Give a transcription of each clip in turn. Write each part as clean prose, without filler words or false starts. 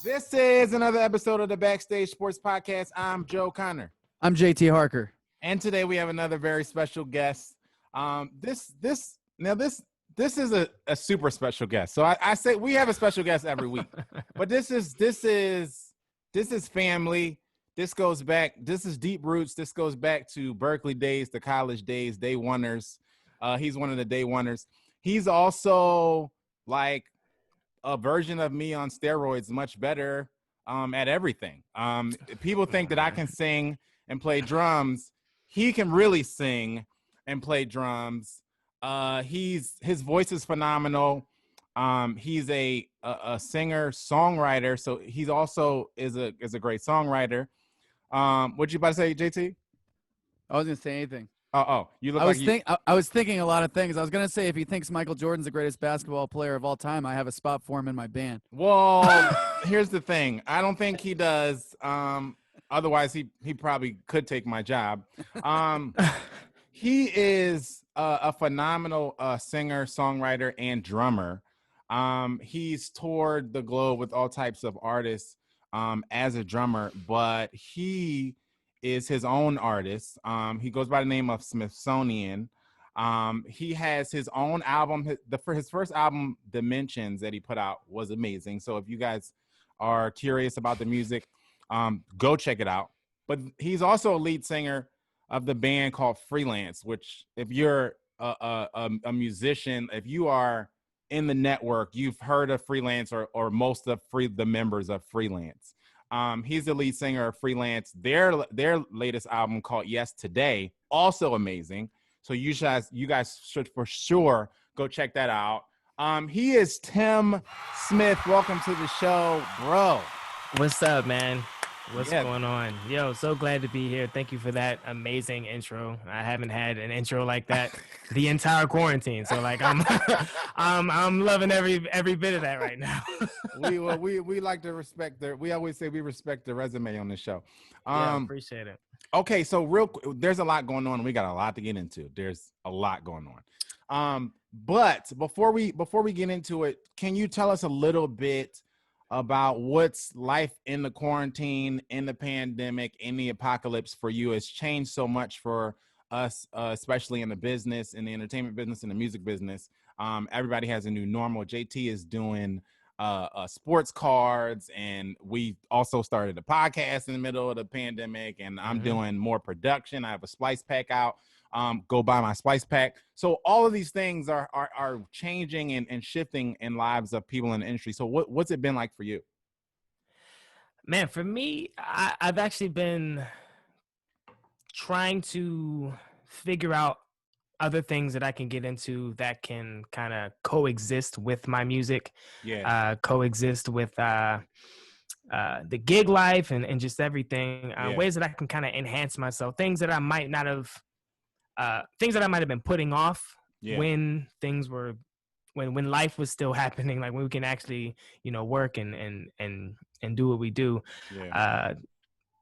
This is another episode of the Backstage Sports Podcast. I'm Joe Conor. I'm JT Harker. And today we have another very special guest. This is a super special guest. So I say we have a special guest every week, but this is family. This goes back. This is deep roots. This goes back to Berkeley days, the college days, day oneers. He's one of the day oneers. He's also like a version of me on steroids, much better at everything. People think that I can sing and play drums. He can really sing and play drums. His voice is phenomenal. He's a singer songwriter, so he's also is a great songwriter. What you about to say, JT? I wasn't gonna say anything. You look I was thinking a lot of things. I was gonna say if he thinks Michael Jordan's the greatest basketball player of all time, I have a spot for him in my band. Well, here's the thing. I don't think he does. Otherwise, he probably could take my job. He is a phenomenal singer, songwriter, and drummer. He's toured the globe with all types of artists as a drummer, but he is his own artist. He goes by the name of Smithsoneon. He has his own album. His first album, Dimensions, that he put out was amazing. So if you guys are curious about the music, go check it out. But he's also a lead singer of the band called Freelance, which if you're a musician, if you are in the network, you've heard of Freelance or most of the members of Freelance. He's the lead singer of Freelance. Their latest album called Yes Today, also amazing. So you guys should for sure go check that out. He is Tim Smith. Welcome to the show, bro. What's up, man? What's going on? Yo, so glad to be here. Thank you for that amazing intro. I haven't had an intro like that the entire quarantine. So like I'm loving every bit of that right now. we like to respect we always say we respect the resume on the show. Appreciate it. Okay, so there's a lot going on. We got a lot to get into. There's a lot going on. But before we get into it, can you tell us a little bit about what's life in the quarantine, in the pandemic, in the apocalypse for you? Has changed so much for us, especially in the business, in the entertainment business, in the music business. Everybody has a new normal. JT is doing sports cards, and we also started a podcast in the middle of the pandemic, and I'm doing more production. I have a splice pack out. Go buy my splice pack. So all of these things are changing and shifting in lives of people in the industry. So what's it been like for you? Man, for me, I've actually been trying to figure out other things that I can get into that can kind of coexist with my music, coexist with the gig life and just everything, ways that I can kind of enhance myself, things that I might not have been putting off when things were, when life was still happening, like when we can actually, work and do what we do.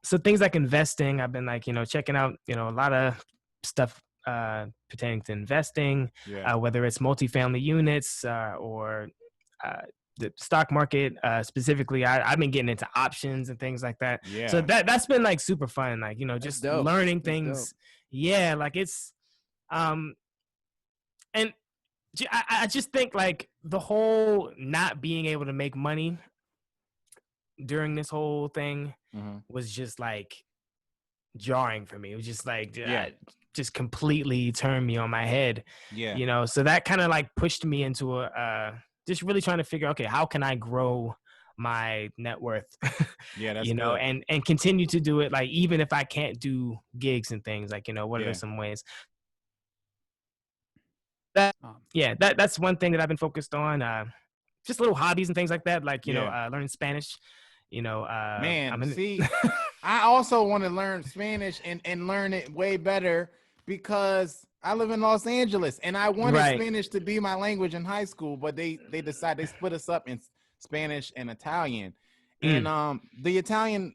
So things like investing, I've been like, checking out, a lot of stuff pertaining to investing, whether it's multifamily units or the stock market, specifically. I've been getting into options and things like that. So that's been like super fun, like, just learning things. Yeah, like it's and I just think like the whole not being able to make money during this whole thing was just like jarring for me. It was just like just completely turned me on my head. So that kind of like pushed me into just really trying to figure, okay, how can I grow my net worth? That's and continue to do it, like even if I can't do gigs and things, like what are some ways that's one thing that I've been focused on, just little hobbies and things like that, like learning Spanish. I also want to learn Spanish and learn it way better because I live in Los Angeles and I wanted Spanish to be my language in high school, but they decided they split us up in Spanish and Italian. And the Italian,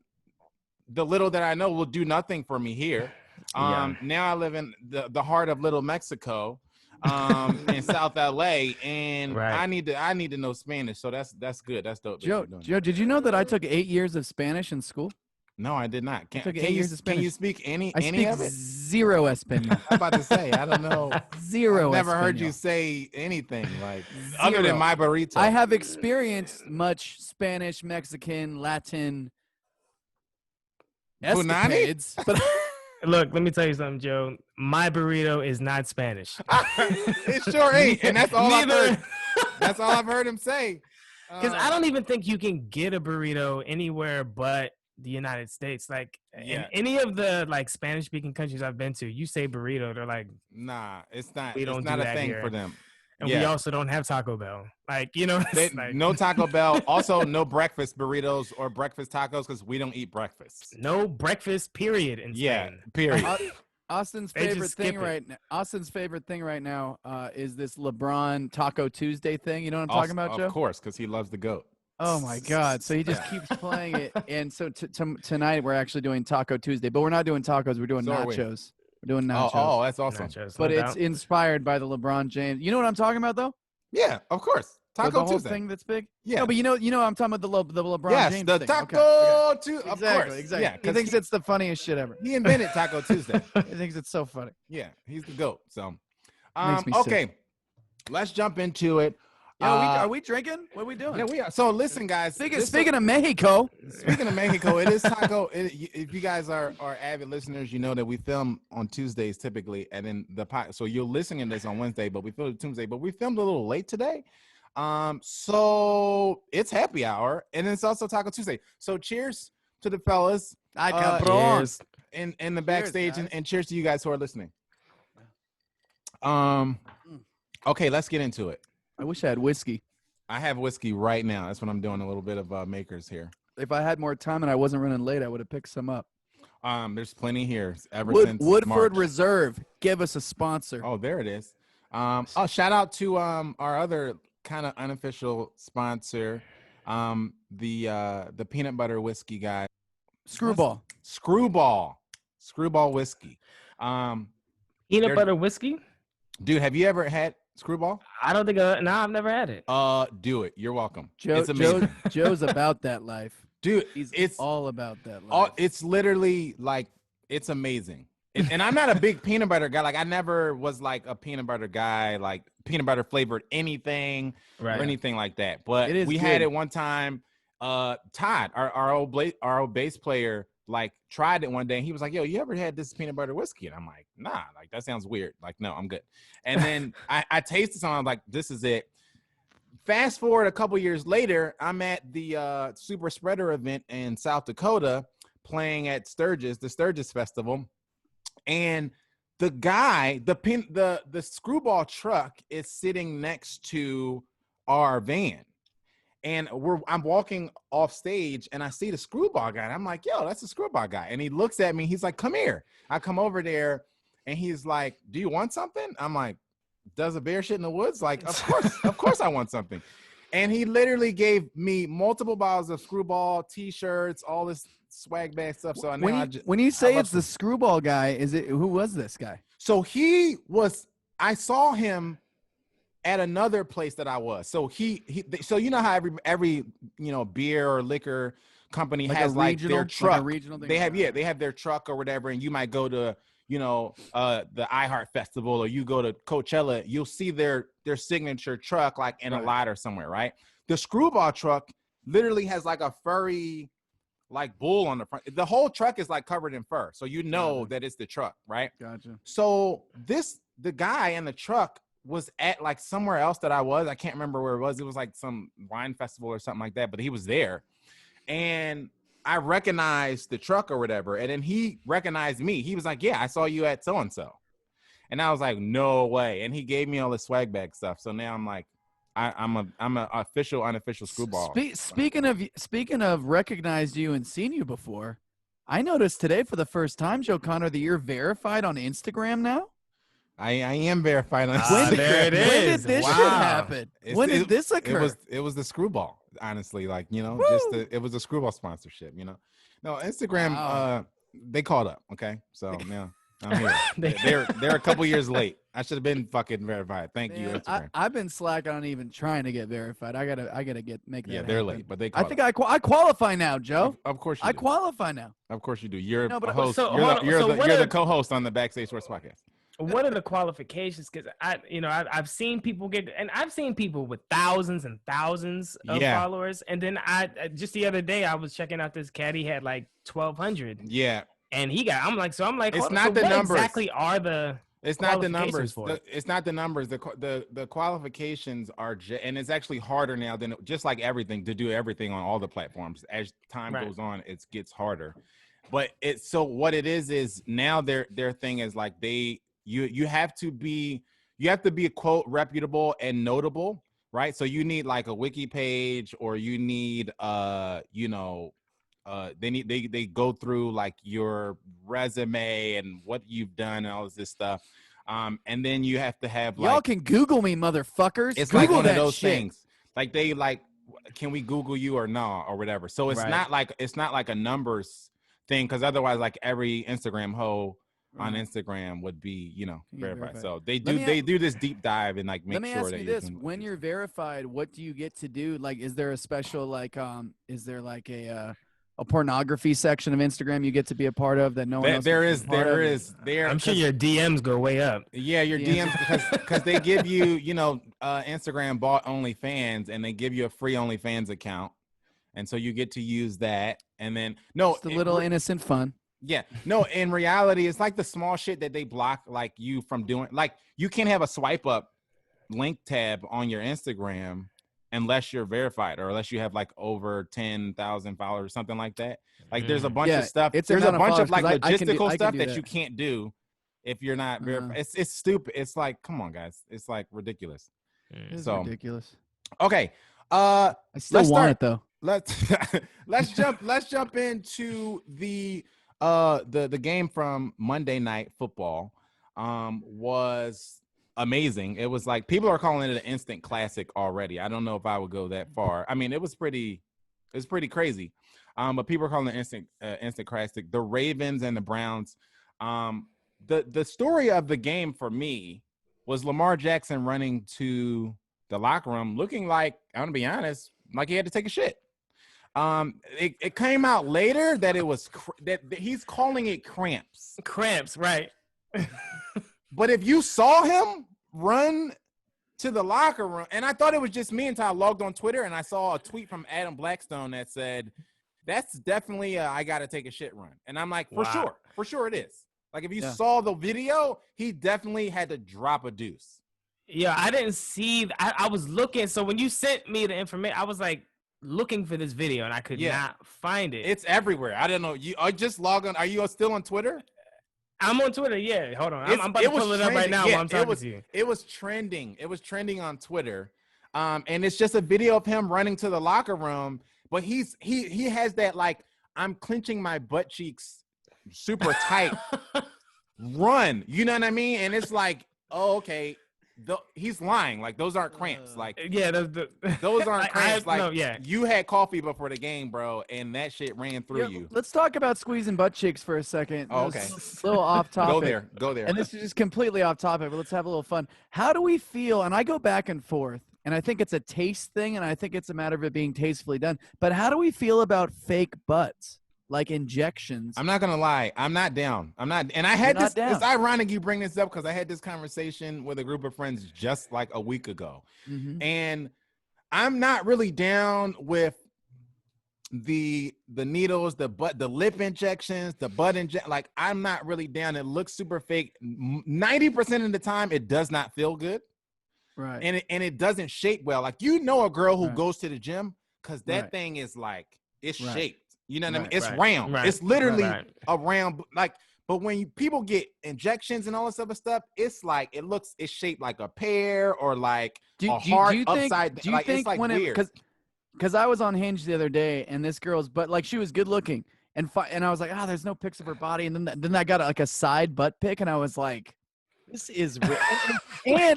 the little that I know, will do nothing for me here. Now I live in the heart of Little Mexico. And in South LA, and Right. I need to know Spanish. So that's good. That's dope. that Joe, you're doing Joe, that. did you know that I took 8 years of Spanish in school? No, I did not. took 8 years of Can you Spanish. speak any I speak of it? zero Espanol. I'm about to say I don't know. Zero. I've never heard Espanol. you say anything like other than Zero. my burrito. I have experienced much Spanish, Mexican, Latin Punani? escapades, but Look, let me tell you something, Joe. My burrito is not Spanish. It sure ain't, and that's all I've Neither. heard. That's all I've heard him say. Because I don't even think you can get a burrito anywhere but the United States. Like Yeah. in any of the like Spanish speaking countries I've been to, you say burrito, they're like, Nah, it's not. We don't it's not do a that thing here. for them. and we Yeah. also don't have Taco Bell. Like, you know, They, it's like, no Taco Bell. Also, no breakfast burritos or breakfast tacos because we don't eat breakfast. no breakfast period in Yeah, Spain. period. Austin's They just favorite skip thing it. right now. Austin's favorite thing right now is this LeBron Taco Tuesday thing. You know what I'm talking about, Joe? Of course, because he loves the goat. Oh my God! So he just keeps playing it, and so tonight we're actually doing Taco Tuesday, but we're not doing tacos. We're doing So are we. nachos. We're doing nachos. Oh, that's awesome. Nachos, but no it's doubt. inspired by the LeBron James. You know what I'm talking about, though? Yeah, of course. the Taco whole Tuesday. thing that's big. Yeah. No, but you know, I'm talking about the LeBron Yes, James the thing. Taco Okay. Tuesday. Of Exactly, course. exactly. Yeah, he 'cause thinks it's the funniest shit ever. he invented Taco Tuesday. He thinks it's so funny. Yeah, he's the goat. So, Makes me sick. okay, let's jump into it. Yeah, are we drinking? What are we doing? Yeah, we are. So listen, guys. Speaking of Mexico, Speaking of Mexico, it is taco. If you guys are avid listeners, you know that we film on Tuesdays typically, and then so you're listening to this on Wednesday, but we filmed Tuesday. But we filmed a little late today, so it's happy hour, and it's also Taco Tuesday. So cheers to the fellas I Cheers. in the backstage, guys. and cheers to you guys who are listening. Okay, let's get into it. I wish I had whiskey. I have whiskey right now. That's what I'm doing. A little bit of makers here. If I had more time and I wasn't running late, I would have picked some up. There's plenty here ever since Woodford March. Reserve, give us a sponsor. Oh, there it is. Shout out to our other kind of unofficial sponsor, the peanut butter whiskey guy, Screwball. Screwball whiskey. Peanut They're- butter whiskey? Dude, have you ever had Screwball? I don't think, I've never had it. Do it. You're welcome. Joe, It's amazing. Joe's about that life. Dude, He's it's all about that life. it's literally like, it's amazing. And I'm not a big peanut butter guy. Like, I never was like a peanut butter guy, like peanut butter flavored anything Right. or anything like that. But It is we had good. it one time. Todd, our old bass player, like tried it one day. And he was like, "Yo, you ever had this peanut butter whiskey?" And I'm like, "Nah, like that sounds weird. Like, no, I'm good." And then I tasted something. I'm like, "This is it." Fast forward a couple years later, I'm at the Super Spreader event in South Dakota, playing at the Sturgis Festival, and the guy, the Screwball truck is sitting next to our van. And I'm walking off stage and I see the Screwball guy. And I'm like, yo, that's the Screwball guy. And he looks at me. He's like, come here. I come over there and he's like, do you want something? I'm like, does a bear shit in the woods? Like, of course I want something. And he literally gave me multiple bottles of Screwball, t-shirts, all this swag bag stuff. So when you say love it's the Screwball guy, who was this guy? So I saw him at another place that I was. So so you know how every beer or liquor company Like has a like regional- their like a truck. regional thing? They have their truck or whatever, and you might go to the iHeart Festival or you go to Coachella, you'll see their signature truck like in a lot or somewhere, right? The Screwball truck literally has like a furry like bull on the front. The whole truck is like covered in fur, so you know that it's the truck, right? Gotcha. So the guy in the truck was at like somewhere else that I was. I can't remember where it was. It was like some wine festival or something like that, but he was there. And I recognized the truck or whatever. And then he recognized me. He was like, yeah, I saw you at so-and-so. And I was like, no way. And he gave me all the swag bag stuff. So now I'm like, I'm an official, unofficial Screwball. Speaking of recognized you and seen you before, I noticed today for the first time, Joe Conor, that you're verified on Instagram now. I am verified on there it When did is. this Wow. shit happen? When did this occur? It was the Screwball, honestly. Like, it was a Screwball sponsorship, No, Instagram, Wow. they called up. Okay. So now I'm here. They're a couple years late. I should have been fucking verified. Thank you, Man, Instagram. I've been slacking on even trying to get verified. I gotta make that. Yeah, they're happen. late, but they. I think I qualify now, Joe. Of course you do. I qualify now. Of course you do. You're No, but a host. so, You're what the are- co-host on the Backstage Sports podcast. What are the qualifications? Because I've seen people I've seen people with thousands and thousands of followers, and then just the other day I was checking out this cat. He had like 1,200. Yeah, and I'm like, it's not the numbers. Exactly are the It's not the numbers. qualifications for it? It's not the numbers. The qualifications are, and it's actually harder now than just like everything to do everything on all the platforms. As time goes on, it gets harder. But what it is now their thing is like you have to be a quote reputable and notable, right? So you need like a wiki page, or you need they go through like your resume and what you've done and all this stuff. And then you have to have like, y'all can Google me, motherfuckers. It's Google like one of those shit. things. Like they like, can we Google you or no or whatever? So it's not like a numbers thing, because otherwise like every Instagram hoe on Instagram would be verified. So they do this deep dive and like make sure that. Let me ask you this: when you're verified, what do you get to do? Like, is there a special like is there like a pornography section of Instagram you get to be a part of that no one else? There is. I'm sure your DMs go way up. Yeah, your DMs because they give you Instagram bought OnlyFans, and they give you a free OnlyFans account, and so you get to use that. And then just a little innocent fun. Yeah, no, in reality, it's like the small shit that they block like you from doing. Like you can't have a swipe up link tab on your Instagram unless you're verified, or unless you have like over 10,000 followers, something like that. Like there's a bunch of stuff. There's a bunch of like logistical stuff that you can't do if you're not verified. It's stupid. It's like, come on, guys. It's like ridiculous. It's ridiculous. Okay. I still want it though. Let's jump into the game from Monday Night Football. Was amazing. It was like, people are calling it an instant classic already. I don't know if I would go that far. I mean, it was pretty crazy. But people are calling it instant classic. The Ravens and the Browns. The story of the game for me was Lamar Jackson running to the locker room looking like, I'm gonna be honest, like he had to take a shit. It came out later that it was that he's calling it cramps. Cramps, right? But if you saw him run to the locker room, and I thought it was just me until I logged on Twitter and I saw a tweet from Adam Blackstone that said, "That's definitely I got to take a shit run." And I'm like, for sure it is. Like if you saw the video, he definitely had to drop a deuce. Yeah, I didn't see. I was looking. So when you sent me the information, I was like looking for this video and I could not find it. It's everywhere. I don't know. I just log on. Are you still on Twitter? I'm on Twitter. Yeah. Hold on. I'm about to pull it up right now while I'm talking to you. It was trending. It was trending on Twitter. And it's just a video of him running to the locker room. But he has that like, I'm clenching my butt cheeks super tight run. You know what I mean? And it's like, oh, okay. He's lying. Like those aren't cramps. Like those aren't cramps. You had coffee before the game, bro, and that shit ran through you. Let's talk about squeezing butt cheeks for a second. Oh, okay. A little off topic. Go there. And this is just completely off topic, but let's have a little fun. How do we feel? And I go back and forth, and I think it's a taste thing, and I think it's a matter of it being tastefully done. But how do we feel about fake butts? Like injections. I'm not gonna lie. I'm not down. And I had this. It's ironic you bring this up because I had this conversation with a group of friends just like a week ago, and I'm not really down with the needles, the lip injections, the butt inject. Like I'm not really down. It looks super fake. 90% of the time, it does not feel good. Right. And it doesn't shape well. Like a girl who goes to the gym because that thing is like it's shaped. You know what I mean? It's round. It's literally a round. Like, but when people get injections and all this other stuff, it's like it's shaped like a pear or like a heart upside. Do you think it's like when weird? Because I was on Hinge the other day and this girl's butt, like she was good looking, and I was like, there's no pics of her body, and then I got like a side butt pic, and I was like, this is real.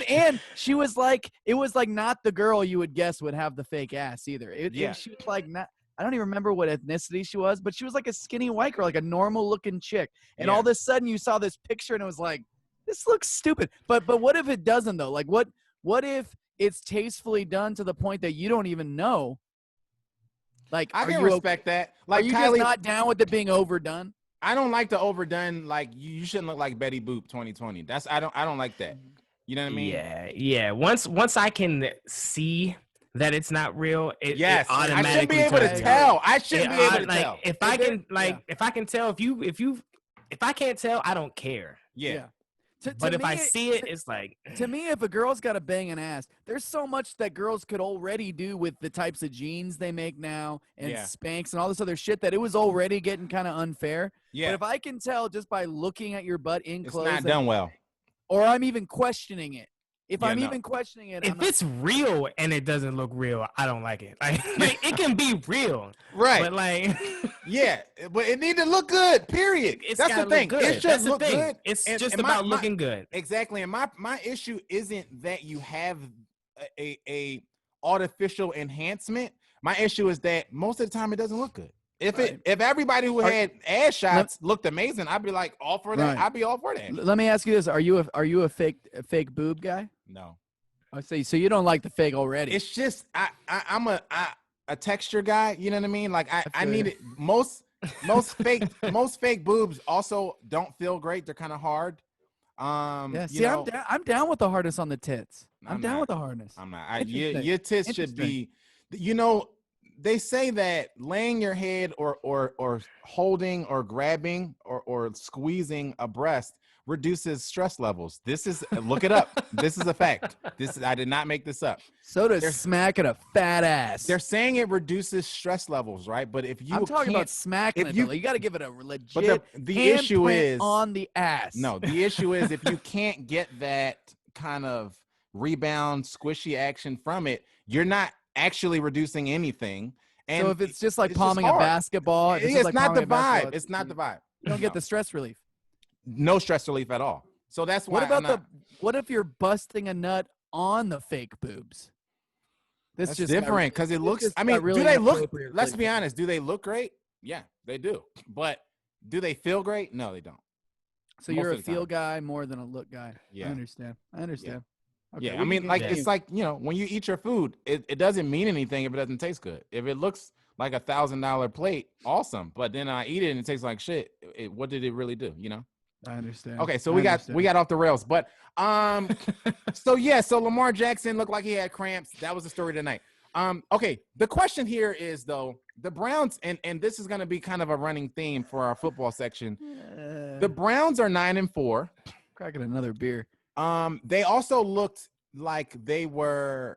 and she was like, it was like not the girl you would guess would have the fake ass either. She was like not. I don't even remember what ethnicity she was, but she was like a skinny white girl, like a normal looking chick. And Yeah. all of a sudden you saw this picture and it was like, this looks stupid. But what if it doesn't though? Like what if it's tastefully done to the point that you don't even know? Like, I are can you respect that. Are Like you Kylie, just not down with it being overdone? I don't like the overdone. Like you shouldn't look like Betty Boop 2020. That's I don't like that. You know what I mean? Yeah. Once I can see that it's not real, it Yes, I automatically shouldn't be able to turns me tell. off. I shouldn't be able to like tell. if I can if I can tell if I can't tell, I don't care. Yeah. But if I see it, it's like to me, if a girl's got a banging ass, there's so much that girls could already do with the types of jeans they make now and Yeah. Spanx and all this other shit that it was already getting kind of unfair. Yeah. But if I can tell just by looking at your butt in It's clothes, not done well. or I'm even questioning it. If Yeah, I'm no. even questioning it, if it's real and it doesn't look real, I don't like it. Like it can be real, Right. but like Yeah, but it need to look good. Period. it's That's the gotta look thing. good. It should That's the look thing. good. It's And- just and about looking good. Exactly. And my issue isn't that you have a artificial enhancement. My issue is that most of the time it doesn't look good. If everybody who had ass shots looked amazing, I'd be like all for that. Right. I'd be all for that. let me ask you this: Are you a fake boob guy? No. I say so. You don't like the fake already? It's just I'm a texture guy. You know what I mean? Like I feel need you. it. Most fake boobs also don't feel great. They're kind of hard. Yeah. You See, know, I'm down with the hardness on the tits. I'm down not. with the hardness. I'm not. Interesting. Your tits should be. You know, they say that laying your head or holding or grabbing or squeezing a breast reduces stress levels. This is look it up. This is a fact. I did not make this up. So does smacking a fat ass. They're saying it reduces stress levels, right? But if you I'm talking can't, about smacking if it. you- You got to give it a legit. but the issue handprint is on the ass. no. The issue is if you can't get that kind of rebound, squishy action from it, you're not actually reducing anything. And so if it's just like it's just palming a hard. basketball, It's like not the palming a basketball, vibe. It's not the vibe. You don't get the stress relief. No stress relief at all. So that's why. What about what if you're busting a nut on the fake boobs? This That's just got different because it this looks. just I got mean, really do they look? inappropriate Let's really be fast. honest. Do they look great? Yeah, they do. But do they feel great? No, they don't. So most you're a of the feel time. guy more than a look guy. Yeah. I understand. Okay, Yeah, we I can mean, like continue. it's like when you eat your food, it doesn't mean anything if it doesn't taste good. If it looks like $1,000 plate, awesome. But then I eat it and it tastes like shit. What did it really do? You know? I understand. Okay, so I we got understand. off the rails, but so Lamar Jackson looked like he had cramps. That was the story tonight. Okay, the question here is though the Browns, and this is going to be kind of a running theme for our football section. The Browns are 9-4. Cracking another beer. They also looked like they were,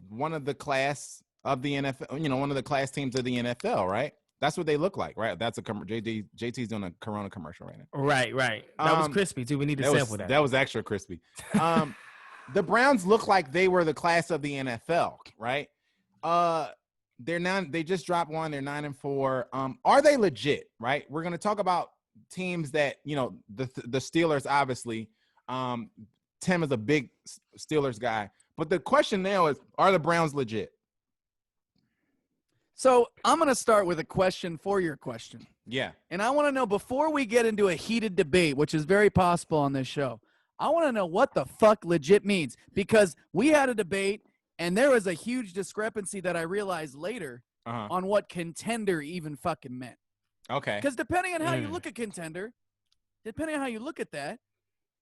one of the class of the NFL, one of the class teams of the NFL, right? That's what they look like, right? That's JT's doing a Corona commercial right now. Right. That was crispy too. We need to sample that. That was extra crispy. The Browns look like they were the class of the NFL, right? They just dropped one. They're 9-4. Are they legit? Right. We're gonna talk about teams that the Steelers. Obviously, Tim is a big Steelers guy, but the question now is: are the Browns legit? So I'm going to start with a question for your question. Yeah. And I want to know, before we get into a heated debate, which is very possible on this show, I want to know what the fuck legit means, because we had a debate and there was a huge discrepancy that I realized later on what contender even fucking meant. Okay. Because depending on how you look at contender, depending on how you look at that,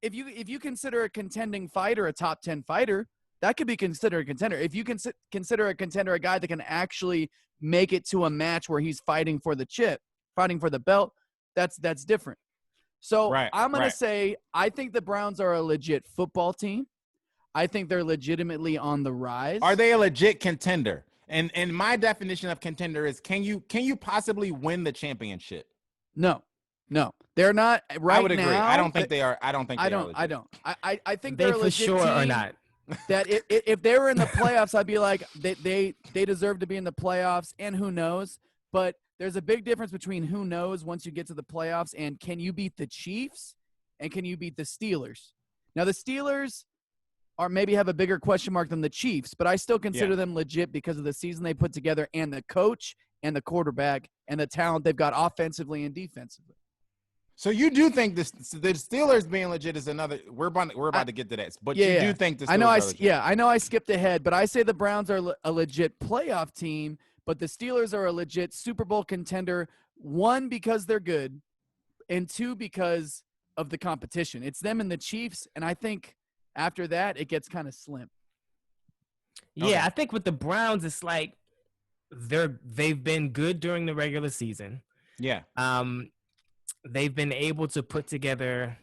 if you consider a contending fighter a top 10 fighter, that could be considered a contender. If you consider a contender a guy that can actually make it to a match where he's fighting for the chip, fighting for the belt, that's different. So I'm going to say I think the Browns are a legit football team. I think they're legitimately on the rise. Are they a legit contender? And my definition of contender is can you possibly win the championship? No. They're not right now. I would agree. I don't think they are. I don't think they are. I don't. I think they they're a for legit sure team. are not. That if they were in the playoffs, I'd be like, they deserve to be in the playoffs, and who knows. But there's a big difference between who knows once you get to the playoffs and can you beat the Chiefs and can you beat the Steelers. Now the Steelers are maybe have a bigger question mark than the Chiefs, but I still consider them legit because of the season they put together and the coach and the quarterback and the talent they've got offensively and defensively. So you do think the Steelers being legit is another? We're about to get to that, but you do think the Steelers are legit? I know I skipped ahead, but I say the Browns are a legit playoff team, but the Steelers are a legit Super Bowl contender. One, because they're good, and two, because of the competition. It's them and the Chiefs, and I think after that it gets kind of slim. Yeah, Okay. I think with the Browns, it's like they've been good during the regular season. Yeah. They've been able to put together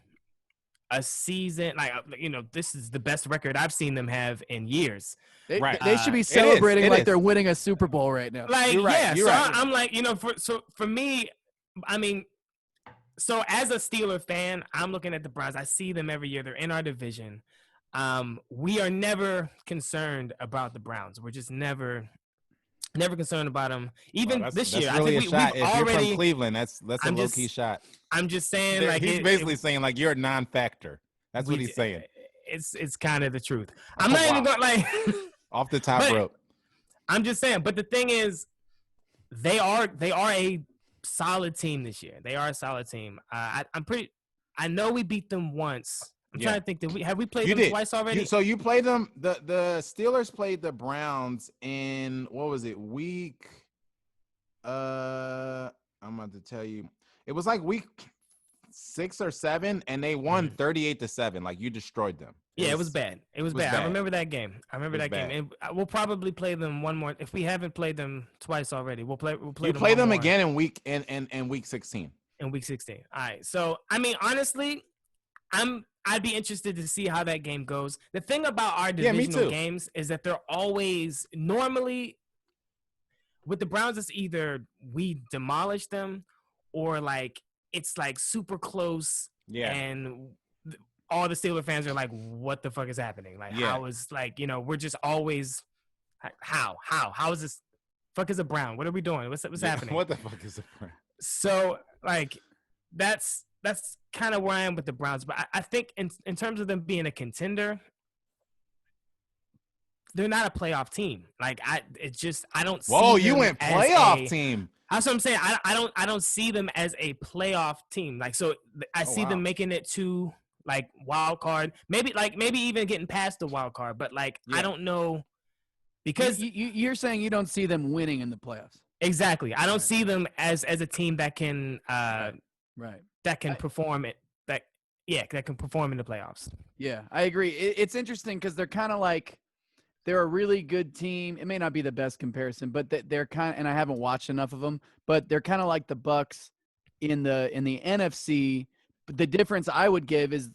a season this is the best record I've seen them have in years. They should be celebrating like they're winning a Super Bowl right now. Like, you're right, yeah, right. I'm like, for me, I mean, so as a Steeler fan, I'm looking at the Browns. I see them every year. They're in our division. We are never concerned about the Browns. We're just never concerned about them. Even this year, really I think a shot. If you're from already. Cleveland, that's a low key shot. I'm just saying, like he's basically saying like you're a non-factor. That's what he's saying. It's kind of the truth. I'm not even going like off the top rope. I'm just saying, but the thing is, they are a solid team this year. They are a solid team. I know we beat them once. I'm trying to think. Have we played them twice already? So you played them. The Steelers played the Browns in what was it? Week. I'm about to tell you. It was like week 6 or 7, and they won 38-7. Like you destroyed them. It was bad. It was bad. I remember that game. And we'll probably play them one more. If we haven't played them twice already, we'll play. You play them again in week 16. In week 16. All right. So I mean, honestly, I'd be interested to see how that game goes. The thing about our divisional games is that they're always normally with the Browns. It's either we demolish them or like it's like super close. Yeah. And all the Steeler fans are like, "What the fuck is happening? Like, how is like we're just always how is this? Fuck is a Brown? What are we doing? What's happening? What the fuck is a Brown?" So like that's kind of where I am with the Browns. But I think in terms of them being a contender, they're not a playoff team. Like I don't see Whoa, you went playoff team. That's what I'm saying. I don't see them as a playoff team. Like so I see them making it to like wild card. Maybe even getting past the wild card, but like I don't know because you're saying you don't see them winning in the playoffs. Exactly. I don't see them as a team that can that can perform it. That can perform in the playoffs. Yeah, I agree. It's interesting because they're kind of like they're a really good team. It may not be the best comparison, but they're kind of, and I haven't watched enough of them, but they're kind of like the Bucks in the NFC. But the difference I would give is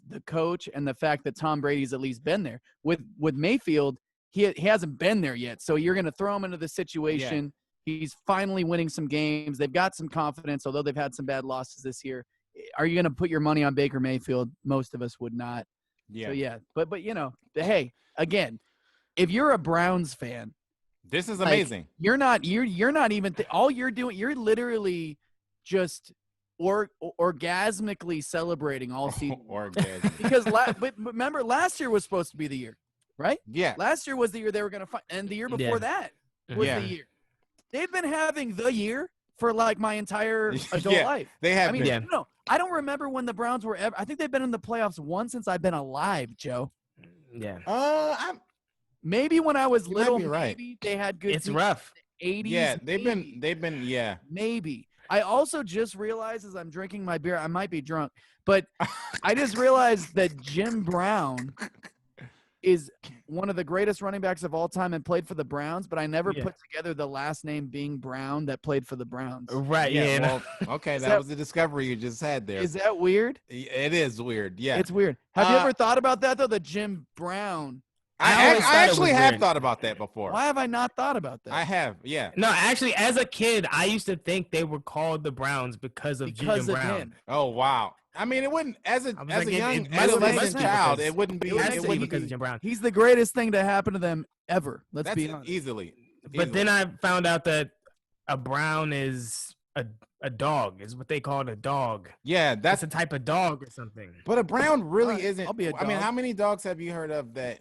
the coach and the fact that Tom Brady's at least been there. With Mayfield, he hasn't been there yet. So you're going to throw him into the situation. Yeah. He's finally winning some games. They've got some confidence, although they've had some bad losses this year. Are you going to put your money on Baker Mayfield? Most of us would not. Yeah. So yeah, but hey, again, if you're a Browns fan, this is amazing. You're not even all you're doing. You're literally just orgasmically celebrating all season. Because but remember, last year was supposed to be the year, right? Yeah. Last year was the year they were going to fight, and the year before that was the year. They've been having the year for like my entire adult life. They have. No, I don't remember when the Browns were ever. I think they've been in the playoffs once since I've been alive, Joe. Yeah. Maybe when I was little, maybe they had good. It's rough. 80s. Yeah, they've been. Maybe. I also just realized as I'm drinking my beer, I might be drunk, but I just realized that Jim Brown is one of the greatest running backs of all time and played for the Browns, but I never put together the last name being Brown that played for the Browns. Right. Yeah. Well, okay. that was the discovery you just had there. Is that weird? It is weird. Yeah. It's weird. Have you ever thought about that though? The Jim Brown. I actually have thought about that before. Why have I not thought about that? I have, yeah. No, actually, as a kid, I used to think they were called the Browns because of Jim Brown. Him. Oh wow! I mean, it wouldn't as a young adolescent child, it wouldn't be. It wouldn't because of Jim Brown. He's the greatest thing to happen to them ever. Let's be honest. Easily. But then I found out that a Brown is a dog. Is what they call a dog. Yeah, that's a type of dog or something. But a Brown really isn't. I'll be a dog. I mean, how many dogs have you heard of that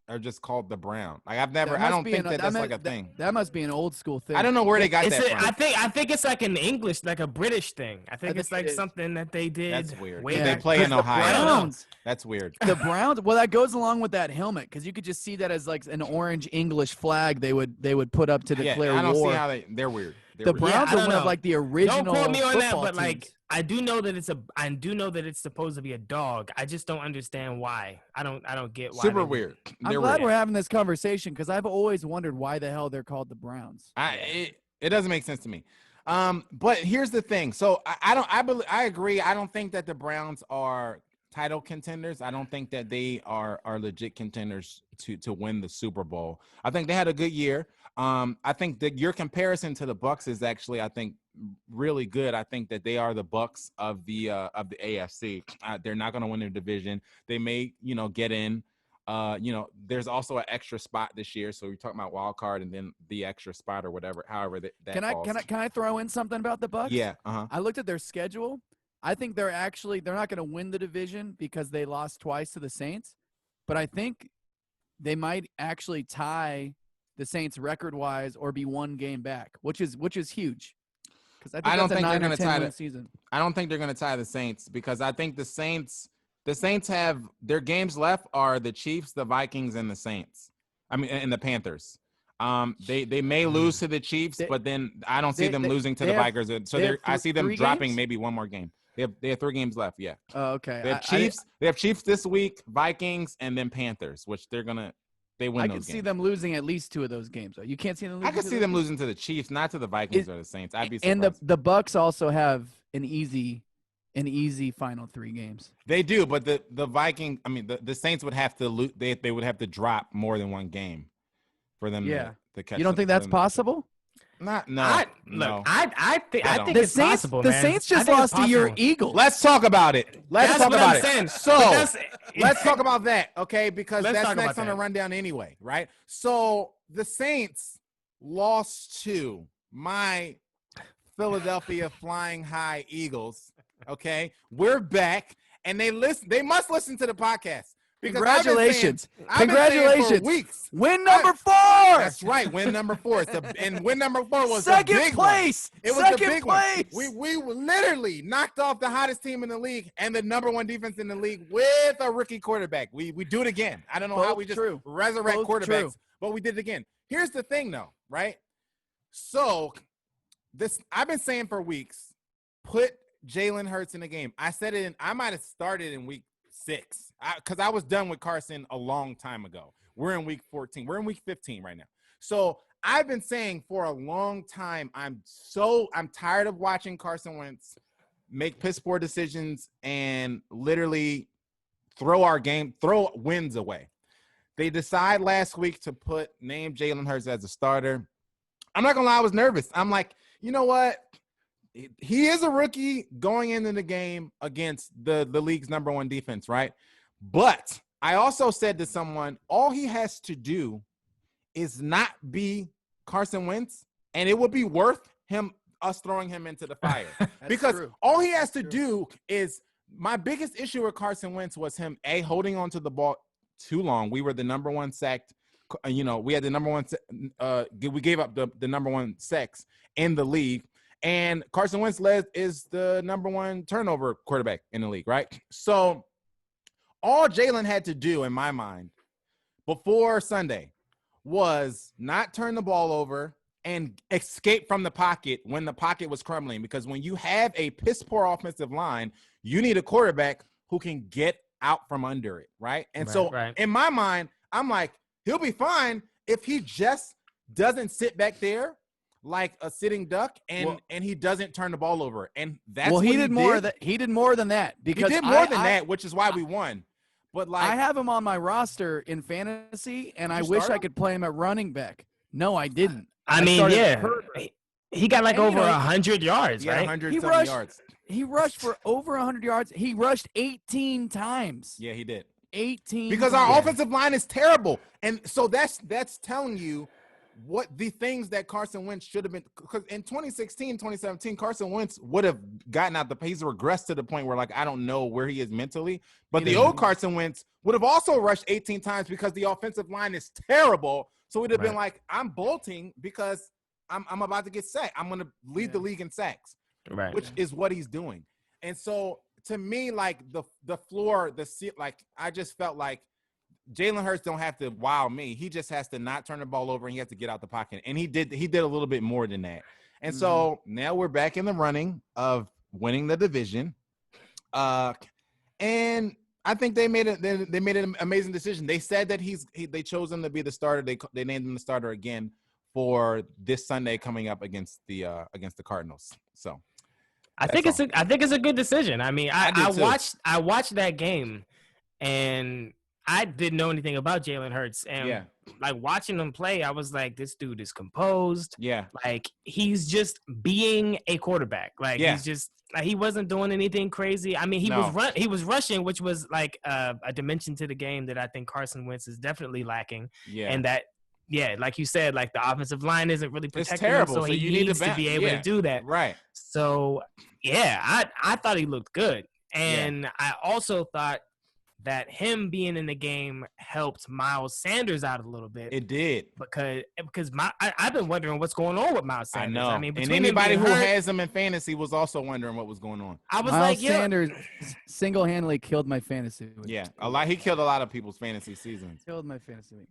are just called the Brown. Like I That don't must be think an- that's like a that- thing. That must be an old school thing. I don't know where they got It's that a, from. I think it's like an English, like a British thing. I think think it's like it is. something that they did. That's weird. way Did they back play then. in Ohio? I don't know. Browns. That's weird. The Browns. Well, that goes along with that helmet because you could just see that as like an orange English flag they would put up to declare I don't war. see how they're weird. The Browns I are don't one of know. like the original. Don't quote me on that, football but like teams. I do know that it's supposed to be a dog. I just don't understand why. I don't get why. Super they- weird. I'm They're glad weird. we're having this conversation because I've always wondered why the hell they're called the Browns. It doesn't make sense to me. But here's the thing. So I agree. I don't think that the Browns are title contenders. I don't think that they are legit contenders to win the Super Bowl. I think they had a good year. I think that your comparison to the Bucks is actually, I think, really good. I think that they are the Bucks of the AFC. They're not going to win their division. They may, get in. There's also an extra spot this year. So we're talking about wild card and then the extra spot or whatever. However, that falls. Can I throw in something about the Bucks? Yeah. I looked at their schedule. I think they're not going to win the division because they lost twice to the Saints, but I think they might actually tie the Saints record-wise or be one game back, which is huge. Because I don't think they're going to tie the season. I don't think they're going to tie the Saints because I think the Saints have their games left are the Chiefs, the Vikings, and the Saints. I mean, and the Panthers. They may lose to the Chiefs, but then I don't see them losing to the Vikings. So I see them dropping maybe one more game. They have 3 games left. Yeah. Oh, okay. They have Chiefs. They have Chiefs this week, Vikings, and then Panthers, which they win. I can see them losing at least 2 of those games. Though. You can't see them. I can see them losing to the Chiefs, not to the Vikings or the Saints. I'd be surprised. And the Bucks also have an easy final 3 games. They do, but the Viking. I mean, the Saints would have to lose. They would have to drop more than 1 game for them. To catch. You don't think that's possible? No. I think it's possible. The man. Saints I just think it's lost to your possible. Eagles. Let's talk about it. That's what I'm saying. So But let's talk about that, okay? Because Let's that's talk next about on the that. rundown anyway, right? So the Saints lost to my Philadelphia Flying High Eagles. Okay, we're back, and they must listen to the podcast. Because Congratulations! I've been saying Congratulations! for weeks. Win number 4. That's right. Win number 4. And win number 4 was second the big place. One. It was second the big place. one. We literally knocked off the hottest team in the league and the number 1 defense in the league with a rookie quarterback. We do it again. I don't know how we just resurrect quarterbacks, but we did it again. Here's the thing, though, right? So I've been saying for weeks, put Jalen Hurts in the game. I said it. I might have started in week 6 because I was done with Carson a long time ago. We're in week 14. We're in week 15 right now. So I've been saying for a long time, I'm tired of watching Carson Wentz make piss poor decisions and literally throw wins away. They decide last week to name Jalen Hurts as a starter. I'm not gonna lie, I was nervous. I'm like, you know what? He is a rookie going into the game against the league's number 1 defense, right? But I also said to someone, all he has to do is not be Carson Wentz, and it would be worth us throwing him into the fire. Because all he has to do is – my biggest issue with Carson Wentz was him, holding on to the ball too long. We were the number 1 sacked – we had the number 1 we gave up the number 1 sacks in the league. And Carson Wentz is the number 1 turnover quarterback in the league, right? So all Jalen had to do, in my mind, before Sunday was not turn the ball over and escape from the pocket when the pocket was crumbling. Because when you have a piss-poor offensive line, you need a quarterback who can get out from under it, right? And in my mind, I'm like, he'll be fine if he just doesn't sit back there like a sitting duck and he doesn't turn the ball over. And that's what he did. He did more than that because he did more than that, which is why we won. But I have him on my roster in fantasy, and I wish I could play him at running back. No, I didn't. I mean, he got like over 100 yards, right? 170 yards. He rushed for over 100 yards. He rushed 18 times. Yeah, he did. 18 because our offensive line is terrible. And so that's telling you what the things that Carson Wentz should have been, because in 2016, 2017, Carson Wentz would have gotten out he's regressed to the point where, like, I don't know where he is mentally, but the old Carson Wentz would have also rushed 18 times because the offensive line is terrible. So we'd have been like, I'm bolting because I'm about to get sacked. I'm going to lead the league in sacks, which is what he's doing. And so to me, like the floor, like, I just felt like Jalen Hurts don't have to wow me. He just has to not turn the ball over, and he has to get out the pocket. And he did a little bit more than that. And so now we're back in the running of winning the division. And I think they made an amazing decision. They said that they chose him to be the starter. They named him the starter again for this Sunday coming up against the Cardinals. So I think it's a good decision. I mean, I watched that game, and I didn't know anything about Jalen Hurts, and like watching him play, I was like, this dude is composed. Yeah, like he's just being a quarterback. Like he's just he wasn't doing anything crazy. I mean, he was rushing, which was like a dimension to the game that I think Carson Wentz is definitely lacking. Yeah, and that like you said, like the offensive line isn't really protecting him, so he needs to be able to do that. Right. So I thought he looked good, and I also thought that him being in the game helped Miles Sanders out a little bit. It did. Because I've been wondering what's going on with Miles Sanders. I know. I mean, and anybody who has him in fantasy was also wondering what was going on. I was Miles Sanders single-handedly killed my fantasy week. Yeah, he killed a lot of people's fantasy seasons. Killed my fantasy week.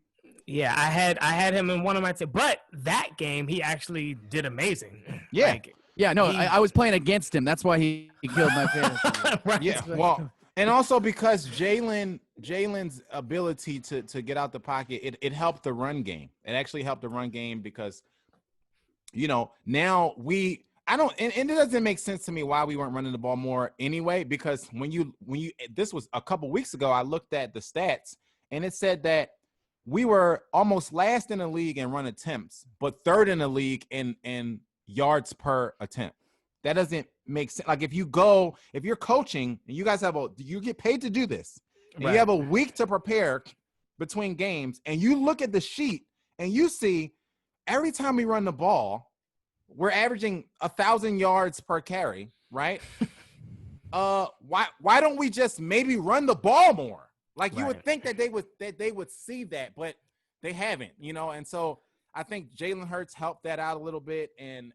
Yeah, I had him in one of my teams. But that game, he actually did amazing. Yeah. I was playing against him. That's why he killed my fantasy. Right. Yeah, well, and also because Jalen's ability to get out the pocket, it helped the run game. It actually helped the run game because, now and it doesn't make sense to me why we weren't running the ball more anyway, because when you this was a couple weeks ago, I looked at the stats and it said that we were almost last in the league in run attempts, but third in the league in yards per attempt. That doesn't make sense. Like if you're coaching and you guys you get paid to do this, and you have a week to prepare between games, and you look at the sheet and you see every time we run the ball, we're averaging 1,000 yards per carry, right? Why don't we just maybe run the ball more? Like you would think that they would see that, but they haven't, and so I think Jalen Hurts helped that out a little bit, and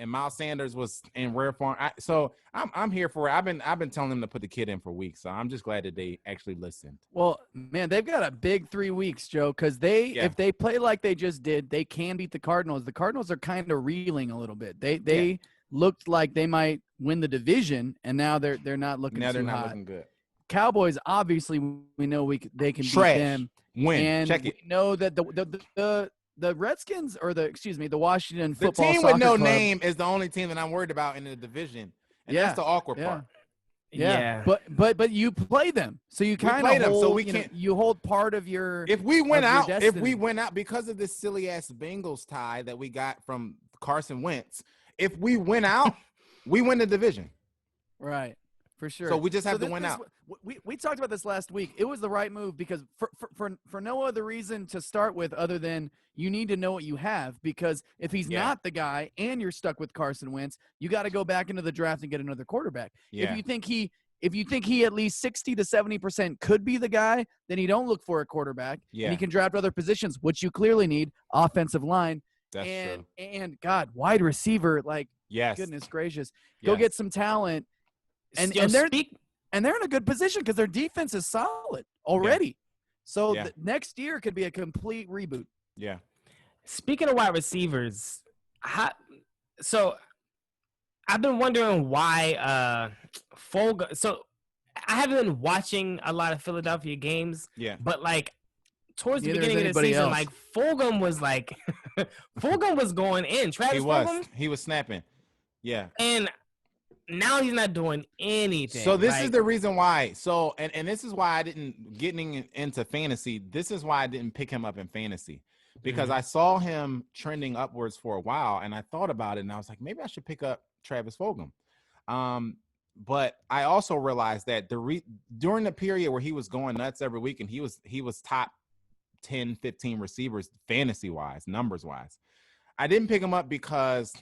Miles Sanders was in rare form. So I'm here for it. I've been telling them to put the kid in for weeks, so I'm just glad that they actually listened. Well, man, they've got a big 3 weeks, Joe, because if they play like they just did, they can beat the Cardinals. The Cardinals are kind of reeling a little bit. They looked like they might win the division, and now they're not looking. Now they're not looking good. Cowboys, obviously, we know they can beat them. Win. And Check it. We know that the Redskins or the Washington football the team soccer with no club, name is the only team that I'm worried about in the division, and that's the awkward part. Yeah. But you play them, so you kind of hold. So we can't. You hold part of your. If we went out because of this silly ass Bengals tie that we got from Carson Wentz, if we win out, we win the division. Right. For sure. So we just have to win out. We talked about this last week. It was the right move because for no other reason to start with other than you need to know what you have, because if he's not the guy and you're stuck with Carson Wentz, you got to go back into the draft and get another quarterback. Yeah. If you think he at least 60 to 70% could be the guy, then you don't look for a quarterback. Yeah. And he can draft other positions, which you clearly need, offensive line. That's true. And God, wide receiver, like goodness gracious. Go get some talent. And they're in a good position because their defense is solid already. Yeah. So next year could be a complete reboot. Yeah. Speaking of wide receivers, so I've been wondering why So I haven't been watching a lot of Philadelphia games. Yeah. But like towards the beginning of the season, like Fulgham was like Fulgham was going in. Fulgham, he was snapping. Yeah. And now he's not doing anything. So this is the reason why. So and this is why I didn't getting into fantasy. This is why I didn't pick him up in fantasy, because I saw him trending upwards for a while, and I thought about it, and I was like, maybe I should pick up Travis Fulgham. But I also realized that during the period where he was going nuts every week, and he was top 10, 15 receivers fantasy-wise, numbers-wise. I didn't pick him up because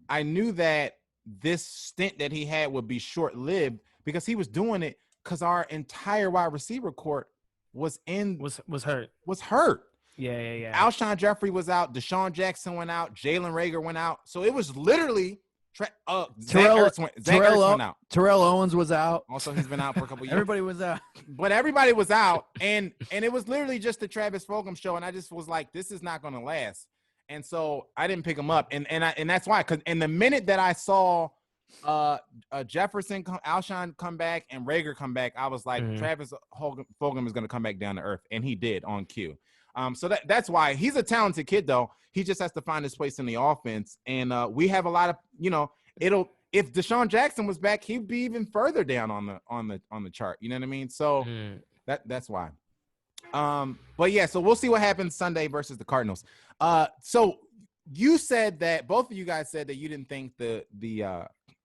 I knew that this stint that he had would be short-lived because he was doing it because our entire wide receiver court was hurt. Yeah. Alshon Jeffrey was out. Deshaun Jackson went out. Jalen Reagor went out. So it was literally Zach Ertz went out. Terrell Owens was out. Also, he's been out for a couple years. Everybody was out. But everybody was out, and it was literally just the Travis Fulgham show, and I just was like, this is not going to last. And so I didn't pick him up, and that's why. Because in the minute that I saw Alshon come back and Reagor come back, I was like, Travis Fulgham is going to come back down to earth, and he did on cue. So that's why he's a talented kid, though. He just has to find his place in the offense, and we have a lot of, if Deshaun Jackson was back, he'd be even further down on the chart. You know what I mean? So that's why. But yeah, so we'll see what happens Sunday versus the Cardinals. So you said that both of you guys said that you didn't think the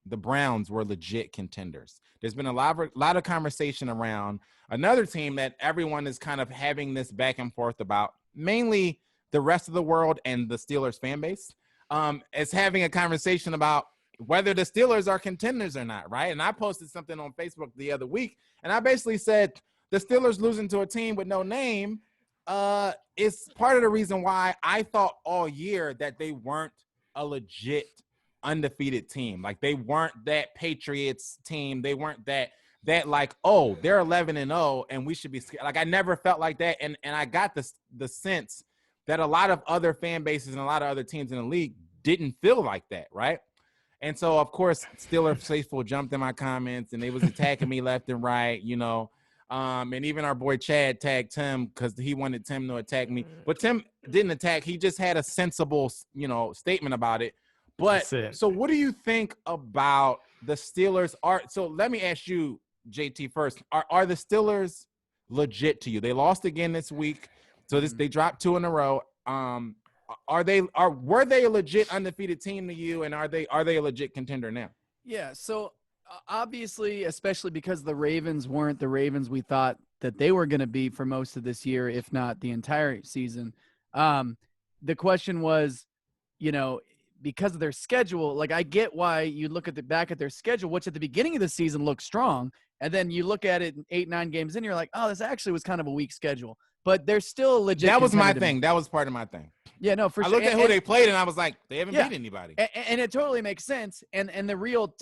Browns were legit contenders. There's been a lot of conversation around another team that everyone is kind of having this back and forth about, mainly the rest of the world and the Steelers fan base, is having a conversation about whether the Steelers are contenders or not, right? And I posted something on Facebook the other week, and I basically said the Steelers losing to a team with no name is part of the reason why I thought all year that they weren't a legit undefeated team. Like, they weren't that Patriots team. They weren't that like, oh, they're 11-0 and we should be scared. Like, I never felt like that. And I got the sense that a lot of other fan bases and a lot of other teams in the league didn't feel like that, right? And so, of course, Steelers faithful jumped in my comments and they was attacking me left and right, and even our boy Chad tagged Tim because he wanted Tim to attack me. But Tim didn't attack. He just had a sensible, statement about it. But so what do you think about the Steelers? So let me ask you, JT, first. Are the Steelers legit to you? They lost again this week. So they dropped 2 in a row. Were they a legit undefeated team to you, and are they a legit contender now? Yeah, so obviously, especially because the Ravens weren't the Ravens we thought that they were going to be for most of this year, if not the entire season. The question was, because of their schedule, like, I get why you look at back at their schedule, which at the beginning of the season looked strong, and then you look at it 8-9 games in, you're like, oh, this actually was kind of a weak schedule. But they're still a legit. That was my thing. That was part of my thing. Yeah, no, for sure. I looked at who they played, and I was like, they haven't beat anybody. And it totally makes sense. And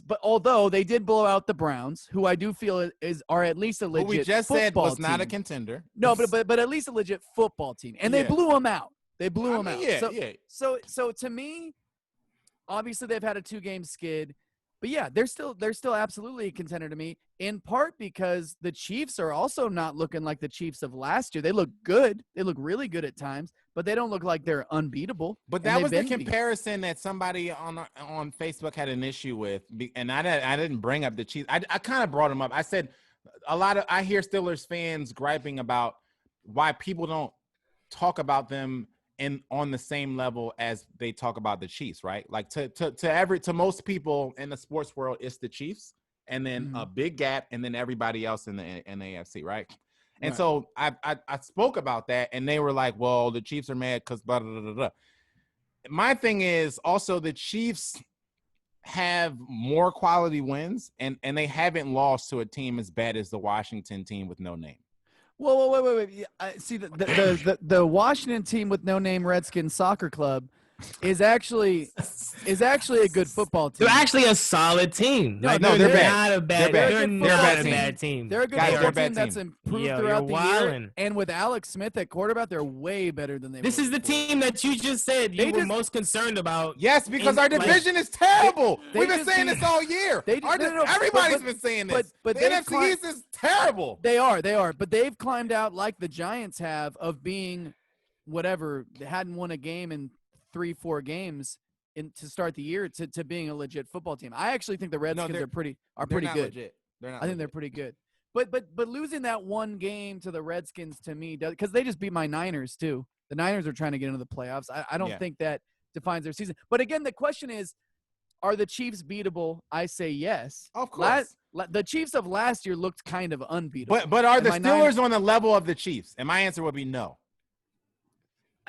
but although they did blow out the Browns, who I do feel are at least a legit who we just said was not a contender. No, but at least a legit football team. And they blew them out. They blew them out. Yeah. So to me, obviously they've had a 2-game skid. But yeah, they're still absolutely a contender to me, in part because the Chiefs are also not looking like the Chiefs of last year. They look good. They look really good at times, but they don't look like they're unbeatable. But that was the comparison that somebody on Facebook had an issue with, and I didn't bring up the Chiefs. I kind of brought them up. I said I hear Steelers fans griping about why people don't talk about them on the same level as they talk about the Chiefs, right? Like to most people in the sports world, it's the Chiefs, and then a big gap, and then everybody else in the AFC, right? And so I spoke about that, and they were like, "Well, the Chiefs are mad because blah blah blah blah." My thing is also the Chiefs have more quality wins, and they haven't lost to a team as bad as the Washington team with no name. Whoa, wait. See, the Washington team with no name, Redskins Soccer Club, is actually a good football team. They're actually a solid team. No, they're bad. Not a bad. They're not a bad team. They're a good football team that's improved throughout the year. And with Alex Smith at quarterback, they're way better than they were. This is the team that you just said you were most concerned about. Yes, because our division is terrible. We've been saying this all year. Everybody's been saying this. But the NFC East is terrible. They are. But they've climbed out like the Giants have of being whatever. They hadn't won a game in 3-4 games to start the year to being a legit football team. I actually think the Redskins are pretty good. Legit. I think they're pretty good. But losing that one game to the Redskins to me, because they just beat my Niners too. The Niners are trying to get into the playoffs. I don't think that defines their season. But again, the question is, are the Chiefs beatable? I say yes. Of course. The Chiefs of last year looked kind of unbeatable. But are the Steelers on the level of the Chiefs? And my answer would be no.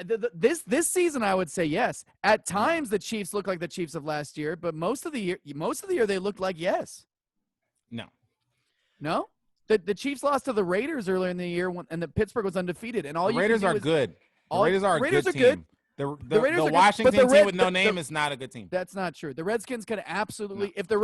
This season, I would say yes. At times, the Chiefs look like the Chiefs of last year, but most of the year they looked like yes. No. The Chiefs lost to the Raiders earlier in the year, and the Pittsburgh was undefeated. And all The you Raiders can do are is, good. The Raiders are a Raiders good are team. good. The Raiders are good, Washington but team with no name is not a good team. That's not true. The Redskins could absolutely No. if the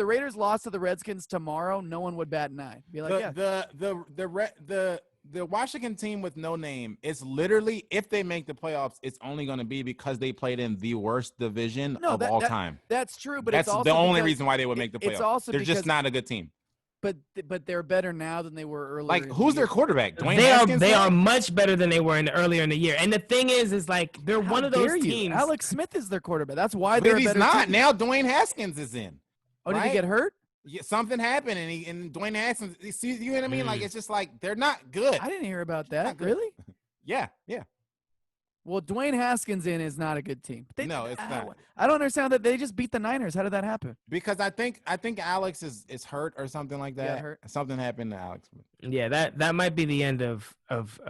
Raiders lost to the Redskins tomorrow, no one would bat an eye. Be like, The Washington team with no name, it's literally, if they make the playoffs, it's only going to be because they played in the worst division of all time. That's true, but That's it's also the only because reason why they would make the playoffs. It's also They're because, just not a good team. But they're better now than they were earlier. Like, in who's the their year. quarterback? Dwayne They Haskins? are much better than they were earlier in the year. And the thing is like they're How one of those dare you? teams. Alex Smith is their quarterback. That's why But they're a he's better not. team. Now Dwayne Haskins is in. Oh, did he right? get hurt? Yeah, something happened, and Dwayne Haskins. You know what I mean? Like, it's just like they're not good. I didn't hear about Not that. good. Really? Yeah. Well, Dwayne Haskins in is not a good team. No, it's not. I don't understand that they just beat the Niners. How did that happen? Because I think Alex is hurt or something like that. Yeah, hurt. Something happened to Alex. Yeah, that might be the end of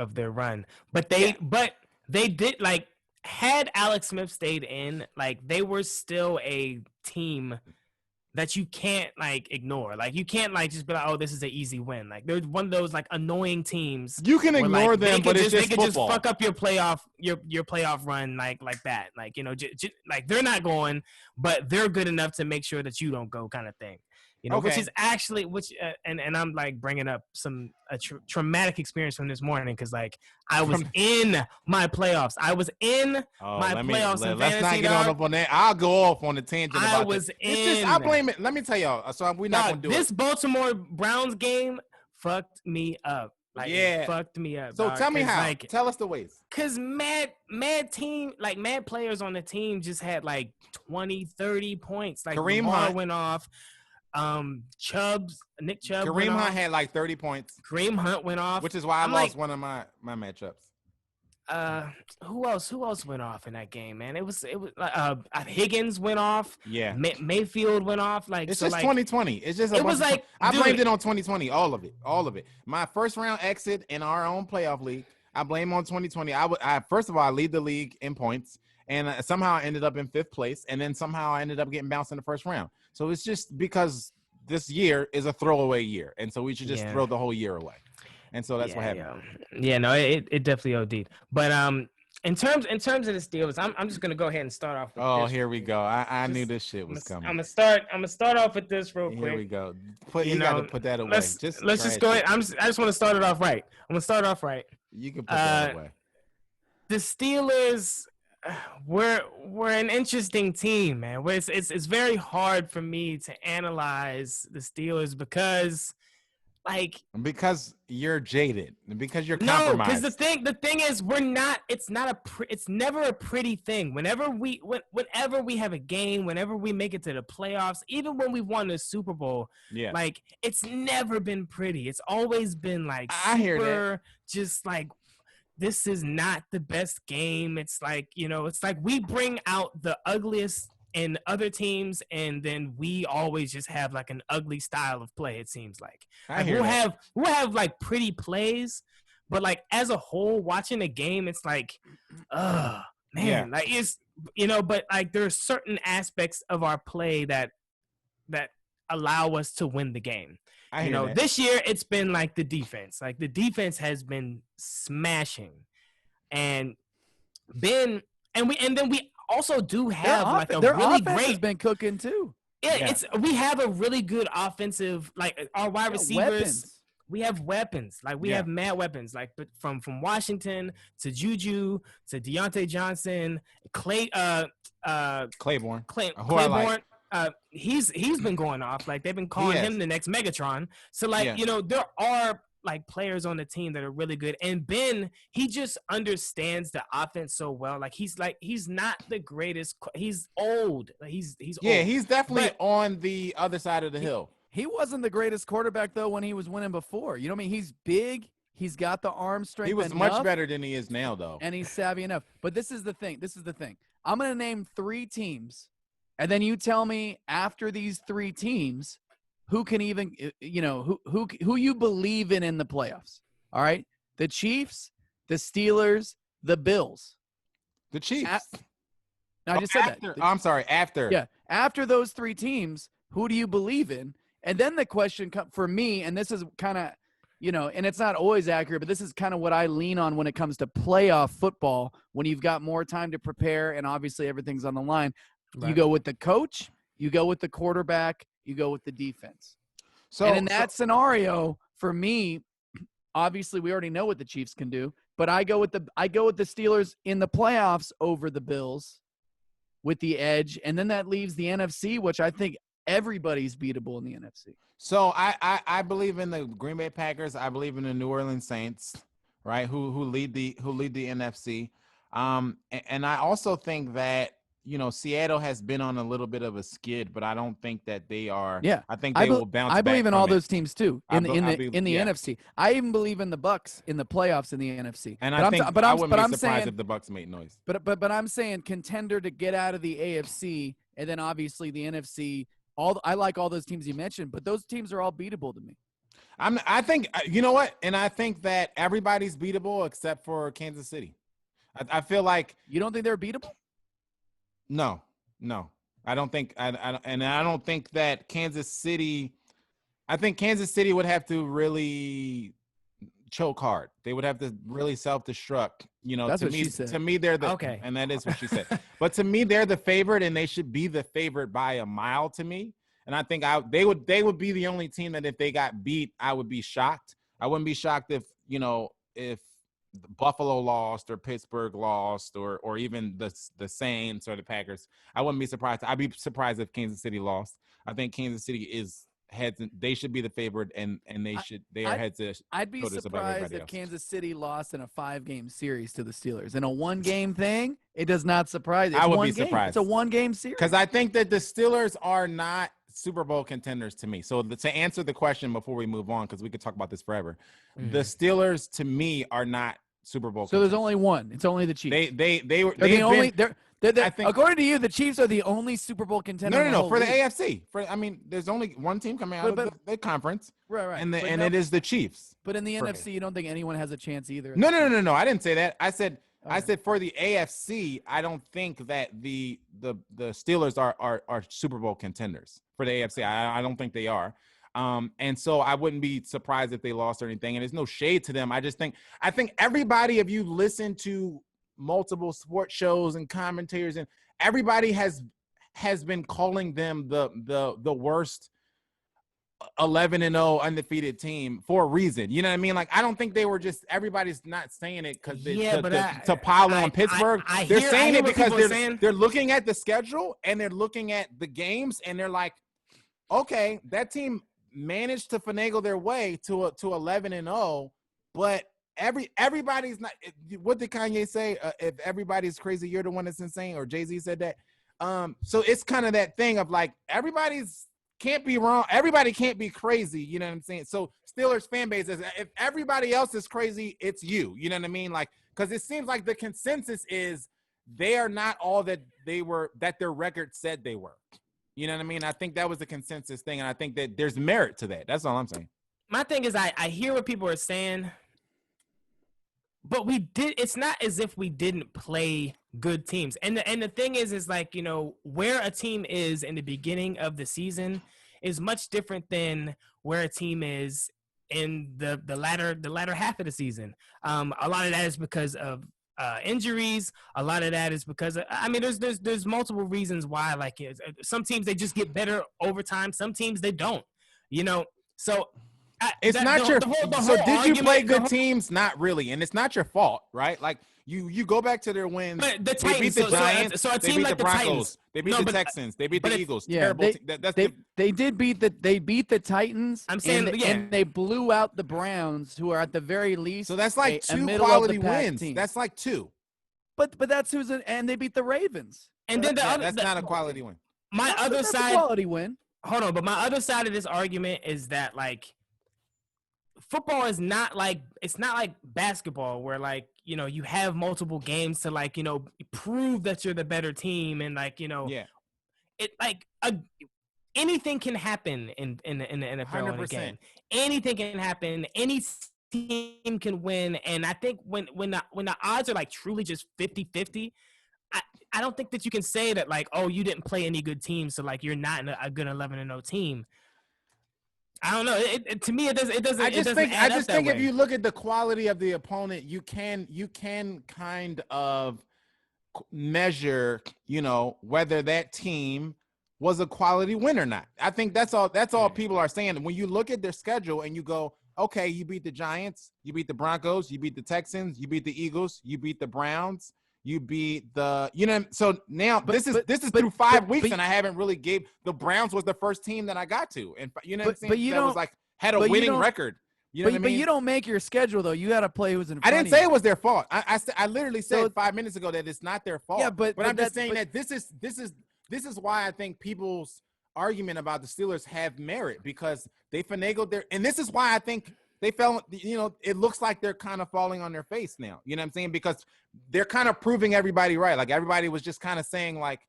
their run. But they did, like, had Alex Smith stayed in, like, they were still a team that you can't, like, ignore. Like, you can't, like, just be like, oh, this is an easy win. Like, they're one of those, like, annoying teams. You can where, ignore like, them, but it's just they football. could just fuck up your playoff run like that. Like, you know, like, they're not going, but they're good enough to make sure that you don't go, kind of thing. You know, which Okay. is actually and I'm like bringing up a traumatic experience from this morning because, like, I was in my playoffs. I was in my playoffs in Let's not fantasy, get dog. up on that. I'll go off on the tangent about I was this. It's just, I blame it. Let me tell y'all. So we're not Dog, gonna do this it. Baltimore Browns game fucked me up. Like, Yeah. it fucked me up. So dog, tell me 'cause, how. like, Tell us the ways. Cause mad players on the team just had like 20, 30 points. Like, Kareem Lamar Hunt went off. Nick Chubb Kareem went Hunt off. had like 30 points, Kareem Hunt went off. which is why I I'm lost like, one of my matchups. Who else went off in that game, man? It was Higgins went off. Yeah. Mayfield went off. Like, It's so, just like, 2020. It's just it was like, I dude, blamed it on 2020. All of it. My first round exit in our own playoff league, I blame on 2020. First of all, I lead the league in points, and somehow I ended up in 5th place, and then somehow I ended up getting bounced in the first round. So it's just because this year is a throwaway year, and so we should just throw the whole year away. And so that's what happened. Yeah, no, it definitely OD'd. But in terms of the Steelers, I'm just gonna go ahead and start off with this. Here we go. I knew this shit was coming. I'm gonna start off with this real quick. Here we go. You got to put that away. Let's just go ahead. I just want to start it off right. I'm gonna start off right. You can put that away. The Steelers, we're an interesting team, man. It's very hard for me to analyze the Steelers because you're jaded, because you're no, compromised. because the thing is, it's never a pretty thing. Whenever we have a game, whenever we make it to the playoffs, even when we won the Super Bowl, like, it's never been pretty. It's always been like, I hear that. Just like, this is not the best game. It's like, you know, it's like we bring out the ugliest in other teams, and then we always just have like an ugly style of play. It seems like we'll have like pretty plays, but like as a whole, watching a game, it's like, like, it's, you know, but like there are certain aspects of our play that allow us to win the game. This year it's been like the defense. Like, the defense has been smashing, and then we also do have like a really great. Has been cooking too. Yeah, we have a really good offensive, like, our wide receivers. Weapons. We have weapons. Like, we have mad weapons. Like, but from Washington to Juju to Deontay Johnson, Claiborne. Claiborne. He's been going off. Like, they've been calling him the next Megatron. So, like, you know, there are like players on the team that are really good. And Ben, he just understands the offense so well. Like, he's not the greatest. He's old. He's old. He's definitely on the other side of the hill. He wasn't the greatest quarterback though when he was winning before. You know what I mean? He's big. He's got the arm strength. He was enough, much better than he is now, though. And he's savvy enough. But this is the thing. I'm going to name 3 teams, and then you tell me after these 3 teams who can even, you know, who you believe in the playoffs. All right? The Chiefs, the Steelers, the Bills. The Chiefs. No, I just said that. I'm sorry. After. Yeah. After those three teams, who do you believe in? And then the question for me, and this is kind of, and it's not always accurate, but this is kind of what I lean on when it comes to playoff football, when you've got more time to prepare and obviously everything's on the line. Right. You go with the coach, you go with the quarterback, you go with the defense. And in that scenario, for me, obviously we already know what the Chiefs can do, but I go with the Steelers in the playoffs over the Bills with the edge, and then that leaves the NFC, which I think everybody's beatable in the NFC. So I believe in the Green Bay Packers. I believe in the New Orleans Saints, right? Who lead the NFC. And I also think that Seattle has been on a little bit of a skid, but I don't think that they are. Yeah, I think they will bounce back. I believe in all those teams too in the yeah. NFC. I even believe in the Bucs in the playoffs in the NFC. And I wouldn't be surprised if the Bucs made noise. But I'm saying contender to get out of the AFC, and then obviously the NFC. I like all those teams you mentioned, but those teams are all beatable to me. I think you know what, and I think that everybody's beatable except for Kansas City. I feel like you don't think they're beatable. No, I don't think. I don't think that Kansas City. I think Kansas City would have to really choke hard. They would have to really self-destruct. That's what she said. To me, they're the okay, and that is what she said. But to me, they're the favorite, and they should be the favorite by a mile to me. And I think they would be the only team that if they got beat, I would be shocked. I wouldn't be shocked if Buffalo lost or Pittsburgh lost or even the Saints or the Packers. I wouldn't be surprised. I'd be surprised if Kansas City lost. I think Kansas City is heads. They should be the favorite, and they are heads. I'd be surprised if Kansas City lost in a 5-game series to the Steelers. In a 1-game thing, it does not surprise. I would be surprised. It's a 1-game series because I think that the Steelers are not Super Bowl contenders to me. So to answer the question before we move on, because we could talk about this forever, the Steelers to me are not Super Bowl. So there's only one. It's only the Chiefs. I think, according to you, the Chiefs are the only Super Bowl contender. No, for the AFC. There's only one team coming out of the conference, right, and it is the Chiefs. But in the NFC, you don't think anyone has a chance either. No. I didn't say that. I said for the AFC, I don't think that the Steelers are Super Bowl contenders for the AFC. I don't think they are. And so I wouldn't be surprised if they lost or anything. And there's no shade to them. I think everybody, if you listen to multiple sports shows and commentators, and everybody has been calling them the worst 11-0 undefeated team for a reason. You know what I mean? Like, I don't think they were just, everybody's not saying it because to pile on Pittsburgh. They're saying it because they're looking at the schedule and they're looking at the games and they're like, okay, that team managed to finagle their way to 11-0, but everybody's not. What did Kanye say? If everybody's crazy, you're the one that's insane. Or Jay-Z said that. So it's kind of that thing of like everybody's can't be wrong. Everybody can't be crazy. You know what I'm saying? So Steelers fan base is, if everybody else is crazy, it's you. You know what I mean? Like, because it seems like the consensus is they are not all that they were, that their record said they were. You know what I mean? I think that was the consensus thing, and I think that there's merit to that. That's all I'm saying. My thing is I hear what people are saying, but it's not as if we didn't play good teams. And the thing is like, where a team is in the beginning of the season is much different than where a team is in the latter half of the season. A lot of that is because of injuries. A lot of that is because there's multiple reasons why. Like, some teams they just get better over time. Some teams they don't. So it's not your. So did you play good teams? Not really, and it's not your fault, right? Like you go back to their wins. But the they beat the Giants. So a team beat like the Broncos. They beat the Texans. They beat the Eagles. Terrible. They did beat the Titans. I'm saying, and they blew out the Browns, who are at the very least. So that's like two quality wins. Team. That's like two. But that's and they beat the Ravens. And then that's not a quality win. My other side, a quality win. Hold on, but my other side of this argument is that like football is not like basketball where like you have multiple games to like prove that you're the better team and like it like anything can happen in the NFL in a game. Anything can happen. Any team can win, and I think when the odds are like truly just 50-50, I don't think that you can say that like, oh, you didn't play any good teams, so like you're not in a good 11-0 team. I don't know. To me, it doesn't. I just think if way. you look at the quality of the opponent, you can kind of measure, whether that team was a quality win or not. I think that's all people are saying. When you look at their schedule and you go, okay, you beat the Giants, you beat the Broncos, you beat the Texans, you beat the Eagles, you beat the Browns, you beat the, so now this is through 5 weeks, and I haven't really gave the Browns was the first team that I got to, and what I'm saying? But you that was like had a winning record. You know what I mean? But you don't make your schedule though. You got to play who's in front I didn't of say you. it was their fault. I literally said 5 minutes ago that it's not their fault. Yeah, but I'm just saying that this is why I think people's argument about the Steelers have merit, because they finagled and this is why I think they fell, it looks like they're kind of falling on their face now. You know what I'm saying? Because they're kind of proving everybody right. Like everybody was just kind of saying like,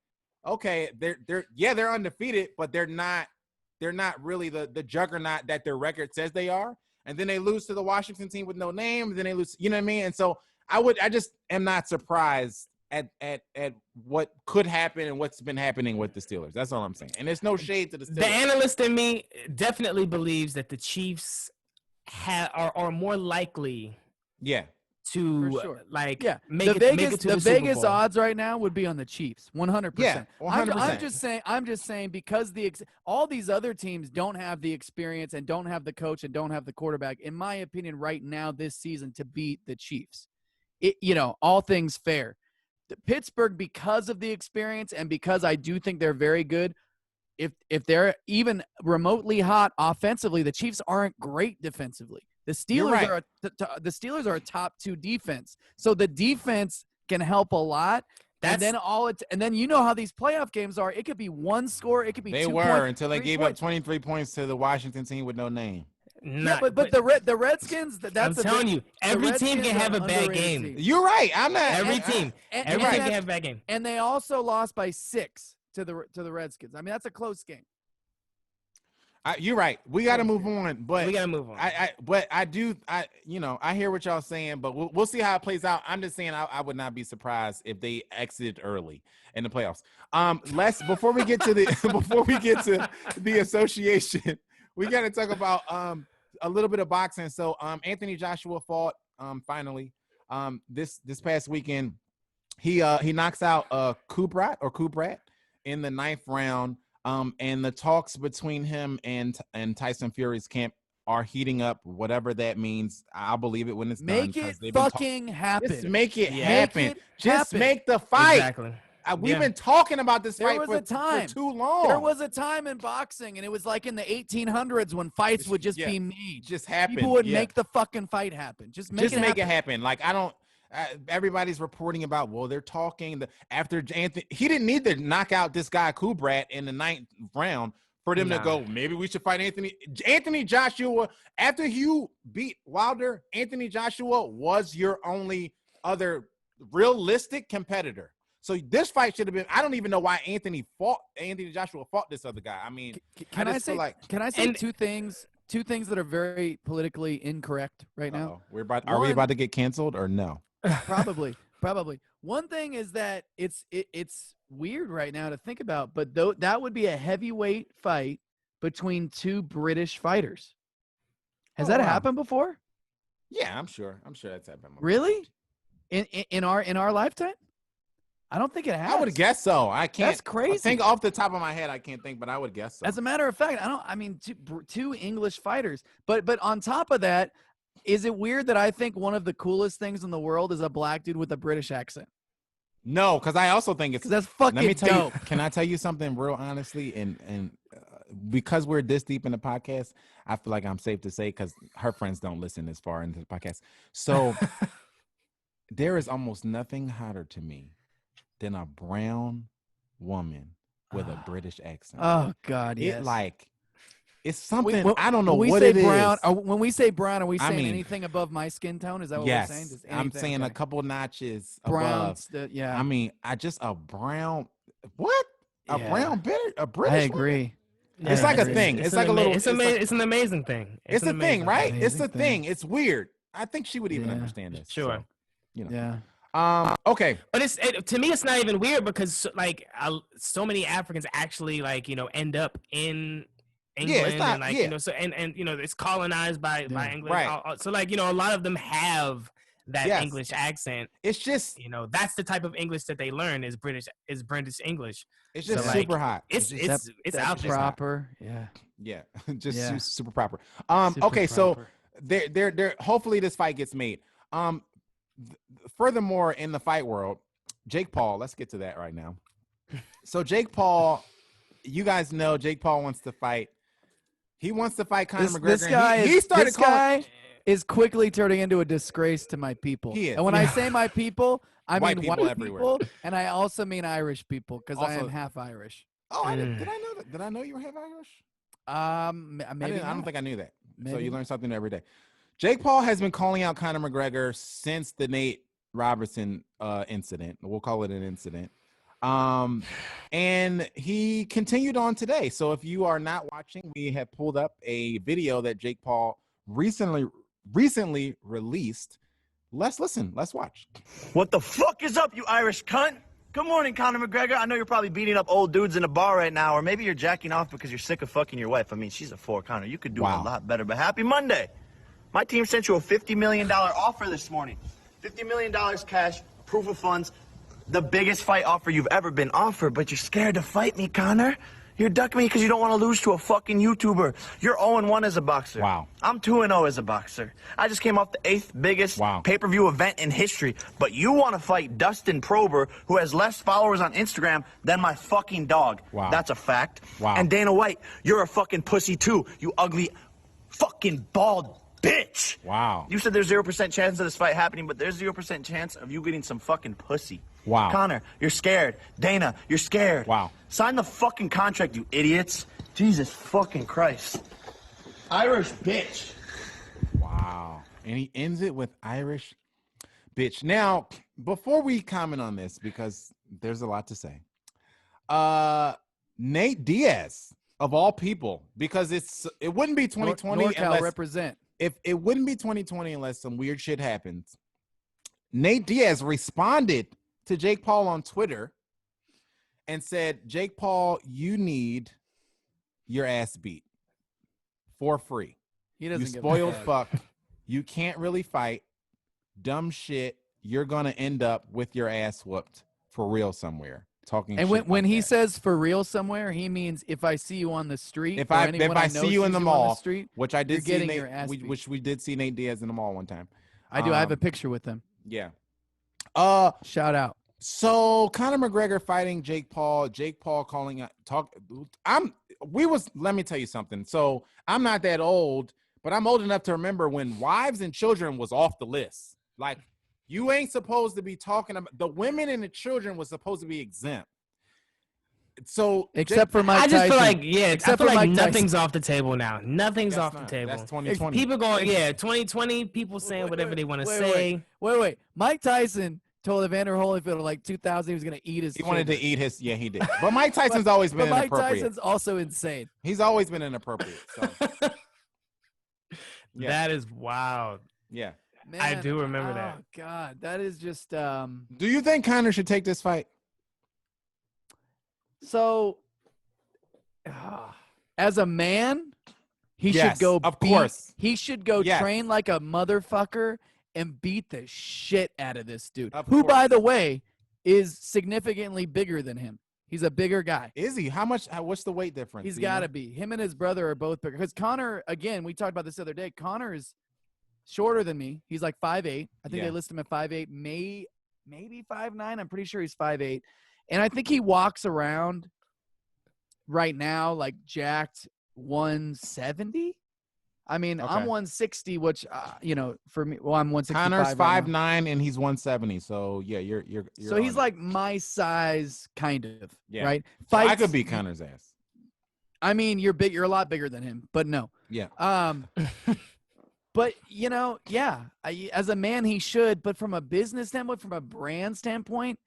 okay, they're undefeated, but they're not really the juggernaut that their record says they are. And then they lose to the Washington team with no name. Then they lose, you know what I mean? And so I just am not surprised at what could happen and what's been happening with the Steelers. That's all I'm saying. And there's no shade to the Steelers. The analyst in me definitely believes that the Chiefs are more likely to make it to the Vegas Super Bowl. odds right now would be on the Chiefs 100%. Yeah, 100%. I'm just saying because all these other teams don't have the experience and don't have the coach and don't have the quarterback, in my opinion right now this season, to beat the Chiefs. All things fair. Pittsburgh, because of the experience and because I do think they're very good, if they're even remotely hot offensively, the Chiefs aren't great defensively. The Steelers are a top 2 defense, so the defense can help a lot. And then you know how these playoff games are. It could be one score. It could be they 2 were points, until they gave up 23 points to the Washington team with no name. But the Redskins. I'm telling you, every team can have a bad game. You're right. I'm not every team can have a bad game. And they also lost by 6 to the Redskins. I mean, that's a close game. You're right. We got to move on, but we got to move on. I hear what y'all saying, but we'll see how it plays out. I'm just saying I would not be surprised if they exited early in the playoffs. Before we get to the association, we got to talk about a little bit of boxing. So Anthony Joshua fought finally this past weekend. He knocks out Kubrat in the 9th round. And the talks between him and Tyson Fury's camp are heating up, whatever that means. I'll believe it when it's done. Make it fucking happen. Just make it happen. Just make the fight. Exactly. We've been talking about this fight for too long. There was a time in boxing, and it was like in the 1800s when fights would just be made. Just happen. People would make the fucking fight happen. Just make it happen. Like, I don't everybody's reporting about, they're talking after Anthony. He didn't need to knock out this guy Kubrat in the 9th round for them to go, maybe we should fight Anthony Joshua. After you beat Wilder, Anthony Joshua was your only other realistic competitor. So this fight should have been. I don't even know why Anthony Joshua fought this other guy. I mean, can I say two things that are very politically incorrect right now? Are we about to get canceled or no? Probably. One thing is that it's weird right now to think about, but that would be a heavyweight fight between 2 British fighters. Has that happened before? Yeah, I'm sure that's happened before. Really? In our lifetime? I don't think it has. I would guess so. I can't. That's crazy. I think off the top of my head, I can't think, but I would guess so. As a matter of fact, two English fighters. But on top of that, is it weird that I think one of the coolest things in the world is a black dude with a British accent? No, because I also think it's. That's fucking Let me tell dope. you. Can I tell you something real honestly? And because we're this deep in the podcast, I feel like I'm safe to say, because her friends don't listen this far into the podcast. So there is almost nothing hotter to me than a brown woman with a British accent. Oh God, yes. It's something. I don't know what it is. When we say brown, are we saying anything above my skin tone? Is that what we're saying? I'm saying a couple notches brown, above. Yeah. I mean, a brown. What? A brown British? A British? I agree. It's like a thing. It's like a little. It's an amazing thing. It's a thing, right? It's a thing. It's weird. I think she would even understand this. Sure. So, Yeah. Okay. But to me, it's not even weird because like so many Africans actually like end up in England it's not, and like so and it's colonized by England. Right. So like a lot of them have that English accent. It's just that's the type of English that they learn is British English. It's just so, super hot. It's out there. Proper. Yeah. Yeah. Just super proper. Super okay, so proper. they're hopefully this fight gets made. Furthermore, in the fight world, Jake Paul, let's get to that right now. So Jake Paul, you guys know Jake Paul wants to fight. He wants to fight Conor McGregor. This guy is quickly turning into a disgrace to my people. He is. And when I say my people, I White mean people white everywhere. people, and I also mean Irish people because I Also- am half Irish. Oh, did I know that? Did I know you were half Irish? Maybe I don't think I knew that. So Maybe you learn something every day. Jake Paul has been calling out Conor McGregor since the Nate Robertson incident. We'll call it an incident. And he continued on today. So if you are not watching, we have pulled up a video that Jake Paul recently released. Let's listen. Let's watch. What the fuck is up, you Irish cunt? Good morning, Conor McGregor. I know you're probably beating up old dudes in a bar right now, or maybe you're jacking off because you're sick of fucking your wife. I mean, she's a 4, Conor. You could do a lot better, but happy Monday. My team sent you a $50 million offer this morning. $50 million cash, proof of funds, the biggest fight offer you've ever been offered, but you're scared to fight me, Conor. You're ducking me because you don't want to lose to a fucking YouTuber. You're 0-1 as a boxer. Wow. I'm 2-0 as a boxer. I just came off the 8th biggest pay-per-view event in history, but you want to fight Dustin Prober, who has less followers on Instagram than my fucking dog. Wow. That's a fact. Wow. And Dana White, you're a fucking pussy too, you ugly fucking bald bitch. Wow. You said there's 0% chance of this fight happening, but there's 0% chance of you getting some fucking pussy. Wow. Conor, you're scared. Dana, you're scared. Wow. Sign the fucking contract, you idiots. Jesus fucking Christ. Irish bitch. Wow. And he ends it with Irish bitch. Now, before we comment on this, because there's a lot to say, Nate Diaz, of all people, because it wouldn't be 2020 NorCal unless represent. If it wouldn't be 2020 unless some weird shit happens. Nate Diaz responded to Jake Paul on Twitter and said, Jake Paul, you need your ass beat for free. He doesn't You give spoiled a fuck. You can't really fight. Dumb shit. You're going to end up with your ass whooped for real somewhere. Talking and shit when like he that. says for real somewhere, he means if I see you on the street, If or I anyone see you in the sees mall, on the street, which I did you're see getting Nate, your ass beat. which we did see Nate Diaz in the mall one time. I do. I have a picture with him. Yeah. Shout out. So Conor McGregor fighting Jake Paul. Jake Paul calling out let me tell you something. So I'm not that old, but I'm old enough to remember when wives and children was off the list. Like, you ain't supposed to be talking about the women and the children was supposed to be exempt. So Except for Mike Tyson. I just feel like Except I feel for like Mike nothing's Tyson. off the table now. Nothing's off the table. That's 2020. People going 2020. People saying whatever they want to say. Wait. Mike Tyson told Evander Holyfield in like 2000 he was going to eat his. He wanted to eat his. Yeah, he did. But Mike Tyson's always been Mike inappropriate. Tyson's also insane. He's always been inappropriate. So. Yeah. That is wild. Yeah. Man, I do remember that. Oh God, that is just. Do you think Conor should take this fight? So, as a man, he Yes, should go. of course. He should go Yes. train like a motherfucker and beat the shit out of this dude. Of Who, course. by the way, is significantly bigger than him. He's a bigger guy. Is he? What's the weight difference? He's Do you got know? to be. Him and his brother are both bigger. Because Conor, again, we talked about this the other day. Conor is shorter than me. He's like 5'8". I think Yeah. they list him at 5'8", maybe 5'9". I'm pretty sure he's 5'8". And I think he walks around right now like jacked 170. I mean, Okay. I'm 160, which for me, well, I'm 165. Connor's right now. 5'9" and he's 170. So yeah, you're So he's on it. like my size, kind of. Yeah. Right. So I Fights- could beat Connor's ass. I mean, you're big. You're a lot bigger than him, but no. Yeah. But as a man, he should. But from a business standpoint, from a brand standpoint,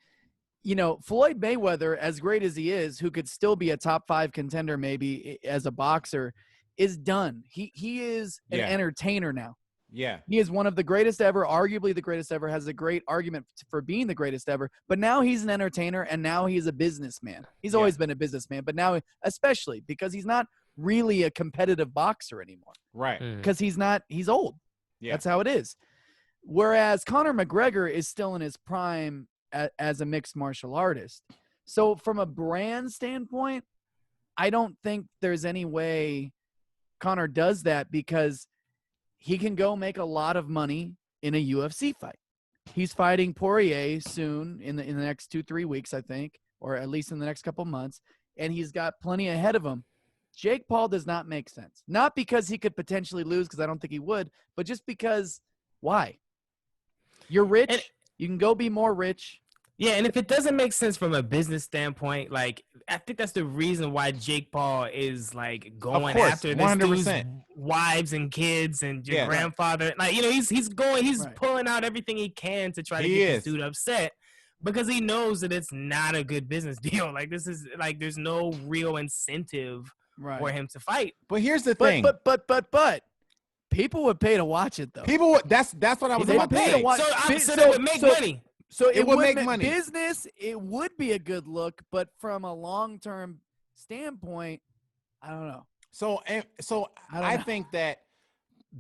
Floyd Mayweather, as great as he is, who could still be a top 5 contender maybe as a boxer, is done. He is an Yeah. entertainer now. Yeah. He is one of the greatest ever, arguably the greatest ever, has a great argument for being the greatest ever. But now he's an entertainer, and now he's a businessman. He's always been a businessman, but now especially because he's not really a competitive boxer anymore. Right. Because he's old. Yeah. That's how it is. Whereas Conor McGregor is still in his prime as a mixed martial artist. So from a brand standpoint, I don't think there's any way Conor does that because he can go make a lot of money in a UFC fight. He's fighting Poirier soon in the next 2-3 weeks, I think, or at least in the next couple months, and he's got plenty ahead of him. Jake Paul does not make sense. Not because he could potentially lose, because I don't think he would, but just because why? You're rich. You can go be more rich. Yeah, and if it doesn't make sense from a business standpoint, like I think that's the reason why Jake Paul is like going after this 100%. dude's wives and kids and your grandfather. Like, you know, he's pulling out everything he can to try to get this dude upset because he knows that it's not a good business deal. Like this is like there's no real incentive for him to fight. But here's the thing. But people would pay to watch it though. People would, that's what I was about to say. So they would make money. So it would make money. Business, it would be a good look, but from a long-term standpoint, I don't know. So I think that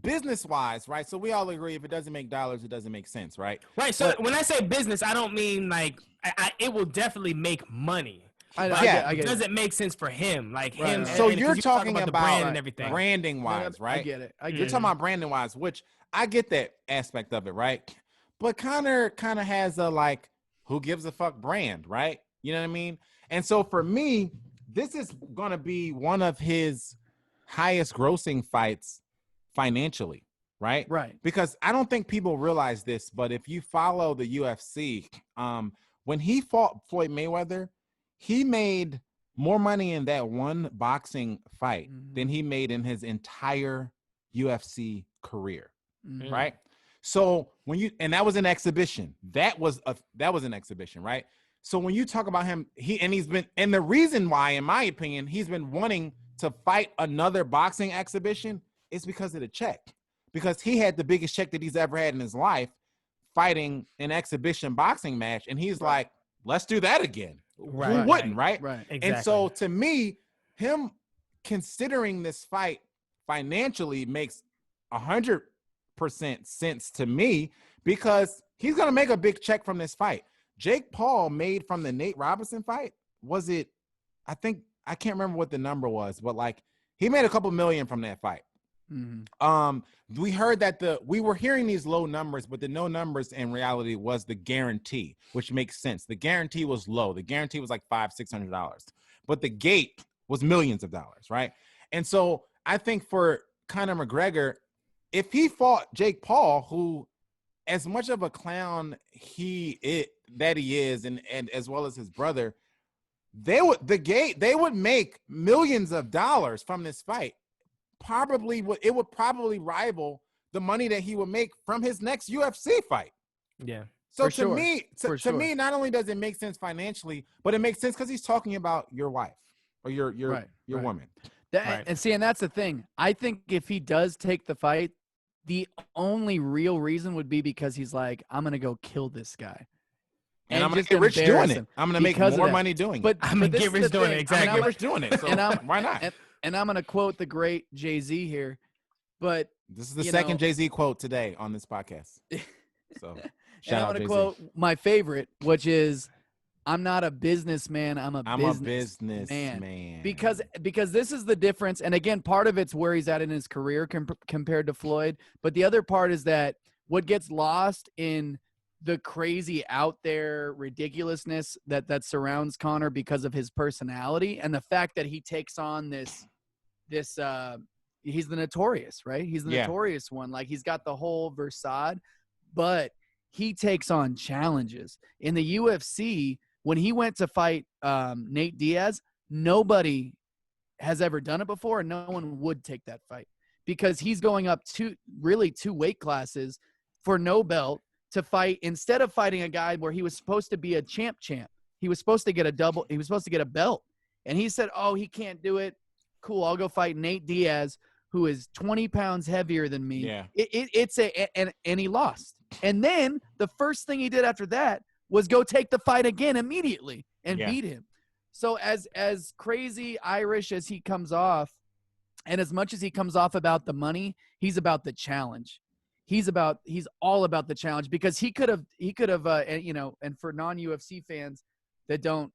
business-wise, right? So we all agree if it doesn't make dollars, it doesn't make sense, right? Right. So when I say business, I don't mean like it will definitely make money. I get it doesn't make sense for him, like him. So you're talking about the brand and everything, branding-wise, right? I get it. You're talking about branding-wise, which I get that aspect of it, right? But Conor kind of has a like, who gives a fuck brand, right? You know what I mean? And so for me, this is going to be one of his highest grossing fights financially, right? Right. Because I don't think people realize this, but if you follow the UFC, when he fought Floyd Mayweather, he made more money in that one boxing fight than he made in his entire UFC career, right? So when and that was an exhibition. That was an exhibition, right? So when you talk about him, and the reason why, in my opinion, he's been wanting to fight another boxing exhibition is because of the check. Because he had the biggest check that he's ever had in his life fighting an exhibition boxing match. And he's like, let's do that again. Who wouldn't, right? Exactly. And so to me, him considering this fight financially makes 100% sense to me because he's going to make a big check from this fight. Jake Paul made from the Nate Robinson fight. I can't remember what the number was, but like he made a couple million from that fight. We heard that we were hearing these low numbers, but the no numbers in reality was the guarantee, which makes sense. The guarantee was low. The guarantee was like $500-$600, but the gate was millions of dollars, right? And so I think for Conor McGregor, if he fought Jake Paul, who as much of a clown he is, and as well as his brother, they would make millions of dollars from this fight. It would probably rival the money that he would make from his next UFC fight. Yeah. So to me, not only does it make sense financially, but it makes sense because he's talking about your wife or your woman. And that's the thing. I think if he does take the fight, the only real reason would be because he's like, I'm going to go kill this guy. And I'm going to get rich doing it. I'm going to make more money doing it. I'm going to get rich doing it. Exactly. I'm going to get rich doing it. So why not? And I'm going to quote the great Jay-Z here. But this is the second Jay-Z quote today on this podcast. So shout out Jay-Z. I'm going to quote my favorite, which is, I'm not a businessman. I'm a businessman. Because this is the difference. And again, part of it's where he's at in his career compared to Floyd. But the other part is that what gets lost in the crazy out there ridiculousness that surrounds Conor because of his personality and the fact that he takes on this he's the notorious, right? He's the notorious one. Like he's got the whole Versad, but he takes on challenges. In the UFC, when he went to fight Nate Diaz, nobody has ever done it before, and no one would take that fight because he's going up two weight classes for no belt to fight instead of fighting a guy where he was supposed to be a champ. He was supposed to get a belt. And he said, oh, he can't do it. Cool, I'll go fight Nate Diaz, who is 20 pounds heavier than me. Yeah. And he lost. And then the first thing he did after that was go take the fight again immediately and beat him. So as crazy Irish as he comes off, and as much as he comes off about the money, he's about the challenge. He's all about the challenge, because he could have, and for non-UFC fans that don't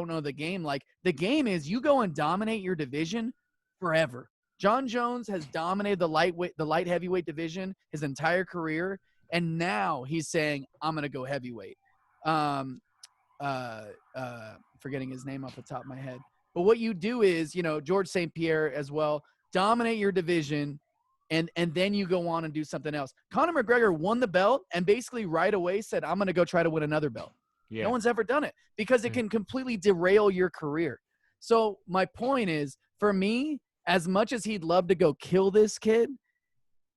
know the game, like, the game is you go and dominate your division forever. John Jones has dominated the light heavyweight division his entire career, and now he's saying, I'm going to go heavyweight. Forgetting his name off the top of my head. But what you do is, George St. Pierre as well, dominate your division, and then you go on and do something else. Conor McGregor won the belt and basically right away said, I'm going to go try to win another belt. Yeah. No one's ever done it, because it can completely derail your career. So my point is, for me, as much as he'd love to go kill this kid,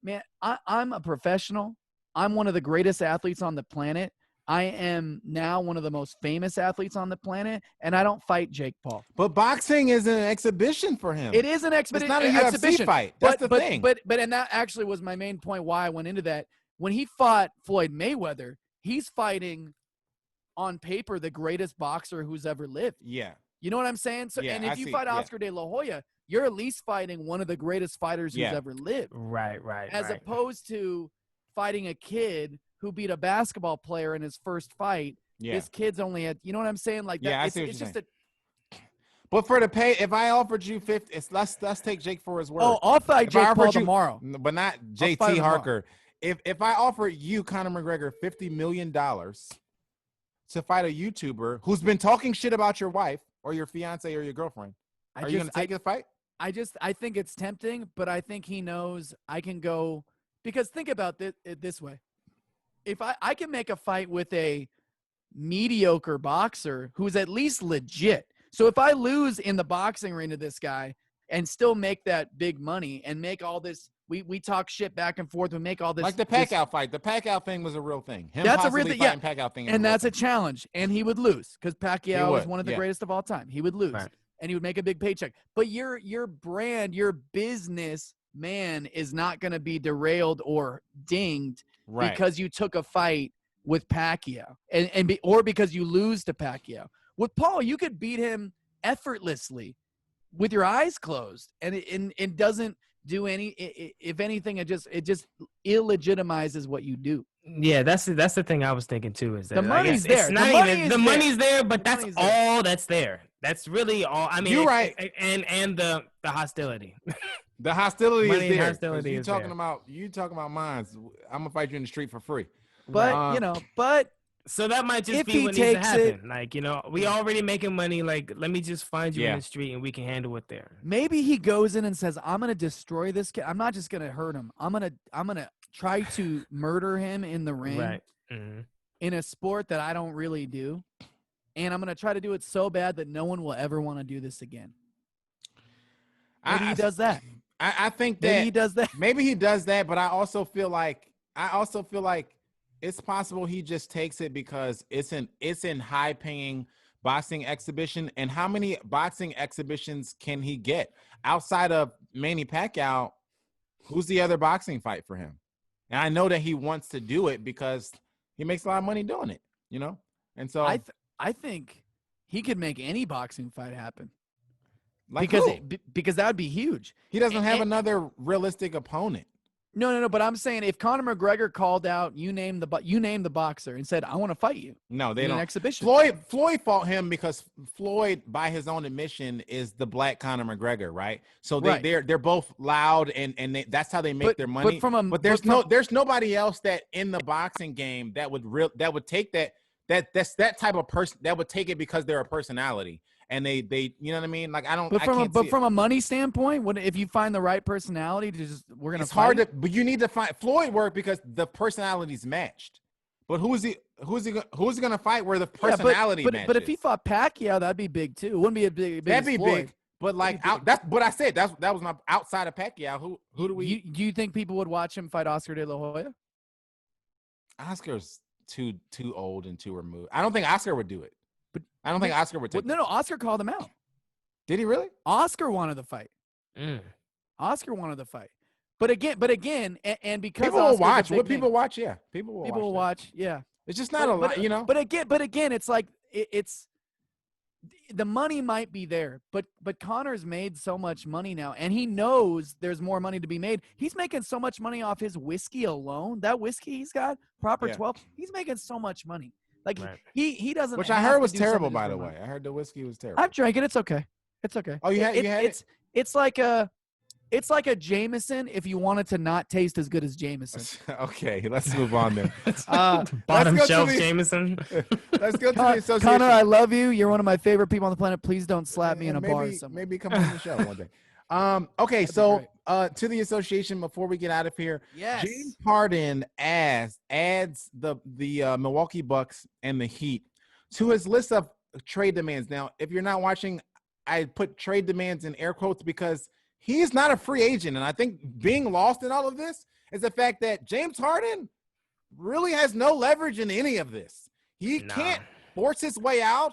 man, I'm a professional. I'm one of the greatest athletes on the planet. I am now one of the most famous athletes on the planet, and I don't fight Jake Paul. But boxing is an exhibition for him. It is an exhibition. It's not a UFC fight. That's the thing. But and that actually was my main point why I went into that. When he fought Floyd Mayweather, he's fighting on paper the greatest boxer who's ever lived. Yeah. You know what I'm saying? So, and if you fight Oscar De La Hoya, you're at least fighting one of the greatest fighters who's ever lived. Right. As opposed to fighting a kid who beat a basketball player in his first fight. Yeah. This kid's only at, you know what I'm saying? Like that. Yeah, it's just a. But for the pay, if I offered you 50, let's take Jake for his word. Oh, I'll fight Jake Paul tomorrow. But not JT Harker. If I offered you, Conor McGregor, $50 million to fight a YouTuber who's been talking shit about your wife or your fiance or your girlfriend, are you going to take the fight? I think it's tempting, but I think he knows I can go, because think about it this way. If I can make a fight with a mediocre boxer who's at least legit. So if I lose in the boxing ring to this guy and still make that big money and make all this, we talk shit back and forth and make all this. Like the Pacquiao fight. The Pacquiao thing was a real thing. That's a real thing. Yeah. Pacquiao thing and that's a challenge. And he would lose because Pacquiao is one of the greatest of all time. He would lose. Right. And he would make a big paycheck. But your brand, your business, man, is not going to be derailed or dinged because you took a fight with Pacquiao or because you lose to Pacquiao. With Paul, you could beat him effortlessly with your eyes closed, and it doesn't do any. If anything, it just illegitimizes what you do. Yeah, that's the thing I was thinking too. Is that the money's there? It's not even the money's there, but that's all that's there. That's really all. I mean, you're right. And the hostility. The hostility is there. Hostility you talking about mines. I'm gonna fight you in the street for free. But but so that might just be what needs to happen. Like, we already making money. Like, let me just find you in the street and we can handle it there. Maybe he goes in and says, "I'm gonna destroy this kid. I'm not just gonna hurt him. I'm gonna try to murder him in the ring, right? Mm-hmm. In a sport that I don't really do, and I'm gonna try to do it so bad that no one will ever want to do this again." Maybe he does that. I think that maybe he does that. Maybe he does that, but I also feel like it's possible he just takes it because it's in high-paying boxing exhibition. And how many boxing exhibitions can he get outside of Manny Pacquiao? Who's the other boxing fight for him? And I know that he wants to do it because he makes a lot of money doing it, And so I think he could make any boxing fight happen. Like because that would be huge. He doesn't have another realistic opponent. No. But I'm saying if Conor McGregor called out, you name the boxer and said, "I want to fight you." No, they don't. An exhibition. Floyd fought him because Floyd, by his own admission, is the black Conor McGregor, right? So they're both loud and that's how they make their money. But there's nobody else that in the boxing game that would take that's that type of person that would take it because they're a personality. And they you know what I mean? Like But from a money standpoint, if you find the right personality we're gonna. It's hard to, but you need to find Floyd work because the personality's matched. But who's he gonna fight where the personality matches? But if he fought Pacquiao, that'd be big too. It wouldn't be a big. That'd be Floyd. big. But that's what I said. That was not outside of Pacquiao. Who do we? Do you think people would watch him fight Oscar De La Hoya? Oscar's too old and too removed. I don't think Oscar would do it. But I don't think Oscar would take it. No, Oscar called him out. Did he really? Oscar wanted the fight. Oscar wanted the fight. But again, and because people will Oscar's a watch. big What name, people watch? Yeah, people will will watch. watch. Yeah, It's just not a lot, you know. But again, it's like it's the money might be there, but Conor's made so much money now, and he knows there's more money to be made. He's making so much money off his whiskey alone. That whiskey he's got, Proper 12, he's making so much money. Like he doesn't. Which I heard was terrible, by the way. I heard the whiskey was terrible. I've drank it. It's okay. It's okay. Oh, you had it? It's like a Jameson if you want it to not taste as good as Jameson. Okay, let's move on then. Bottom shelf Jameson. Let's go to the association. Connor, I love you. You're one of my favorite people on the planet. Please don't slap me in a bar somewhere. Maybe come on the show one day. Okay, so to the association before we get out of here. Yes. James Harden adds the Milwaukee Bucks and the Heat to his list of trade demands. Now, if you're not watching, I put trade demands in air quotes because he's not a free agent. And I think being lost in all of this is the fact that James Harden really has no leverage in any of this. He can't force his way out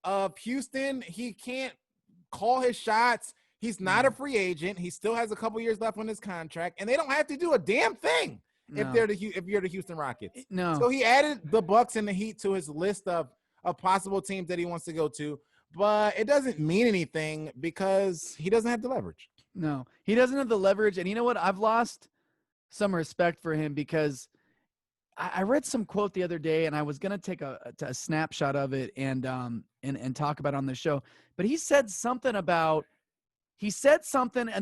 of Houston. He can't call his shots. He's not a free agent. He still has a couple years left on his contract, and they don't have to do a damn thing if you're the Houston Rockets. No. So he added the Bucks and the Heat to his list of possible teams that he wants to go to, but it doesn't mean anything because he doesn't have the leverage. No, he doesn't have the leverage. And you know what? I've lost some respect for him because I read some quote the other day, and I was going to take a snapshot of it and talk about it on the show. But he said something and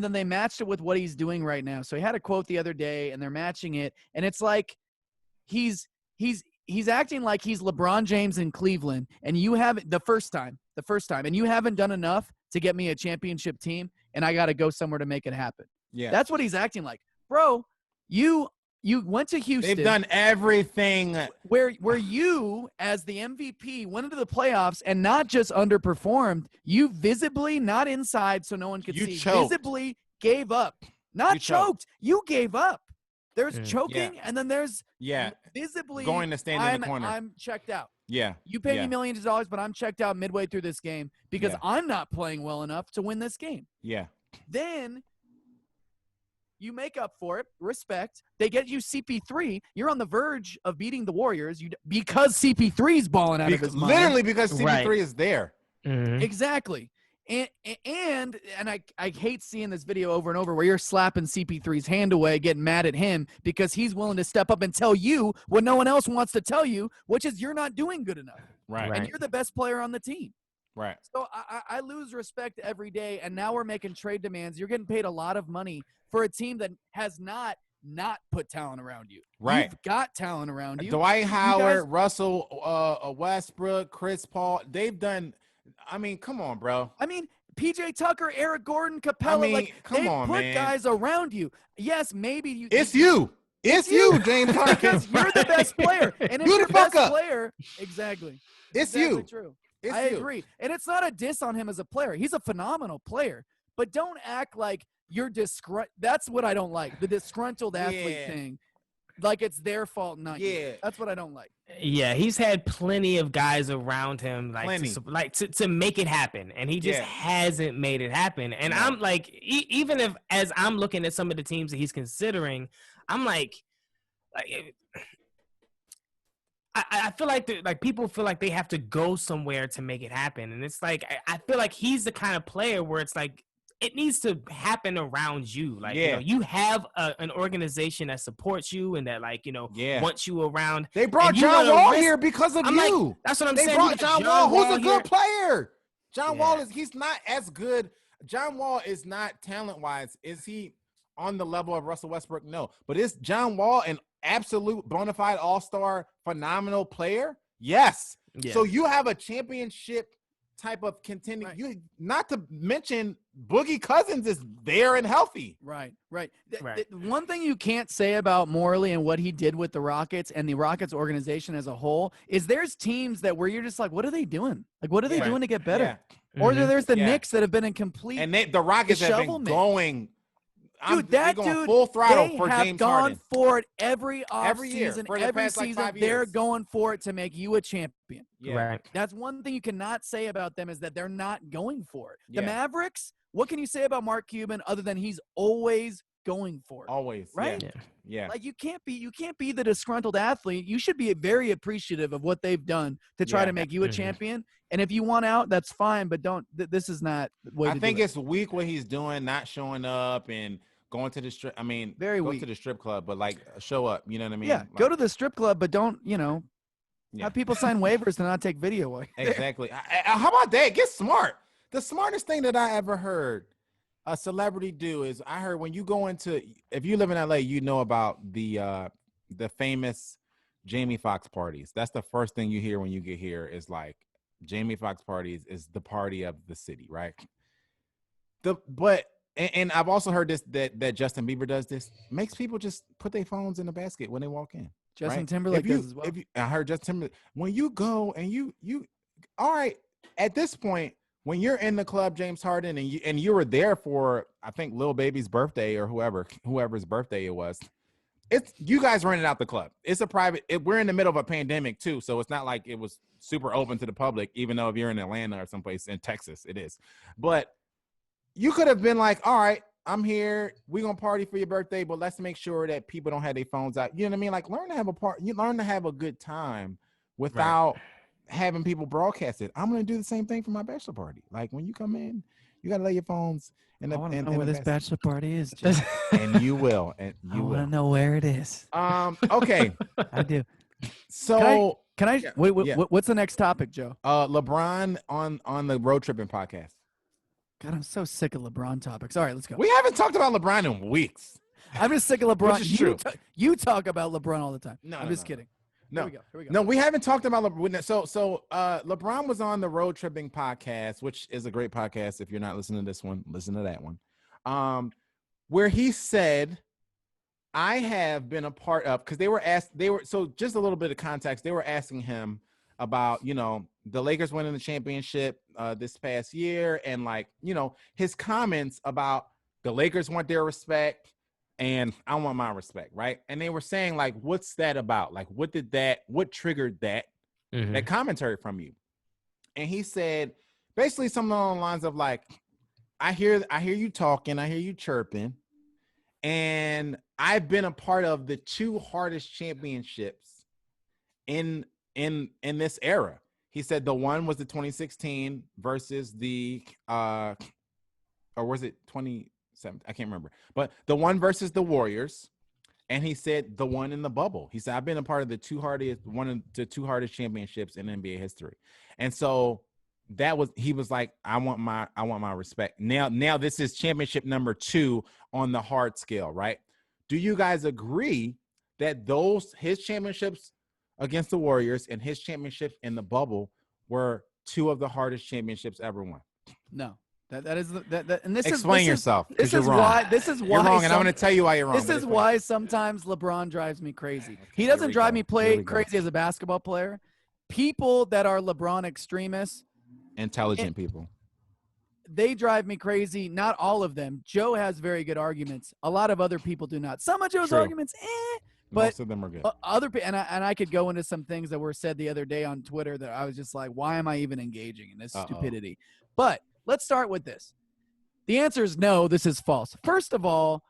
then they matched it with what he's doing right now. So he had a quote the other day, and they're matching it, and it's like he's acting like he's LeBron James in Cleveland, and you haven't the first time, and you haven't done enough to get me a championship team, and I got to go somewhere to make it happen. Yeah, that's what he's acting like, bro. You went to Houston. They've done everything. Where you, as the MVP, went into the playoffs and not just underperformed. You visibly, not inside so no one could see, visibly gave up. Not choked. You gave up. There's choking, and then there's visibly going to stand in the corner. I'm checked out. Yeah. You pay me millions of dollars, but I'm checked out midway through this game because I'm not playing well enough to win this game. Yeah. Then you make up for it. Respect. They get you CP3. You're on the verge of beating the Warriors because CP3's balling out of his mind. Literally because CP3 is there. Mm-hmm. Exactly. And I hate seeing this video over and over where you're slapping CP3's hand away, getting mad at him because he's willing to step up and tell you what no one else wants to tell you, which is you're not doing good enough. Right. And you're the best player on the team. Right. So I lose respect every day, and now we're making trade demands. You're getting paid a lot of money for a team that has not put talent around you. Right. You've got talent around you. Dwight Howard, Russell Westbrook, Chris Paul, they've done – I mean, come on, bro. I mean, PJ Tucker, Eric Gordon, Capella, they put guys around you. Yes, maybe It's you, James Harden. Because you're the best player. And if you're the best player, exactly. It's exactly you. True. It's I you. agree. And it's not a diss on him as a player. He's a phenomenal player. But don't act like you're that's what I don't like. The disgruntled athlete thing. Like it's their fault, not you. That's what I don't like. Yeah, he's had plenty of guys around him to make it happen, and he just hasn't made it happen. And I'm like, even if as I'm looking at some of the teams that he's considering, I'm like I feel like people feel like they have to go somewhere to make it happen, and it's like I feel like he's the kind of player where it's like it needs to happen around you. Like, you have an organization that supports you and that, wants you around. They brought John Wall here because of you. Like, that's what I'm saying. They brought John Wall, who's a good player. John Wall he's not as good. John Wall is not talent-wise. Is he on the level of Russell Westbrook? No. But is John Wall an absolute bona fide all-star phenomenal player? Yes. Yeah. So you have a championship type of contending. Right. You not to mention Boogie Cousins is there and healthy. Right. One thing you can't say about Morley and what he did with the Rockets and the Rockets organization as a whole is there's teams that where you're just like, what are they doing? Like, what are they doing to get better? Yeah. Or there's the Knicks that have been in complete and the Rockets have been going Dude, they're that going dude, full throttle they for have James gone Harden. for it every Every year, offseason. for the Every past, like, season, 5 they're years. going for it to make you a champion. Yeah. Right. That's one thing you cannot say about them is that they're not going for it. The Yeah. Mavericks, what can you say about Mark Cuban other than he's always going for it? Always. Right? Yeah. Yeah. Like you can't be the disgruntled athlete. You should be very appreciative of what they've done to try Yeah. to make you a Mhm. champion. And if you want out, that's fine, but don't this is not the way I to think do it. it's weak what he's doing, not showing up and going to the strip. I mean, Very go weak. to the strip club, but like show up. You know what I mean? Yeah, go Like, to the strip club, but don't, yeah. have people sign waivers to not take video while you're there. Exactly. How about that? Get smart. The smartest thing that I ever heard a celebrity do is I heard when you go into, if you live in LA, you know about the famous Jamie Foxx parties. That's the first thing you hear when you get here is like Jamie Foxx parties is the party of the city, right? And I've also heard this that Justin Bieber does this, makes people just put their phones in the basket when they walk in. Justin right? Timberlake does as well. I heard Justin Timberlake, when you go and you all right, at this point, when you're in the club, James Harden, and you were there for, I think, Lil Baby's birthday or whoever's birthday it was, it's you guys rented out the club. It's a private. We're in the middle of a pandemic too, so it's not like it was super open to the public. Even though if you're in Atlanta or someplace in Texas, it is. But you could have been like, all right, I'm here. We're gonna party for your birthday, but let's make sure that people don't have their phones out. You know what I mean? Like, learn to have a part. You learn to have a good time without having people broadcast it. I'm gonna do the same thing for my bachelor party. Like, when you come in, you gotta lay your phones in the. I want to in know the where this basket. bachelor party is, Jay. And you will. And I you want to will. know where it is. Okay. I do. So Can I? Yeah, Wait, yeah. what's the next topic, Joe? LeBron on the Road Trippin podcast. God, I'm so sick of LeBron topics. All right, let's go. We haven't talked about LeBron in weeks. I'm just sick of LeBron. Which is true. You talk about LeBron all the time. No, I'm no, just no, kidding. No. Here we go. No, we haven't talked about LeBron. So LeBron was on the Road Tripping podcast, which is a great podcast. If you're not listening to this one, listen to that one. Where he said, I have been a part of, because so just a little bit of context. They were asking him about, the Lakers winning the championship this past year, and his comments about the Lakers want their respect and I want my respect, right? And they were saying, like, what's that about? Like, what triggered that commentary from you? And he said basically something along the lines of, like, I hear you talking, I hear you chirping, and I've been a part of the two hardest championships in this era. He said the one was the 2016 versus the or was it 27? I can't remember. But the one versus the Warriors, and he said the one in the bubble. He said I've been a part of the two hardest championships in NBA history. And so he was like, I want my respect. Now this is championship number 2 on the hard scale, right? Do you guys agree that his championships against the Warriors and his championships in the bubble were 2 of the hardest championships ever won? No. That is that and this Explain is yourself. This you're is wrong. why You're wrong, and I'm going to tell you why you're wrong. This is why sometimes LeBron drives me crazy. He doesn't drive me crazy as a basketball player. People that are LeBron extremists, intelligent people, they drive me crazy. Not all of them. Joe has very good arguments. A lot of other people do not. Some of Joe's True. arguments, but most of them are good. And I could go into some things that were said the other day on Twitter that I was just like, why am I even engaging in this stupidity? But let's start with this. The answer is no, this is false. First of all,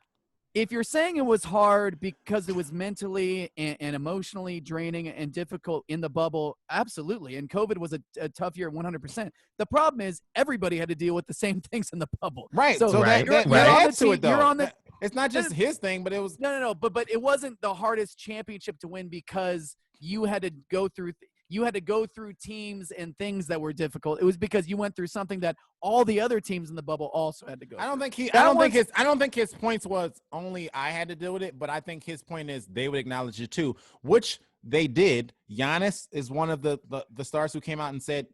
if you're saying it was hard because it was mentally and emotionally draining and difficult in the bubble, absolutely. And COVID was a tough year, 100%. The problem is everybody had to deal with the same things in the bubble. Right. So that you're adds to on it, the though. You're on the. It's not just his thing, but it was. No. But it wasn't the hardest championship to win because you had to go through. You had to go through teams and things that were difficult. It was because you went through something that all the other teams in the bubble also had to go through. I don't think his points was only I had to deal with it, but I think his point is they would acknowledge it too, which they did. Giannis is one of the stars who came out and said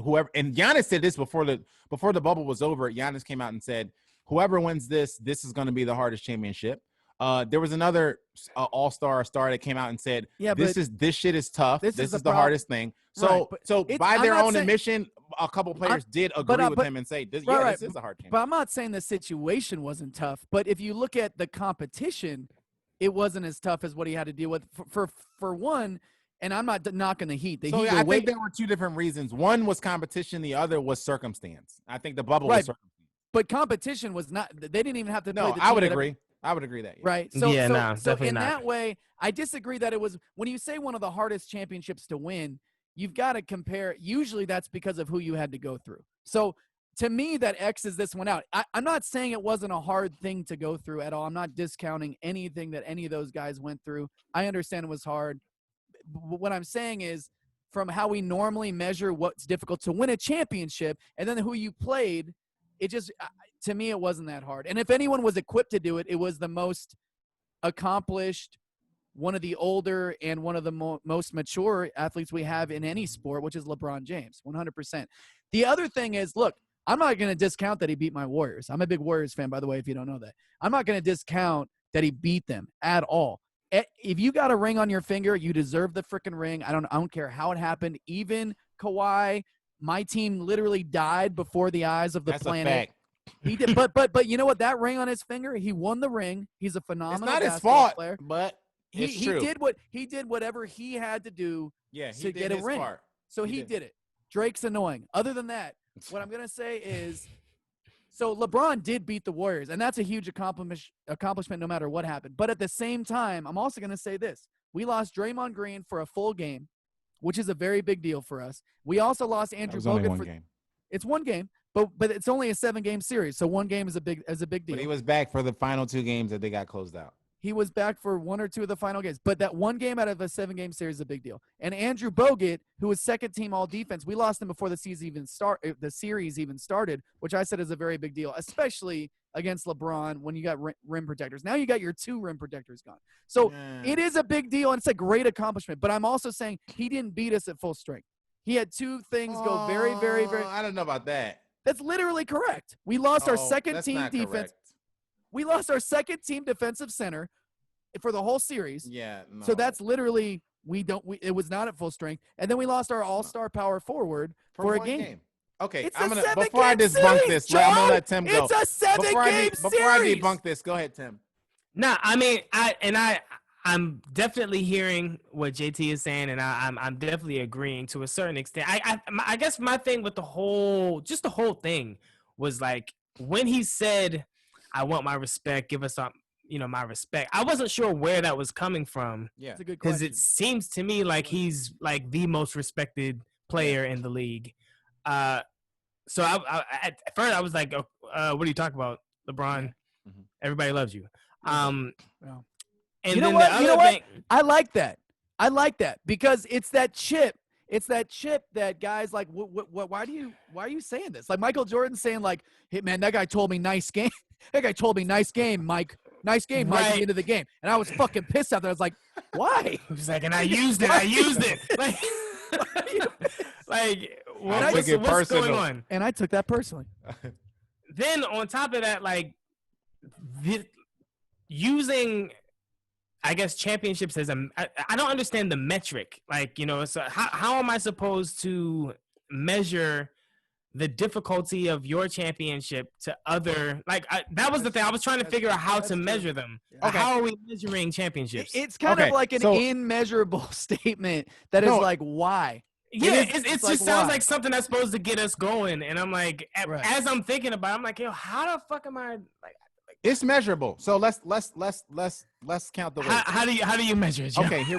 whoever, and Giannis said this before the bubble was over. Giannis came out and said whoever wins this is going to be the hardest championship. There was another all-star star that came out and said, this shit is tough. This is the hardest thing. So, right, by their own admission, a couple players did agree with him and say, this is a hard championship. But I'm not saying the situation wasn't tough. But if you look at the competition, it wasn't as tough as what he had to deal with. For one, and I'm not knocking the Heat. I think there were two different reasons. One was competition. The other was circumstance. I think the bubble was circumstance. But competition was not. They didn't even have to play the I would agree. I would agree that. Yeah. Right. So definitely in not. that way, I disagree that it was when you say one of the hardest championships to win, you've got to compare. Usually that's because of who you had to go through. So to me, that X's this one out. I'm not saying it wasn't a hard thing to go through at all. I'm not discounting anything that any of those guys went through. I understand it was hard. But what I'm saying is from how we normally measure what's difficult to win a championship and then who you played, it just – to me, it wasn't that hard. And if anyone was equipped to do it, it was the most accomplished, one of the older, and one of the most mature athletes we have in any sport, which is LeBron James, 100%. The other thing is, look, I'm not going to discount that he beat my Warriors. I'm a big Warriors fan, by the way, if you don't know that. I'm not going to discount that he beat them at all. If you got a ring on your finger, you deserve the freaking ring. I don't care how it happened. Even Kawhi, my team literally died before the eyes of the planet. A fact. He did, but you know what? That ring on his finger, he won the ring. He's a phenomenal basketball player. But he did whatever he had to do to get a ring. So he did it. Drake's annoying. Other than that, what I'm gonna say is, so LeBron did beat the Warriors, and that's a huge accomplishment no matter what happened. But at the same time, I'm also gonna say this: we lost Draymond Green for a full game, which is a very big deal for us. We also lost Andrew Bogut for game. It's one game. But it's only a 7-game series, so one game is a big deal. But he was back for the final 2 games that they got closed out. He was back for 1 or 2 of the final games, but that one game out of a 7-game series is a big deal. And Andrew Bogut, who was second team all defense, we lost him before the series even started, which I said is a very big deal, especially against LeBron when you got rim protectors. Now you got your 2 rim protectors gone. So it is a big deal, and it's a great accomplishment. But I'm also saying he didn't beat us at full strength. He had 2 things go very, very, very. I don't know about that. That's literally correct. We lost our second team defense. Correct. We lost our second team defensive center for the whole series. Yeah. No. So that's literally it was not at full strength. And then we lost our all-star power forward for a game. Okay, It's I'm a gonna before 7-game I debunk series, this, I'm gonna let John! Tim go. It's a 7-game series. Before I debunk this, go ahead, Tim. Nah, I mean, I'm definitely hearing what JT is saying, and I'm definitely agreeing to a certain extent. I guess my thing with the whole thing was like when he said, "I want my respect, give us some, my respect." I wasn't sure where that was coming from. Yeah, It's a good question. Because it seems to me like he's like the most respected player in the league. So at first I was like, "What are you talking about, LeBron? Mhm. Everybody loves you." Yeah. And You know then what? the You know other what? thing, I like that. I like that because it's that chip. It's that chip that guys like. Why are you saying this? Like Michael Jordan saying like, "Hey man, that guy told me nice game. That guy told me nice game, Mike. Nice game, Mike." At the end of the game, and I was fucking pissed out there. I was like, "Why?" he was like, "And I used it. I used it." Like what's going on? And I took that personally. Then on top of that, like using, I guess, championships as I don't understand the metric. Like, so how am I supposed to measure the difficulty of your championship to other, like, that was the thing. I was trying to figure out how to measure them. Okay. How are we measuring championships? It's kind of like an immeasurable statement that is like, why? Yeah, it like, just sounds why? like something that's supposed to get us going. And I'm like, as I'm thinking about it, I'm like, yo, how the fuck am I like? It's measurable. So let's count the ways. How do you measure it, Joe? Okay, here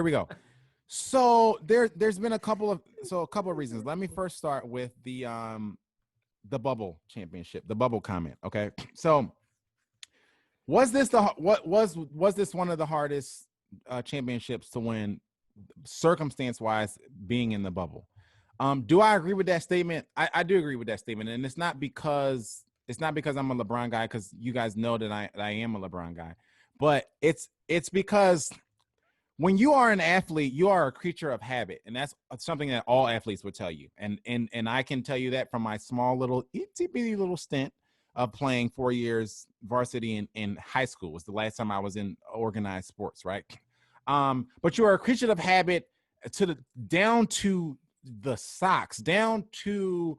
we go. So there's been a couple of reasons. Let me first start with the bubble championship, the bubble comment. Okay, so was this one of the hardest championships to win, circumstance wise, being in the bubble? Do I agree with that statement? I do agree with that statement, and it's not because I'm a LeBron guy, because you guys know that I am a LeBron guy, but it's because when you are an athlete, you are a creature of habit, and that's something that all athletes would tell you. And I can tell you that from my small little itty bitty little stint of playing 4 years varsity in high school. Was the last time I was in organized sports, right? But you are a creature of habit down to the socks, down to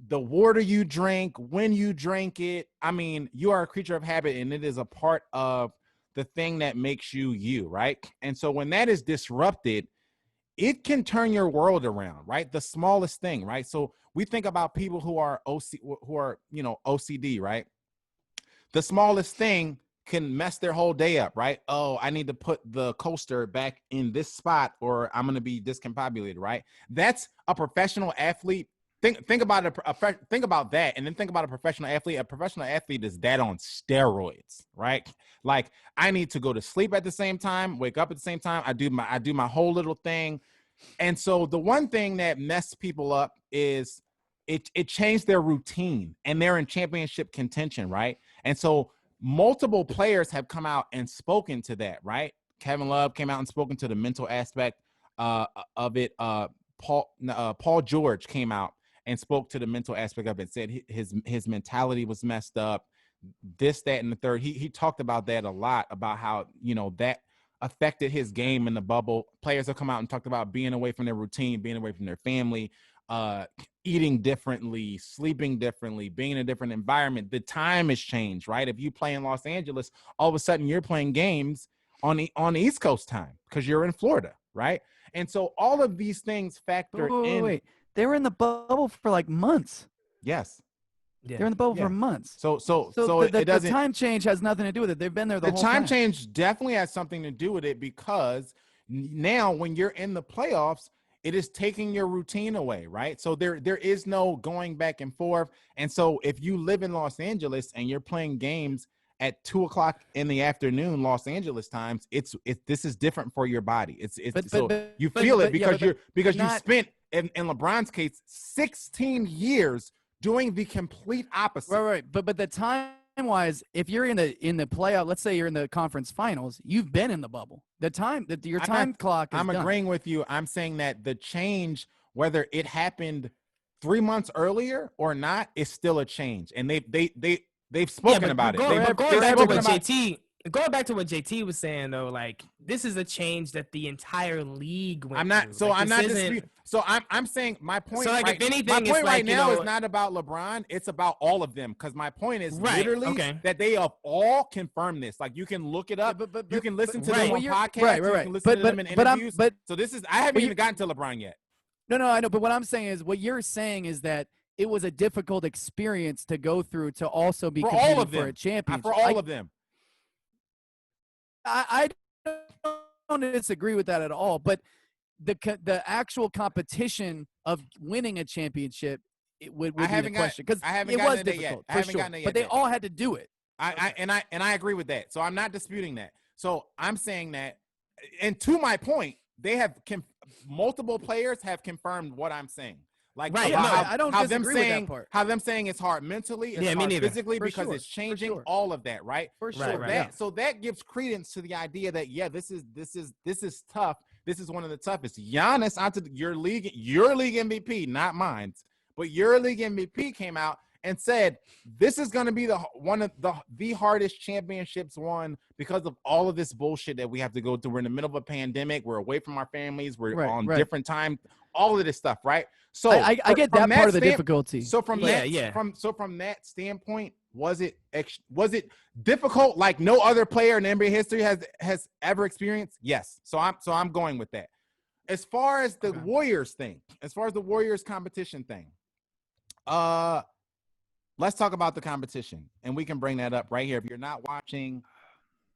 the water you drink, when you drink it. I mean, you are a creature of habit, and it is a part of the thing that makes you you, right? And so when that is disrupted, it can turn your world around, right? The smallest thing, right? So we think about people who are OCD, right? The smallest thing can mess their whole day up, right? Oh, I need to put the coaster back in this spot or I'm going to be discombobulated, right? That's a professional athlete. Think about think about that, and then think about a professional athlete. A professional athlete is that on steroids, right? Like, I need to go to sleep at the same time, wake up at the same time. I do my whole little thing. And so the one thing that messed people up is it changed their routine, and they're in championship contention, right? And so multiple players have come out and spoken to that, right? Kevin Love came out and spoken to the mental aspect of it. Paul George came out and spoke to the mental aspect of it, said his mentality was messed up, this, that, and the third. He talked about that a lot, about how, that affected his game in the bubble. Players have come out and talked about being away from their routine, being away from their family, eating differently, sleeping differently, being in a different environment. The time has changed, right? If you play in Los Angeles, all of a sudden you're playing games on the East Coast time because you're in Florida, right? And so all of these things factor in. Wait. They were in the bubble for like months. Yes. Yeah. They're in the bubble for months. So the time change has nothing to do with it. They've been there the whole time. The time change definitely has something to do with it, because now when you're in the playoffs, it is taking your routine away, right? So there is no going back and forth. And so if you live in Los Angeles and you're playing games at 2:00 in the afternoon, Los Angeles times, this is different for your body. You feel it because you spent, in LeBron's case, 16 years doing the complete opposite. Right. But the time-wise, if you're in the playoff, let's say you're in the conference finals, you've been in the bubble. Your time clock is I'm done. agreeing with you. I'm saying that the change, whether it happened 3 months earlier or not, is still a change. And they've spoken about it. Going back to what JT was saying, though, like, this is a change that the entire league went through. I'm saying my point. So, like, right, if anything, my point it's right like, now is not about LeBron. It's about all of them. Because my point is literally that they have all confirmed this. Like, you can look it up. You can listen to them on podcasts. Right. You can listen to them in interviews. So this is, I haven't even gotten to LeBron yet. No, I know. But what I'm saying is, what you're saying is that it was a difficult experience to go through to also be competing for a championship. For all of them. I don't disagree with that at all, but the actual competition of winning a championship, it would be the question, because it was difficult for sure. But they all had to do it. I agree with that. So I'm not disputing that. So I'm saying that, and to my point, they have multiple players have confirmed what I'm saying. Like, I don't disagree with that part. How them saying it's hard mentally, it's hard physically, because it's changing all of that, right? For sure. So that gives credence to the idea that this is tough. This is one of the toughest. Giannis, your league MVP, not mine, but your league MVP came out and said this is going to be one of the hardest championships won because of all of this bullshit that we have to go through. We're in the middle of a pandemic. We're away from our families. We're on different time. All of this stuff, right? So I get that part of the difficulty. So from that standpoint, was it difficult like no other player in NBA history has ever experienced? Yes. So I'm going with that. As far as the Warriors thing, as far as the Warriors competition thing, let's talk about the competition, and we can bring that up right here. If you're not watching,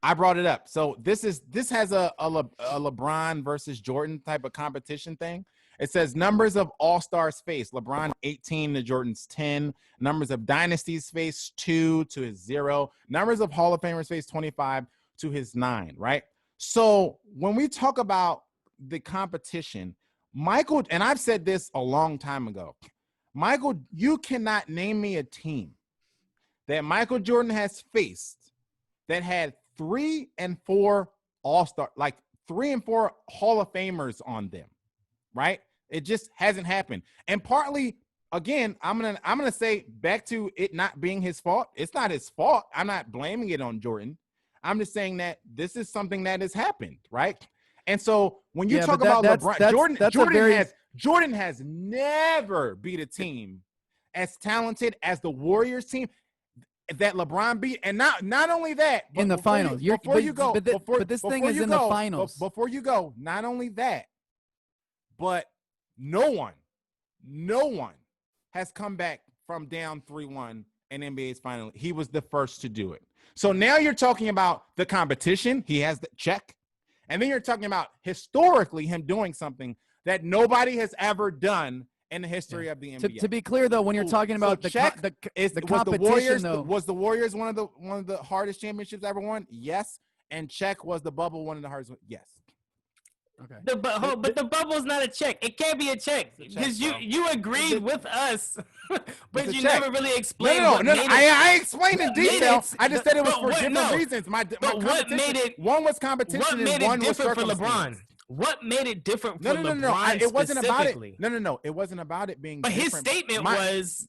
I brought it up. So this has a LeBron versus Jordan type of competition thing. It says numbers of all-stars face. LeBron 18 to Jordan's 10. Numbers of dynasties face 2 to his 0. Numbers of Hall of Famers face 25 to his 9, right? So when we talk about the competition, Michael, and I've said this a long time ago, Michael, you cannot name me a team that Michael Jordan has faced that had 3 and 4 all-star, like 3 and 4 Hall of Famers on them, right? It just hasn't happened. And partly, again, I'm gonna say back to it not being his fault. It's not his fault. I'm not blaming it on Jordan. I'm just saying that this is something that has happened, right? And so when you talk about LeBron, Jordan has never beat a team as talented as the Warriors team that LeBron beat. And not only that, but in the finals. Before you go, not only that, but no one has come back from down 3-1 in NBA's final. He was the first to do it. So now you're talking about the competition. He has the check. And then you're talking about historically him doing something that nobody has ever done in the history of the NBA. To be clear, though, when you're talking about the competition, was the Warriors one of the hardest championships ever won? Yes. And check, was the bubble one of the hardest? Yes. Okay. But the bubble's not a check. It can't be a check because you agreed with us, but you never really explained. No. I explained in detail. I just said it was for different reasons. What made it? One was competition. What made and one it different was for LeBron? What made it different for LeBron? No. It wasn't about it. No. It wasn't about it being. But different. his statement was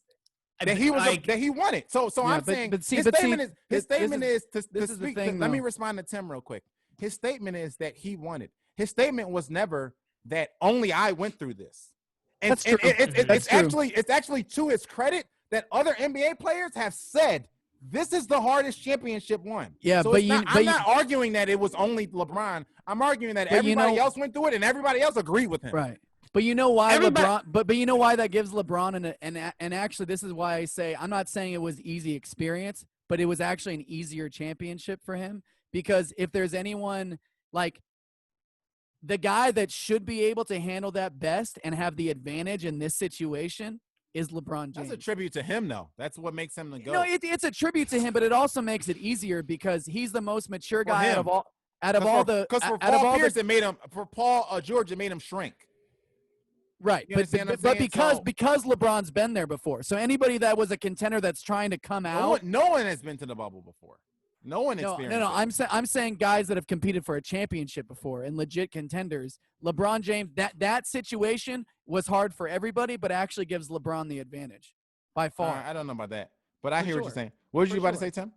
that he was that he won it. So I'm saying his statement is to speak. Let me respond to Tim real quick. His statement is that he won it. His statement was never that only I went through this. And That's true. It's actually to his credit that other NBA players have said this is the hardest championship won. Yeah, so I'm not arguing that it was only LeBron. I'm arguing that everybody else went through it and everybody else agreed with him. Right. But you know why LeBron? But you know why that gives LeBron and actually this is why I say I'm not saying it was easy experience, but it was actually an easier championship for him because if there's anyone like. The guy that should be able to handle that best and have the advantage in this situation is LeBron James. That's a tribute to him, though. That's what makes him the GOAT. No, it's a tribute to him, but it also makes it easier because he's the most mature guy out of all the. Because for Paul Pierce, it made him. For Paul George, it made him shrink. Right, but because LeBron's been there before, so anybody that was a contender that's trying to come out, no one has been to the bubble before. No one experienced. No. I'm saying guys that have competed for a championship before and legit contenders. LeBron James, that situation was hard for everybody, but actually gives LeBron the advantage by far. I don't know about that, but I hear what you're saying. What was you about to say, Tim?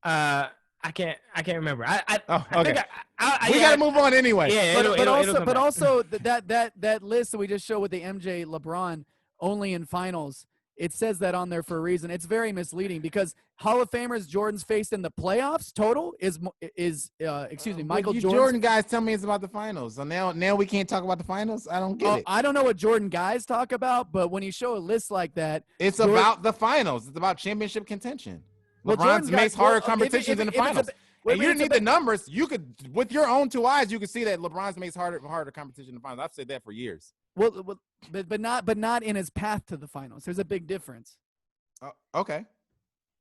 I can't remember. Okay. We got to move on anyway. Yeah, but also that list that we just showed with the MJ LeBron only in finals. It says that on there for a reason. It's very misleading because Hall of Famers Jordan's faced in the playoffs total is Michael Jordan. Jordan guys tell me it's about the finals. So now we can't talk about the finals. I don't get it. I don't know what Jordan guys talk about, but when you show a list like that, it's about the finals. It's about championship contention. LeBron's makes harder competitions in the finals. And you didn't need the numbers. You could, with your own two eyes, you could see that LeBron's makes harder competition in the finals. I've said that for years. Well, but not in his path to the finals. There's a big difference. Okay.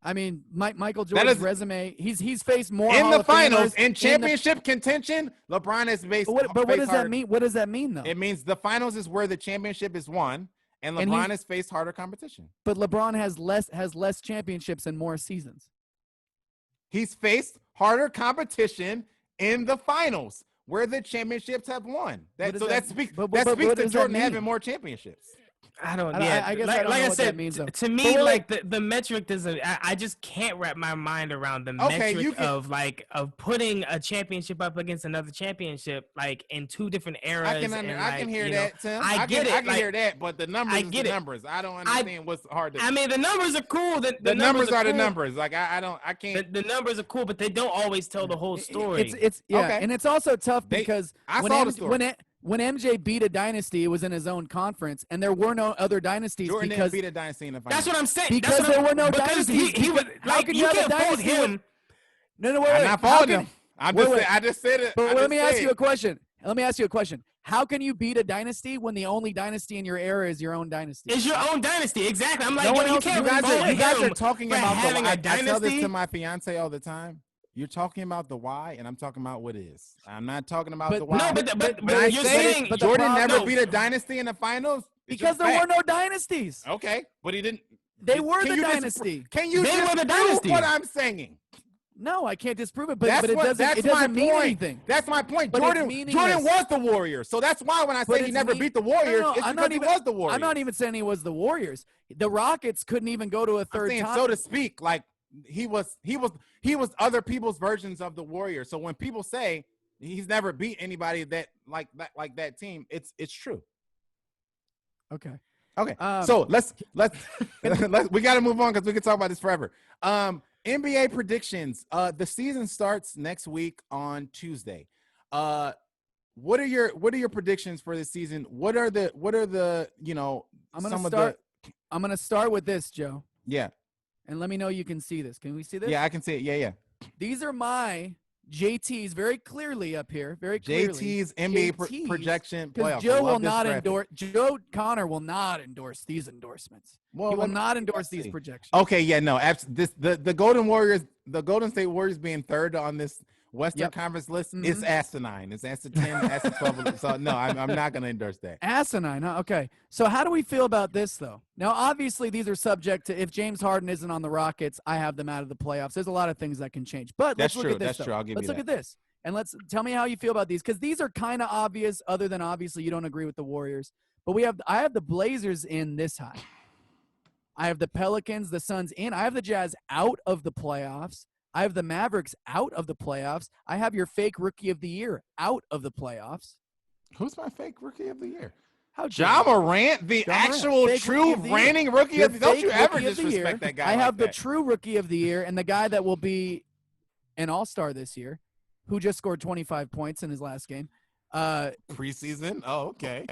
I mean, Michael Jordan's resume. He's faced more in the finals in championship contention. LeBron has faced. But what does that mean? What does that mean, though? It means the finals is where the championship is won, and LeBron has faced harder competition. But LeBron has less championships and more seasons. He's faced harder competition in the finals where the championships have won. That speaks to Jordan having more championships. I don't. I guess I don't know what that means. To me, the metric doesn't. I just can't wrap my mind around the metric of putting a championship up against another championship, like in two different eras. I can hear that, Tim. I get it. I can hear that, but the numbers. Are the numbers. I don't understand what's hard to. I mean, the numbers are cool. The numbers are the numbers. Like I can't. The numbers are cool, but they don't always tell the whole story. And it's also tough because when MJ beat a dynasty, it was in his own conference, and there were no other dynasties. Jordan didn't beat a dynasty in the finals. That's what I'm saying. Because there were no dynasties. He would, how can you have a dynasty? Him. No, wait. I'm not faulting him. I just said it. But let me ask you a question. How can you beat a dynasty when the only dynasty in your era is your own dynasty? It's your own dynasty, exactly. I'm like, you guys are talking about having a dynasty. I tell this to my fiance all the time. You're talking about the why, and I'm talking about what is. I'm not talking about the why. No, but you're saying Jordan never beat a dynasty in the finals because there were no dynasties. Okay, but he didn't. They were the dynasty. Can you disprove what I'm saying? No, I can't disprove it, but it doesn't mean anything. That's my point. Jordan was the Warriors, so that's why when I say he never beat the Warriors, it's because he was the Warriors. I'm not even saying he was the Warriors. The Rockets couldn't even go to a third time. So to speak, like. He was other people's versions of the Warriors. So when people say he's never beat anybody that like that team, it's true. Okay. Okay. So let's we got to move on because we can talk about this forever. NBA predictions. The season starts next week on Tuesday. What are your predictions for this season? What are the I'm gonna start with this, Joe. Yeah. And let me know you can see this. Can we see this? Yeah, I can see it. Yeah. These are my JT's very clearly up here. Very clearly. JT's NBA projection playoff. Joe will not endorse. Joe Conor will not endorse these endorsements. Well, he will not endorse these projections. Okay, yeah, no. The Golden State Warriors being third on this Western Conference list is asinine. It's asinine, 10, 12. So no, I'm not going to endorse that. Asinine, huh? Okay. So how do we feel about this though? Now, obviously, these are subject to if James Harden isn't on the Rockets, I have them out of the playoffs. There's a lot of things that can change. But let's look at this. That's true. I'll give you that. Let's look at this. And let's tell me how you feel about these, because these are kind of obvious, other than obviously you don't agree with the Warriors. But I have the Blazers in this high. I have the Pelicans, the Suns in. I have the Jazz out of the playoffs. I have the Mavericks out of the playoffs. I have your fake rookie of the year out of the playoffs. Who's my fake rookie of the year? Ja Morant, the actual true reigning rookie of the year. Don't you ever disrespect that guy. I have the true rookie of the year and the guy that will be an all-star this year, who just scored 25 points in his last game. Preseason? Oh, okay.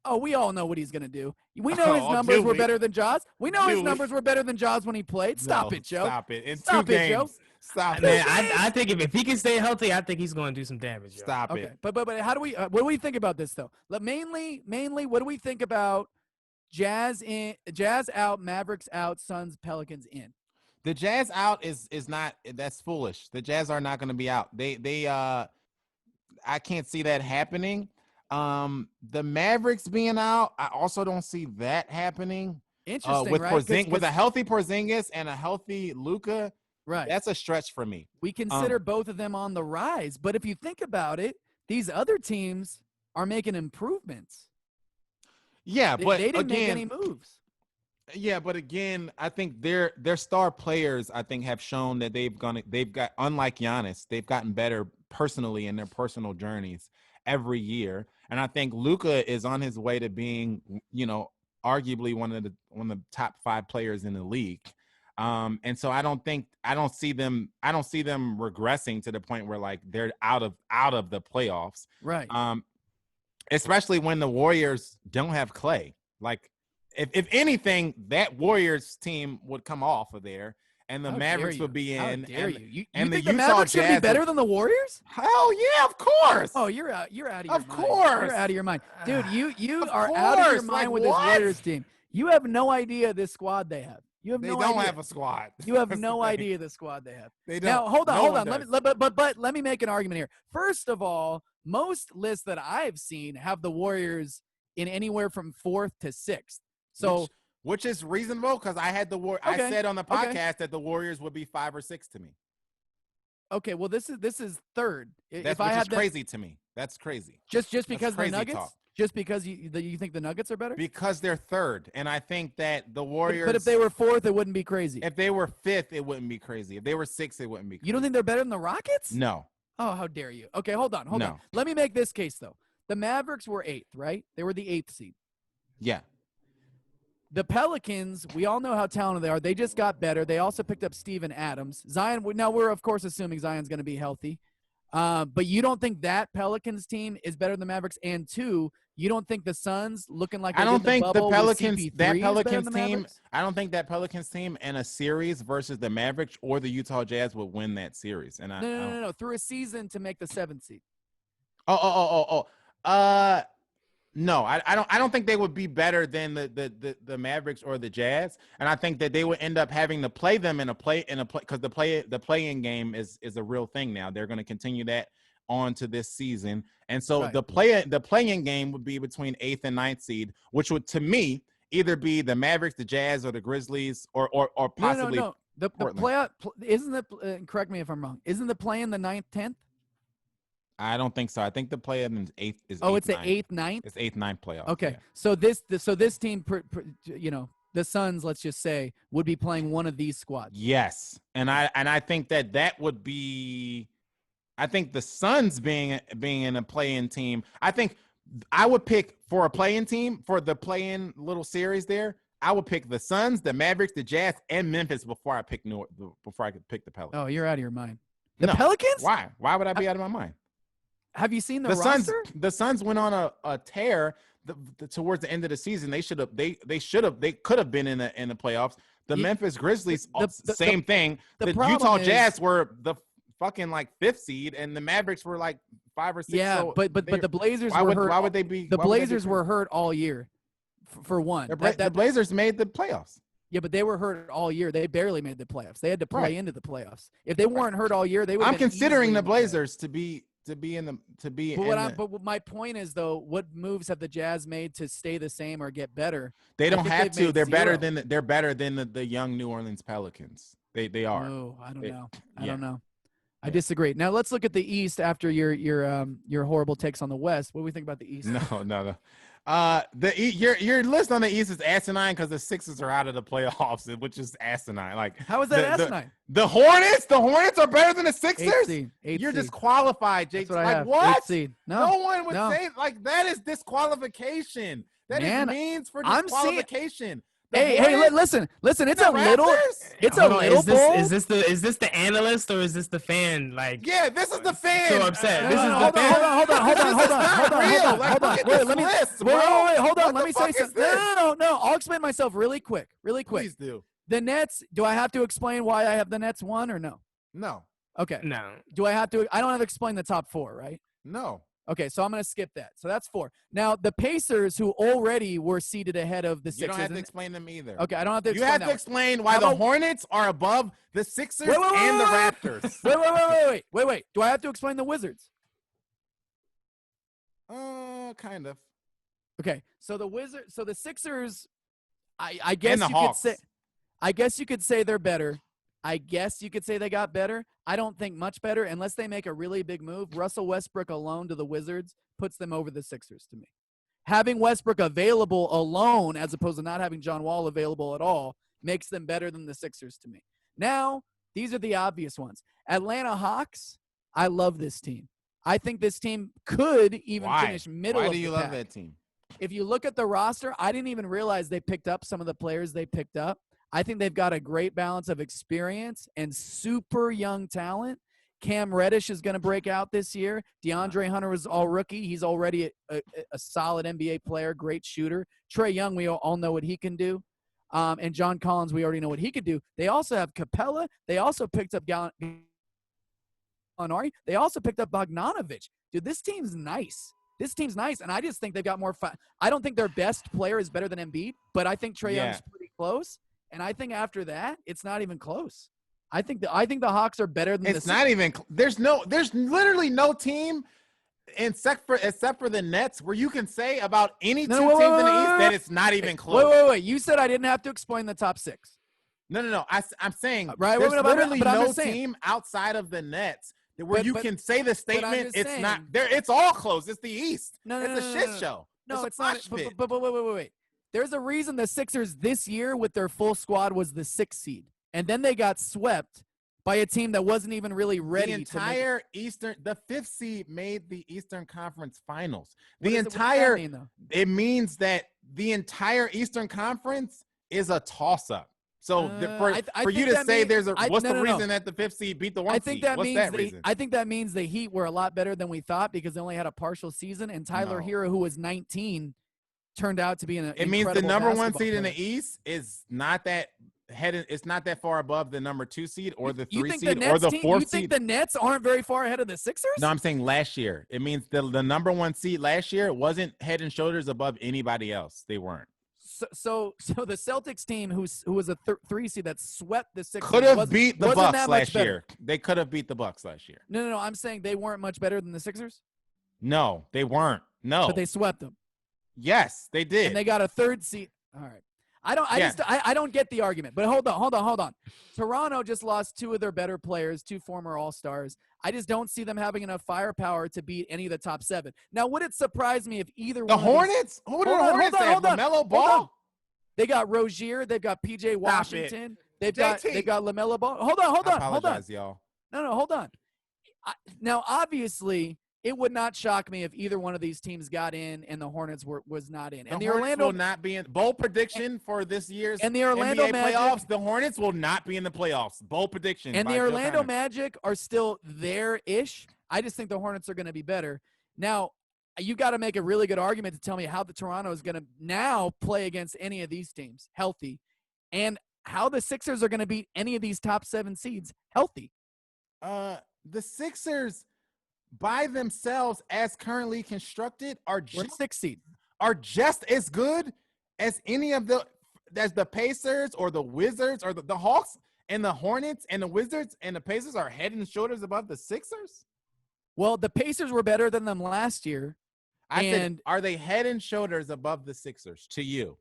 Oh, we all know what he's going to do. We know his numbers were better than Ja's. We know his numbers were better than Ja's when he played. Stop it, Joe. Stop it. Stop it, Joe. Stop it. Man, I think if he can stay healthy, I think he's going to do some damage. Joe. Stop it. But how do we what do we think about this though? Mainly, what do we think about Jazz out, Mavericks out, Suns, Pelicans in? The Jazz out is not, that's foolish. The Jazz are not going to be out. They I can't see that happening. The Mavericks being out, I also don't see that happening. Interesting, with right? With a healthy Porzingis and a healthy Luka, right? That's a stretch for me. We consider both of them on the rise, but if you think about it, these other teams are making improvements. Yeah, but they didn't make any moves. Yeah, but again, I think their star players, I think, have shown that they've got, unlike Giannis, they've gotten better personally in their personal journeys every year. And I think Luka is on his way to being, arguably one of the top 5 players in the league. And so I don't see them regressing to the point where like they're out of the playoffs. Right. Especially when the Warriors don't have Clay. Like if anything, that Warriors team would come off of there and the Mavericks would be in. How dare you? And think the the Utah Mavericks Jazz should be better than the Warriors? Hell yeah, of course. Oh, you're out of your mind. Of course. You're out of your mind. Dude, you are course. out of your mind Like, with what? this Warriors team. You have no idea this squad they have. You have They no don't idea. have a squad. You have That's no the thing. idea the squad they have. They don't. Now, hold No on. one But let me make an argument here. First of all, most lists that I've seen have the Warriors in anywhere from 4th to 6th. So which is reasonable because I had I said on the podcast that the Warriors would be 5 or 6 to me. Okay, well this is 3rd. That's which is crazy to me. That's crazy. Just because the crazy Nuggets? talk. Just because you think the Nuggets are better? Because they're 3rd, and I think that the Warriors. But if they were 4th, it wouldn't be crazy. If they were 5th, it wouldn't be crazy. If they were 6th, it wouldn't be crazy. You don't think they're better than the Rockets? No. Oh, how dare you? Okay, hold on. Let me make this case though. The Mavericks were 8th, right? They were the 8th seed. Yeah. The Pelicans, we all know how talented they are. They just got better. They also picked up Steven Adams. Zion, now we're, of course, assuming Zion's going to be healthy. But you don't think that Pelicans team is better than the Mavericks? And 2, you don't think the Suns looking like I don't think the Pelicans, that Pelicans team, Mavericks? I don't think that Pelicans team in a series versus the Mavericks or the Utah Jazz would win that series. And No. Through a season to make the 7th seed. No, I don't think they would be better than the Mavericks or the Jazz, and I think that they would end up having to play them in a play because the play-in game is a real thing now. They're going to continue that on to this season, and so right. the play-in game would be between 8th and 9th seed, which would to me either be the Mavericks, the Jazz, or the Grizzlies, or possibly no. The playoff isn't the correct me if I'm wrong. Isn't the play-in the 9th, 10th? I don't think so. I think the play-in is 8th. It's the 8th, 9th? It's 8th, 9th playoff. Okay. Yeah. So this team, the Suns, let's just say, would be playing one of these squads. Yes. And I think that would be – I think the Suns being in a play-in team – I think I would pick for a play-in team for the play-in little series there. I would pick the Suns, the Mavericks, the Jazz, and Memphis before I pick before I could pick the Pelicans. Oh, you're out of your mind. The Pelicans? Why? Why would I be out of my mind? Have you seen the Suns? roster? The Suns went on a tear towards the end of the season. They could have been in the playoffs. The Memphis Grizzlies, same thing. The Utah Jazz were the fucking like 5th seed, and the Mavericks were like 5 or 6. Yeah, so but the Blazers why were would, hurt. Why would they be? The Blazers were hurt all year. For one, the Blazers made the playoffs. Yeah, but they were hurt all year. They barely made the playoffs. They had to play into the playoffs. If they weren't hurt all year, they would. I'm considering the Blazers to be in the. But my point is though, what moves have the Jazz made to stay the same or get better? They don't have to. They're better than the young New Orleans Pelicans. They are. Oh, I don't know. I don't know. I disagree. Now let's look at the East after your horrible takes on the West. What do we think about the East? No. Your list on the East is asinine because the Sixers are out of the playoffs, which is asinine. Like, how is that asinine? The Hornets are better than the Sixers. You're seed. disqualified, Jake. Like what? No one would say like that is disqualification. That is means for disqualification. Hey, listen. It's a little. It's a little. Is this the analyst or is this the fan? Like, yeah, this is the fan. So upset. This is the fan. Hold on. Wait, hold on. Let me say something. No. I'll explain myself really quick. Please do. The Nets. Do I have to explain why I have the Nets 1 or no? No. Okay. No. Do I have to? I don't have to explain the top 4, right? No. Okay, so I'm going to skip that. So that's 4. Now, the Pacers, who already were seated ahead of the Sixers. You don't have to explain them either. Okay, I don't have to explain You have to explain why the Hornets are above the Sixers and the Raptors. Wait. Do I have to explain the Wizards? Kind of. Okay, so the Sixers, I guess and the you Hawks. could say, I guess you could say they're better. I guess you could say they got better. I don't think much better unless they make a really big move. Russell Westbrook alone to the Wizards puts them over the Sixers to me. Having Westbrook available alone as opposed to not having John Wall available at all makes them better than the Sixers to me. Now, these are the obvious ones. Atlanta Hawks, I love this team. I think this team could even finish middle of the pack. Why do you love that team? If you look at the roster, I didn't even realize they picked up some of the players they picked up. I think they've got a great balance of experience and super young talent. Cam Reddish is going to break out this year. DeAndre Hunter was all rookie. He's already a solid NBA player, great shooter. Trae Young, we all know what he can do. And John Collins, we already know what he could do. They also have Capella. They also picked up Gallinari. They also picked up Bogdanović. Dude, this team's nice. And I just think they've got more fun. I don't think their best player is better than Embiid, but I think Trae Young's pretty close. And I think after that, it's not even close. I think the Hawks are better than it's not even. There's literally no team except for the Nets where you can say about any two teams in the East that it's not even close. Wait. You said I didn't have to explain the top 6. No. I'm saying right. There's literally no team outside of the Nets where you can say the statement. It's not there. It's all close. It's the East. It's a shit show. No, it's not. But wait. There's a reason the Sixers this year with their full squad was the 6th seed. And then they got swept by a team that wasn't even really ready. The 5th seed made the Eastern Conference Finals. It means that the entire Eastern Conference is a toss-up. So for you to say what's the reason that the 5th seed beat the 1 seed? I think that means the Heat were a lot better than we thought because they only had a partial season. And Tyler Hero, who was 19, turned out to be an It means the number 1 seed player. in the East is not that it's not that far above the number 2 seed or the 3 seed or the 4th seed. You think the Nets aren't very far ahead of the Sixers? No, I'm saying last year. It means the number 1 seed last year wasn't head and shoulders above anybody else. They weren't. So the Celtics team, who was a 3 seed that swept the Sixers, could have beat the Bucks last year. They could have beat the Bucks last year. No. I'm saying they weren't much better than the Sixers. No, they weren't. No, but they swept them. Yes, they did. And they got a 3rd seed. All right. I don't get the argument. But hold on. Toronto just lost 2 of their better players, 2 former All-Stars. I just don't see them having enough firepower to beat any of the top 7. Now, would it surprise me if either one Hornets? Who do the Hornets have? LaMelo Ball? They got Rozier. They've got P.J. Washington. They've got LaMelo Ball. Hold on. I apologize, y'all. No, hold on. Now, obviously, it would not shock me if either one of these teams got in and the Hornets was not in. And the the Hornets Orlando will not be in bold prediction for this year's and the Orlando NBA Magic playoffs. The Hornets will not be in the playoffs. Bold prediction. and by the Joe Orlando Connor. Magic are still there-ish. I just think the Hornets are going to be better. Now, you got to make a really good argument to tell me how the Toronto is going to now play against any of these teams healthy, and how the Sixers are going to beat any of these top 7 seeds healthy. The Sixers by themselves, as currently constructed, are We're just 6 seed. as good as any of the Pacers or the Wizards or the Hawks and the Hornets and the Wizards and the Pacers are head and shoulders above the Sixers. Well, the Pacers were better than them last year. I said, And- are they head and shoulders above the Sixers to you?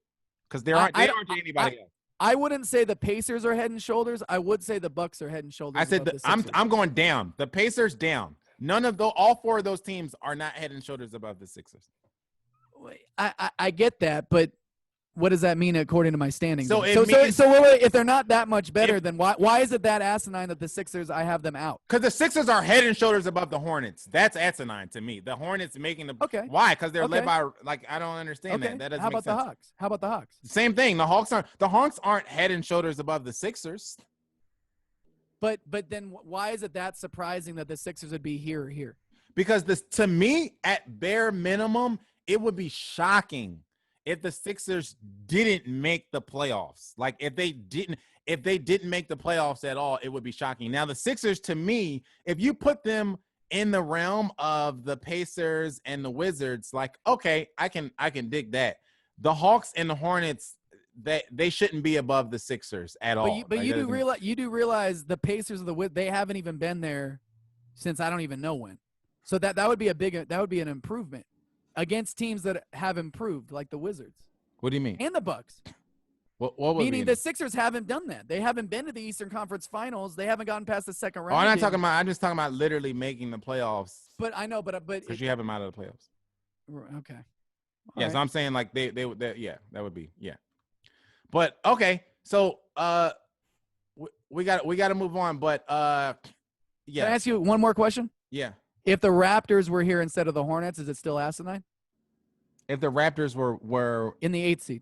Because they aren't to anybody else. I wouldn't say the Pacers are head and shoulders. I would say the Bucks are head and shoulders. I said above the Sixers. I'm going down. The Pacers down. All 4 of those teams are not head and shoulders above the Sixers. I get that, but what does that mean according to my standings? So then? it means- wait, if they're not that much better, then why is it that asinine that the Sixers I have them out? Because the Sixers are head and shoulders above the Hornets. That's asinine to me. The Hornets making the Why? Because they're led by I don't understand that. That doesn't How make about sense. the Hawks? How about the Hawks? Same thing. The Hawks aren't head and shoulders above the Sixers. But then why is it that surprising that the Sixers would be here or here? Because to me, at bare minimum, it would be shocking if the Sixers didn't make the playoffs. Like if they didn't make the playoffs at all, it would be shocking. Now the Sixers, to me, if you put them in the realm of the Pacers and the Wizards, like, okay, I can dig that. The Hawks and the Hornets, they shouldn't be above the Sixers at all. But you do realize the Pacers they haven't even been there since I don't even know when. So that would be an improvement against teams that have improved, like the Wizards. What do you mean? And the Bucks. What would Meaning be the Sixers haven't done that. They haven't been to the Eastern Conference Finals. They haven't gotten past the second round. I'm just talking about literally making the playoffs. But I know, but because you have them out of the playoffs. Okay. All Yeah, right. so I'm saying like they yeah, that would be But okay, so we got to move on. But Can I yeah, ask you one more question? yeah. If the Raptors were here instead of the Hornets, is it still asinine? If the Raptors were In the 8th seed.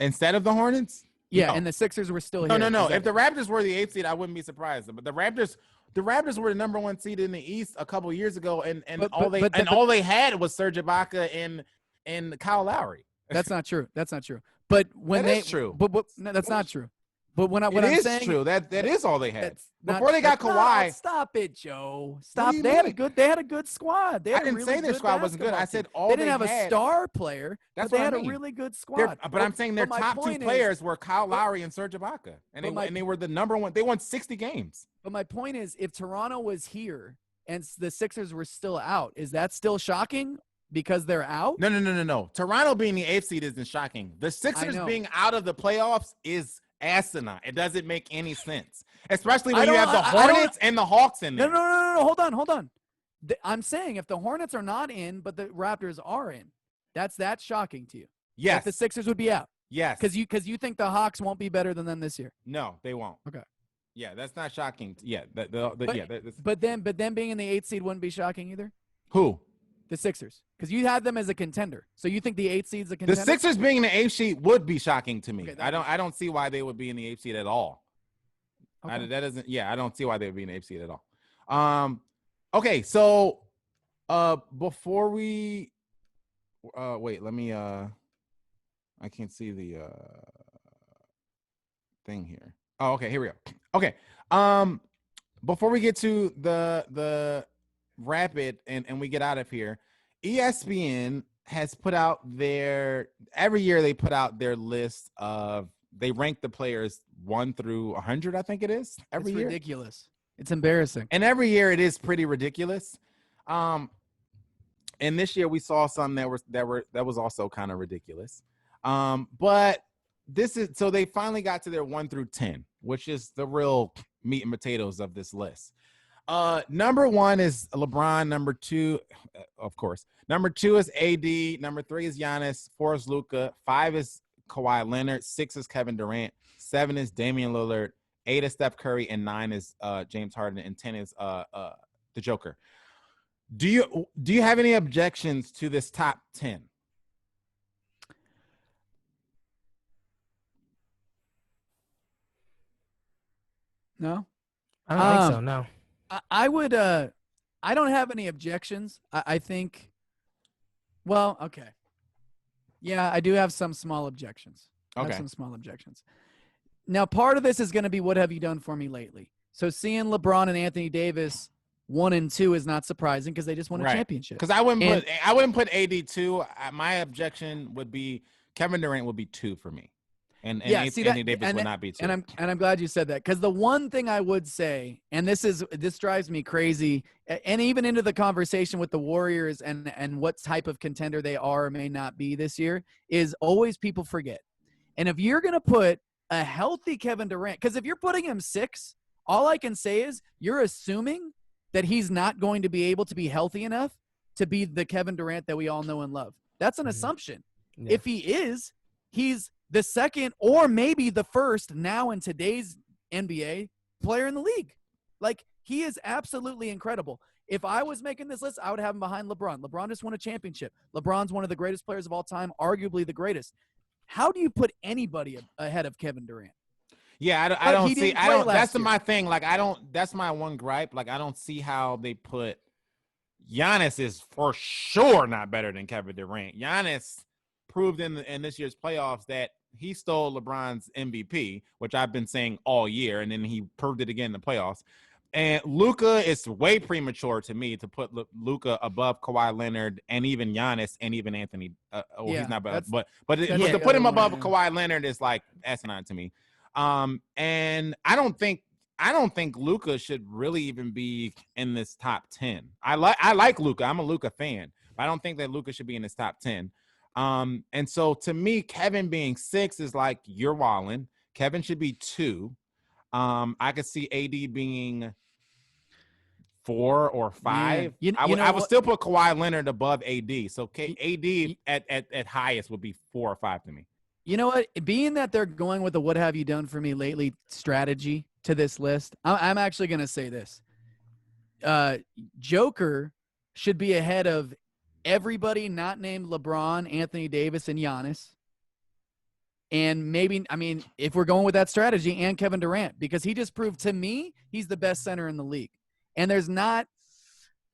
instead of the Hornets, Yeah, No. and the Sixers were still here. no. Is that If the Raptors were the 8th seed, I wouldn't be surprised. But the Raptors were the number 1 seed in the East a couple years ago, and all they had was Serge Ibaka and Kyle Lowry. That's not true. That's not true. But when That is true. But no, that's not true. But what It I'm is saying, true. That is all they had. that's not- Before they got that's Kawhi. not- stop it, Joe. What Stop. do you They had mean? a good squad. They I had a didn't really say their good squad wasn't good. I basketball said team. all they didn't they have had. a star player. That's but they what I had mean. a really good They're- squad. but I'm saying their my top 2 point is- players were Kyle Lowry and Serge Ibaka, and But they were the number 1. They won 60 games. But my point is, if Toronto was here and the Sixers were still out, is that still shocking because they're out? No. Toronto being the 8th seed isn't shocking. The Sixers know. being out of the playoffs is asinine. It doesn't make any sense, especially I when you don't- have the I don't- Hornets and the Hawks in No, there. no. Hold on. I'm saying if the Hornets are not in, but the Raptors are in, that's shocking to you. Yes, That the Sixers would be out yes. because you think the Hawks won't be better than them this year. No, they won't. Okay. Yeah, that's not shocking. Yeah, But- that's, But then being in the 8th seed wouldn't be shocking either. who? The Sixers, because you had them as a contender. So you think the 8th seed's a The contender? Sixers being in the 8th seed would be shocking to me. Okay, I don't see why they would be in the 8th seed at all. Okay. That doesn't. Yeah, I don't see why they would be in the 8th seed at all. Okay, so before we wait, let me I can't see the thing here. Oh, okay, here we go. Okay. Before we get to the rapid and we get out of here, ESPN has put out every year they put out their list of, they rank the players 1 through 100, I think it is, every It's year. ridiculous. It's embarrassing. And every year it is pretty ridiculous. And this year we saw some that was also kind of ridiculous. But so they finally got to their 1 through 10, which is the real meat and potatoes of this list. Number 1 is LeBron. Number 2, of course. Number 2 is AD. Number 3 is Giannis. 4 is Luka. 5 is Kawhi Leonard. 6 is Kevin Durant. 7 is Damian Lillard. 8 is Steph Curry, and 9 is James Harden, and 10 is the Joker. Do you have any objections to this top 10? No, I don't think so. No. I would. I don't have any objections. I think. Well, okay. Yeah, I do have some small objections. Now, part of this is going to be what have you done for me lately? So seeing LeBron and Anthony Davis 1 and 2 is not surprising because they just won a championship. Because I wouldn't put AD 2. My objection would be Kevin Durant would be 2 for me. And Anthony Davis would not be 2. And I'm glad you said that, because the one thing I would say, and this drives me crazy, and even into the conversation with the Warriors and what type of contender they are or may not be this year, is always people forget. And if you're going to put a healthy Kevin Durant, because if you're putting him 6, all I can say is you're assuming that he's not going to be able to be healthy enough to be the Kevin Durant that we all know and love. That's an assumption. Yeah. If he is, he's the second or maybe the first now in today's NBA player in the league. Like, he is absolutely incredible. If I was making this list, I would have him behind LeBron. LeBron just won a championship. LeBron's one of the greatest players of all time, arguably the greatest. How do you put anybody ahead of Kevin Durant? Yeah, I don't see. I don't. That's my thing. Like, I don't. That's my one gripe. Like, I don't see how they put. Giannis is for sure not better than Kevin Durant. Giannis proved in this year's playoffs that he stole LeBron's MVP, which I've been saying all year, and then he proved it again in the playoffs. And Luka is way premature to me to put Luka above Kawhi Leonard and even Giannis and even Anthony. He's not bad, but to put him above Kawhi Leonard is like asinine to me. And I don't think Luka should really even be in this top 10. I like Luka. I'm a Luka fan, but I don't think that Luka should be in this top 10. And so to me, Kevin being 6 is like, you're wilding. Kevin should be 2. I could see AD being 4 or 5. I would still put Kawhi Leonard above AD. So AD at highest would be 4 or 5 to me. You know what? Being that they're going with the "what have you done for me lately" strategy to this list, I'm actually going to say this. Joker should be ahead of everybody not named LeBron, Anthony Davis, and Giannis. And maybe, I mean, if we're going with that strategy, and Kevin Durant, because he just proved to me he's the best center in the league. And there's not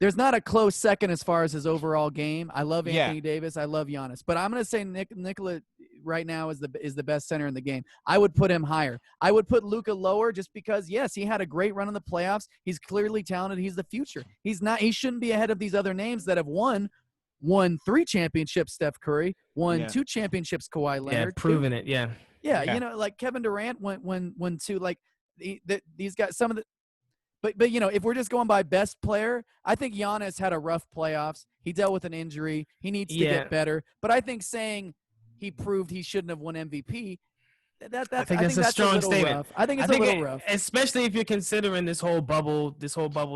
a close second as far as his overall game. I love Anthony Davis. I love Giannis. But I'm going to say Nikola right now is the best center in the game. I would put him higher. I would put Luka lower just because, yes, he had a great run in the playoffs. He's clearly talented. He's the future. He shouldn't be ahead of these other names that have won 3 championships, Steph Curry, won 2 championships, Kawhi Leonard. Yeah, proven it, yeah. Yeah, you know, like Kevin Durant won 2. Like, these guys, some of the – But you know, if we're just going by best player, I think Giannis had a rough playoffs. He dealt with an injury. He needs to get better. But I think saying he proved he shouldn't have won MVP, I think that's a strong statement. Rough. I think it's a little rough, especially if you're considering this whole bubble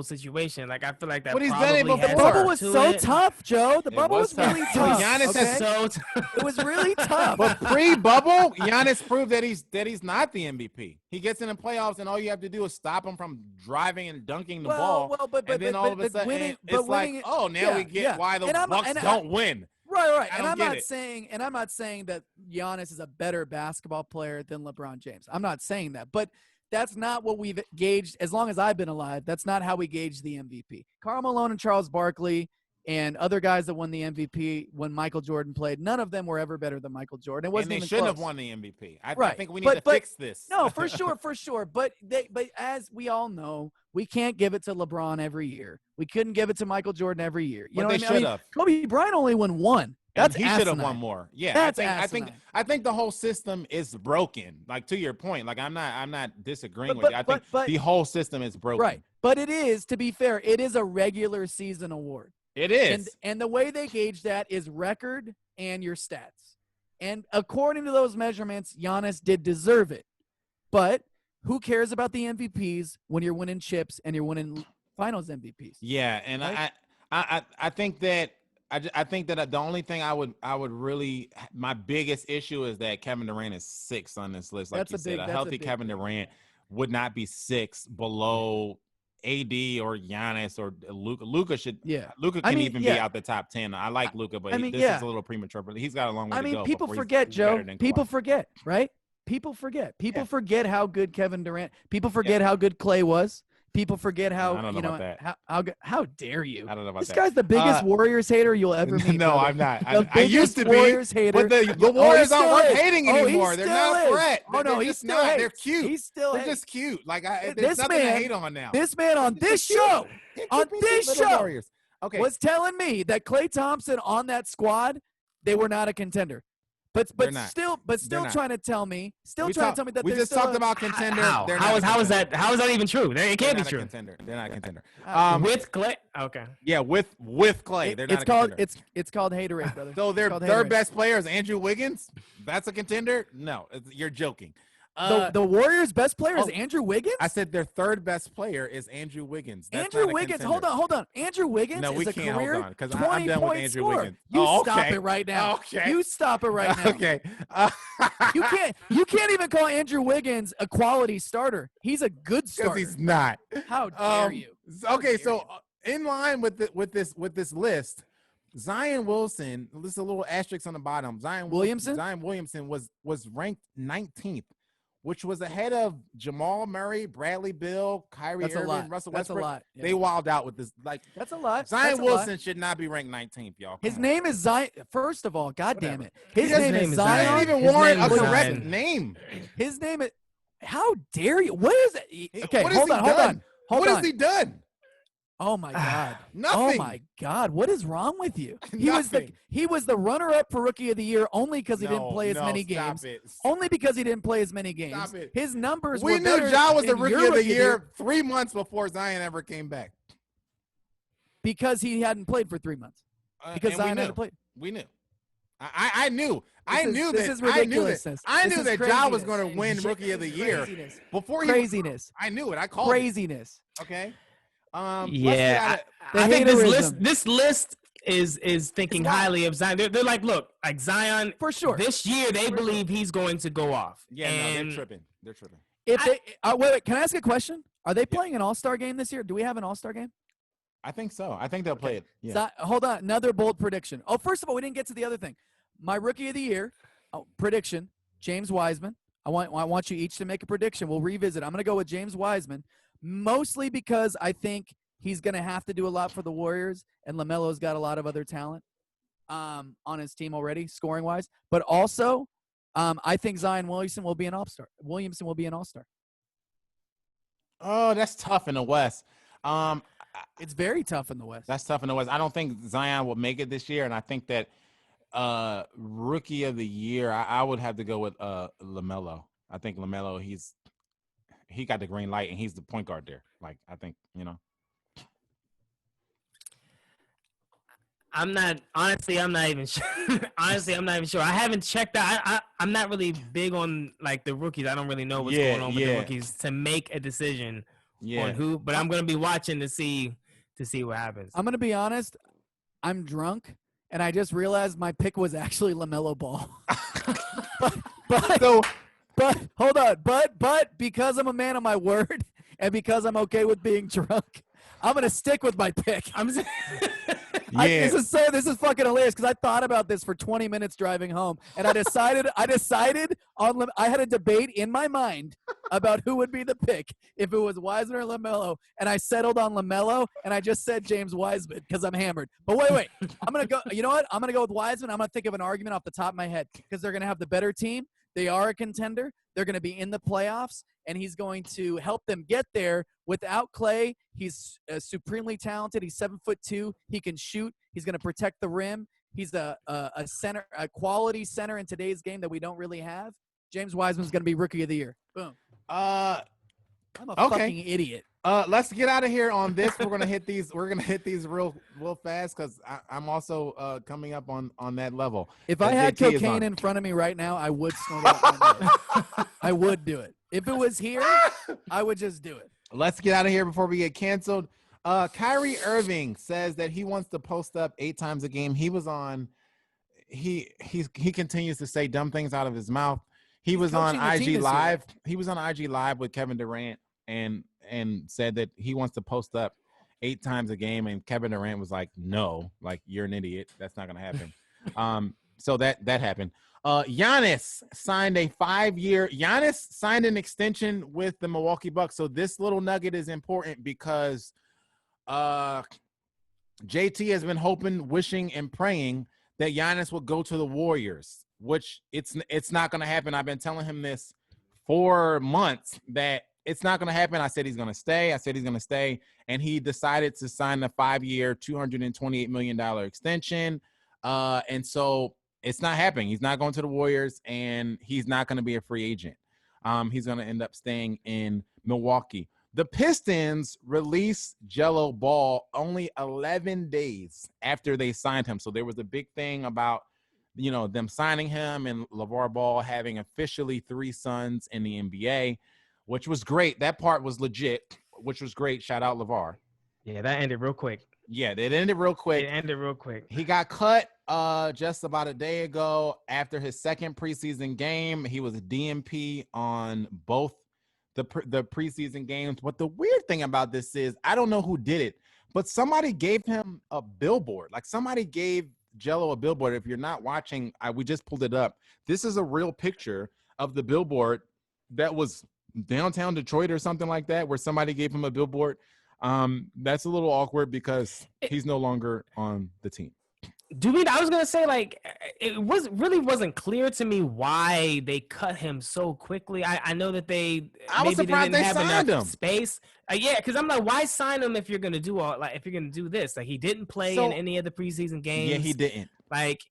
situation. Like, I feel like that. What he's done it before. The bubble was so tough, Joe. The bubble was really tough. Giannis is so tough. It was really tough. But pre-bubble, Giannis proved that he's not the MVP. He gets in the playoffs, and all you have to do is stop him from driving and dunking the ball. And then all of a sudden, it's like, oh, now we get why the Bucks don't win. Right. And I'm not saying that Giannis is a better basketball player than LeBron James. I'm not saying that. But that's not what we've gauged as long as I've been alive. That's not how we gauge the MVP. Karl Malone and Charles Barkley and other guys that won the MVP when Michael Jordan played, none of them were ever better than Michael Jordan. It wasn't and they even shouldn't close. Have won the MVP. I think we need to fix this. No, for sure. But as we all know, we can't give it to LeBron every year. We couldn't give it to Michael Jordan every year. You know what I mean? Kobe Bryant only won 1. That's he should have won more. Yeah, I think the whole system is broken. Like, to your point, like I'm not disagreeing with you. I think the whole system is broken. Right. But it is, to be fair, it is a regular season award. It is. And the way they gauge that is record and your stats. And according to those measurements, Giannis did deserve it. But who cares about the MVPs when you're winning chips and you're winning finals MVPs? Yeah, and right? I think that I think that the only thing I would really, my biggest issue is that Kevin Durant is 6 on this list. Like you said, a healthy Kevin Durant would not be 6 below AD or Giannis or Luka. Luka I can mean, even be out the top 10. I like Luka, but this is a little premature. But he's got a long way to go. People before forget, he's Joe. better than People Kawhi. forget, right? People forget. People forget how good Kevin Durant. People forget how good Clay was. People forget how I don't know about that. How dare you? I don't know about This that. guy's the biggest Warriors hater you'll ever meet. No, brother. I'm not. The I used to be. Warriors hater. But the Warriors he aren't still worth is. hating anymore. They're not a is. threat. Oh no, They're he just still not. hates. They're cute. He still They're hates. just cute. Like there's This nothing to man- hate on now. This man on They're this cute. show, They're on cute this little show, Warriors. Okay. was telling me that Klay Thompson on that squad, they were not a contender. But not. still They're trying to tell me that we they're just still talked a- about contender. How? They're How not is a how is contender. that? How is that even true? It They're can't be not a true. contender. They're not a contender. With Clay, okay. Yeah, with Clay, they're not It's a called contender. it's called haterade, brother. So their It's called third haterade. best player is Andrew Wiggins. That's a contender? No, you're joking. The Warriors' best player is Andrew Wiggins. I said their third best player is Andrew Wiggins. That's Andrew not a Wiggins. contender. Hold on. Andrew Wiggins No, we is a can't career hold on because I'm done with 20-point Andrew scorer. Wiggins. You Oh, stop okay. it right now. Okay. You stop it right now. Okay. You can't even call Andrew Wiggins a quality starter. He's a good Because starter. he's not. How dare you? Okay, so in line with this list, Zion Wilson. There's a little asterisk on the bottom. Zion Williamson was ranked 19th, which was ahead of Jamal Murray, Bradley Beal, Kyrie That's a Irving, lot. Russell That's a Westbrook. lot. Yeah. They wilded out with this. Like That's a lot. Zion That's a Wilson lot. should not be ranked 19th, y'all. His Come on. name is Zion. First of all, God damn it. His His name name is is Zion. Zion. He didn't even His warrant name a is correct Zion. name. His name is. How dare you? What is it? Okay, What hold has on. he Hold done? on. Hold What on. has he done? Oh my God. Nothing. Oh my God. What is wrong with you? Nothing. He was the runner-up for Rookie of the Year only because he didn't play as many stop games. It. Only because he didn't play as many games. Stop it. His numbers We were knew better Ja was the than Rookie your of the Year 3 months before Zion ever came back. because he hadn't played for 3 months. Because And Zion we hadn't knew. played. We knew. I knew. I knew this that. is I knew that. ridiculousness. I This knew is that Ja was craziness. going to win Rookie of the Year Craziness. before he. Craziness. I knew it. I called it. Craziness. Okay. Yeah, The I think haterism. this list is thinking It's wild. highly of Zion. They're like, look, like Zion For sure. this year they believe he's going to go off. Yeah, and no, they're tripping. They're tripping. If they wait, can I ask a question? Are they playing an All-Star game this year? Do we have an All-Star game? I think so. I think they'll play it. Yeah. Hold on. Another bold prediction. Oh, first of all, we didn't get to the other thing. My Rookie of the Year prediction, James Wiseman. I want you each to make a prediction. We'll revisit. I'm going to go with James Wiseman, mostly because I think he's going to have to do a lot for the Warriors, and LaMelo's got a lot of other talent on his team already, scoring-wise. But also, I think Zion Williamson will be an All-Star. Oh, that's tough in the West. It's very tough in the West. That's tough in the West. I don't think Zion will make it this year, and I think that Rookie of the Year, I would have to go with LaMelo. I think LaMelo, he got the green light, and he's the point guard there. Like, I think, I'm not even sure. Honestly, I'm not even sure. I haven't checked that. I'm not really big on like the rookies. I don't really know what's going on with the rookies to make a decision on who. But I'm gonna be watching to see what happens. I'm gonna be honest. I'm drunk, and I just realized my pick was actually LaMelo Ball. but hold on. But because I'm a man of my word, and because I'm okay with being drunk, I'm gonna stick with my pick. This is fucking hilarious because I thought about this for 20 minutes driving home, and I decided on. I had a debate in my mind about who would be the pick if it was Wiseman or LaMelo, and I settled on LaMelo, and I just said James Wiseman because I'm hammered. But wait, I'm gonna go. You know what? I'm gonna go with Wiseman. I'm gonna think of an argument off the top of my head because they're gonna have the better team. They are a contender. They're going to be in the playoffs, and he's going to help them get there. Without Clay, he's supremely talented. He's 7'2". He can shoot. He's going to protect the rim. He's a center, a quality center in today's game that we don't really have. James Wiseman's going to be Rookie of the Year. Boom. I'm a fucking idiot. Let's get out of here on this. We're gonna hit these. We're gonna hit these real fast because I'm also coming up on that level. If I had cocaine in front of me right now, I would snort it. I would do it. If it was here, I would just do it. Let's get out of here before we get canceled. Kyrie Irving says that he wants to post up 8 times a game. He was on. He continues to say dumb things out of his mouth. He was on IG Live. He was on IG Live with Kevin Durant and and said that he wants to post up 8 times a game, and Kevin Durant was like, "No, like you're an idiot. That's not gonna happen." So that happened. Giannis signed a 5-year. Giannis signed an extension with the Milwaukee Bucks. So this little nugget is important because JT has been hoping, wishing, and praying that Giannis will go to the Warriors, which it's not going to happen. I've been telling him this for months that it's not going to happen. I said he's going to stay. And he decided to sign the 5-year, $228 million extension. And so it's not happening. He's not going to the Warriors, and he's not going to be a free agent. He's going to end up staying in Milwaukee. The Pistons released Jello Ball only 11 days after they signed him. So there was a big thing about, them signing him and LeVar Ball having officially 3 sons in the NBA, which was great. That part was legit, which was great. Shout out LeVar. Yeah, that ended real quick. Yeah, it ended real quick. He got cut just about a day ago after his second preseason game. He was a DMP on both the preseason games. But the weird thing about this is, I don't know who did it, but somebody gave him a billboard. Like, somebody gave Jello a billboard. If you're not watching, we just pulled it up. This is a real picture of the billboard that was downtown Detroit or something like that, where somebody gave him a billboard. That's a little awkward because he's no longer on the team. I was gonna say, like, it wasn't clear to me why they cut him so quickly. I know that I was surprised they signed him. Space. Yeah, because I'm like, why sign him if you're gonna do if you're gonna do this? Like, he didn't play in any of the preseason games. Yeah, he didn't. Like,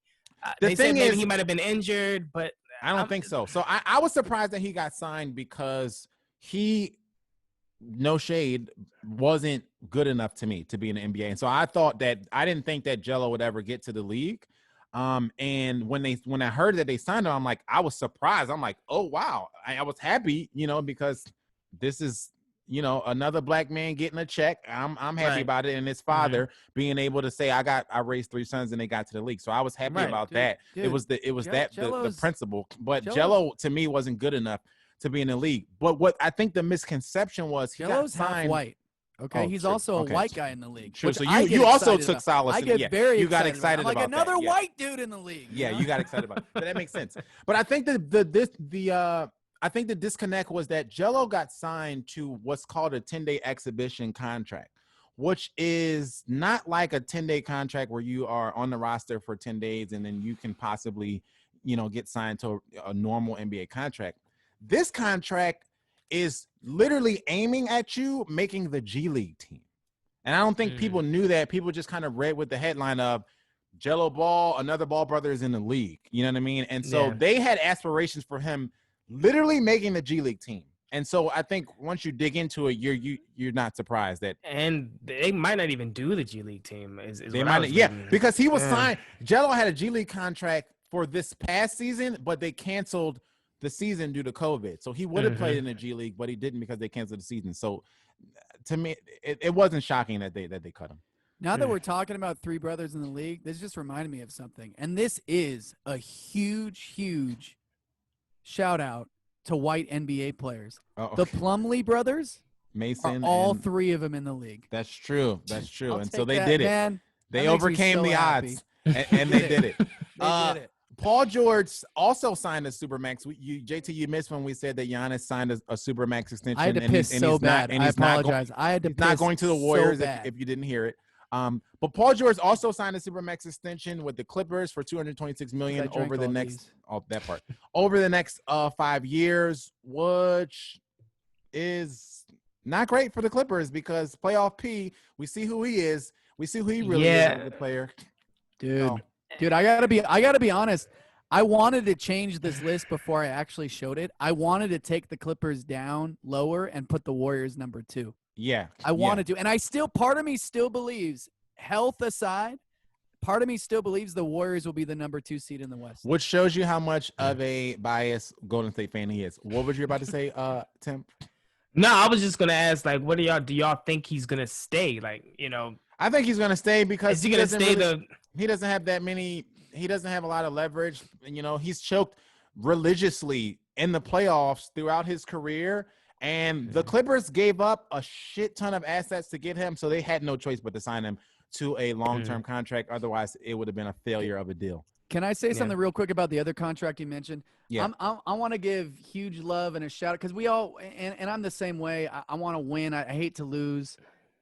the thing is, he might have been injured, but I don't think so. So I was surprised that he got signed because he, no shade, wasn't good enough to me to be in the NBA. And so I didn't think that Jello would ever get to the league. And when I heard that they signed him, I'm like, I was surprised. I'm like, oh wow. I was happy, because this is, another black man getting a check. I'm happy about it. And his father being able to say, I raised 3 sons and they got to the league. So I was happy about that. Dude, it was the principle. But Jello to me wasn't good enough to be in the league. But what I think the misconception was, he got signed. Half white. Okay, he's also a white guy in the league. True. So you also took solace. I get very you got excited about like another that. white dude in the league. Yeah, you got excited about it. But that makes sense. But I think I think the disconnect was that Jello got signed to what's called a 10-day exhibition contract, which is not like a 10-day contract where you are on the roster for 10 days and then you can possibly, get signed to a normal NBA contract. This contract is literally aiming at you making the G League team. And I don't think people knew that. People just kind of read with the headline of Jello Ball, another Ball brother is in the league. You know what I mean? And so they had aspirations for him literally making the G League team. And so I think once you dig into it, you're not surprised that. And they might not even do the G League team. Because he was signed. Jello had a G League contract for this past season, but they canceled the season due to COVID. So he would have played in the G League, but he didn't because they canceled the season. So to me, it wasn't shocking that they cut him. Now that we're talking about 3 brothers in the league, this just reminded me of something. And this is a huge, huge shout out to white NBA players. The Plumlee brothers, Mason, are all 3 of them in the league. That's true. And so they that, did it. Man. They overcame the odds, and they did it. They did it. Paul George also signed a Supermax. JT, you missed when we said that Giannis signed a Supermax extension. I had to piss so bad. I apologize. I had to piss not going to the Warriors so if you didn't hear it. But Paul George also signed a Supermax extension with the Clippers for $226 million over the next over the next 5 years, which is not great for the Clippers because playoff P, we see who he is. We see who he really is as a player. Dude, I gotta be honest. I wanted to change this list before I actually showed it. I wanted to take the Clippers down lower and put the Warriors number 2. Yeah. I wanted to. And part of me still believes, health aside, part of me still believes the Warriors will be the number 2 seed in the West. Which shows you how much of a biased Golden State fan he is. What was you about to say, Tim? No, I was just gonna ask, like, do y'all think he's gonna stay? Like, I think he's gonna stay because he doesn't have that many. He doesn't have a lot of leverage. He's choked religiously in the playoffs throughout his career, And the Clippers gave up a shit ton of assets to get him, so they had no choice but to sign him to a long-term contract. Otherwise, it would have been a failure of a deal. Can I say something real quick about the other contract you mentioned? Yeah. I want to give huge love and a shout out because we all and I'm the same way. I want to win. I hate to lose,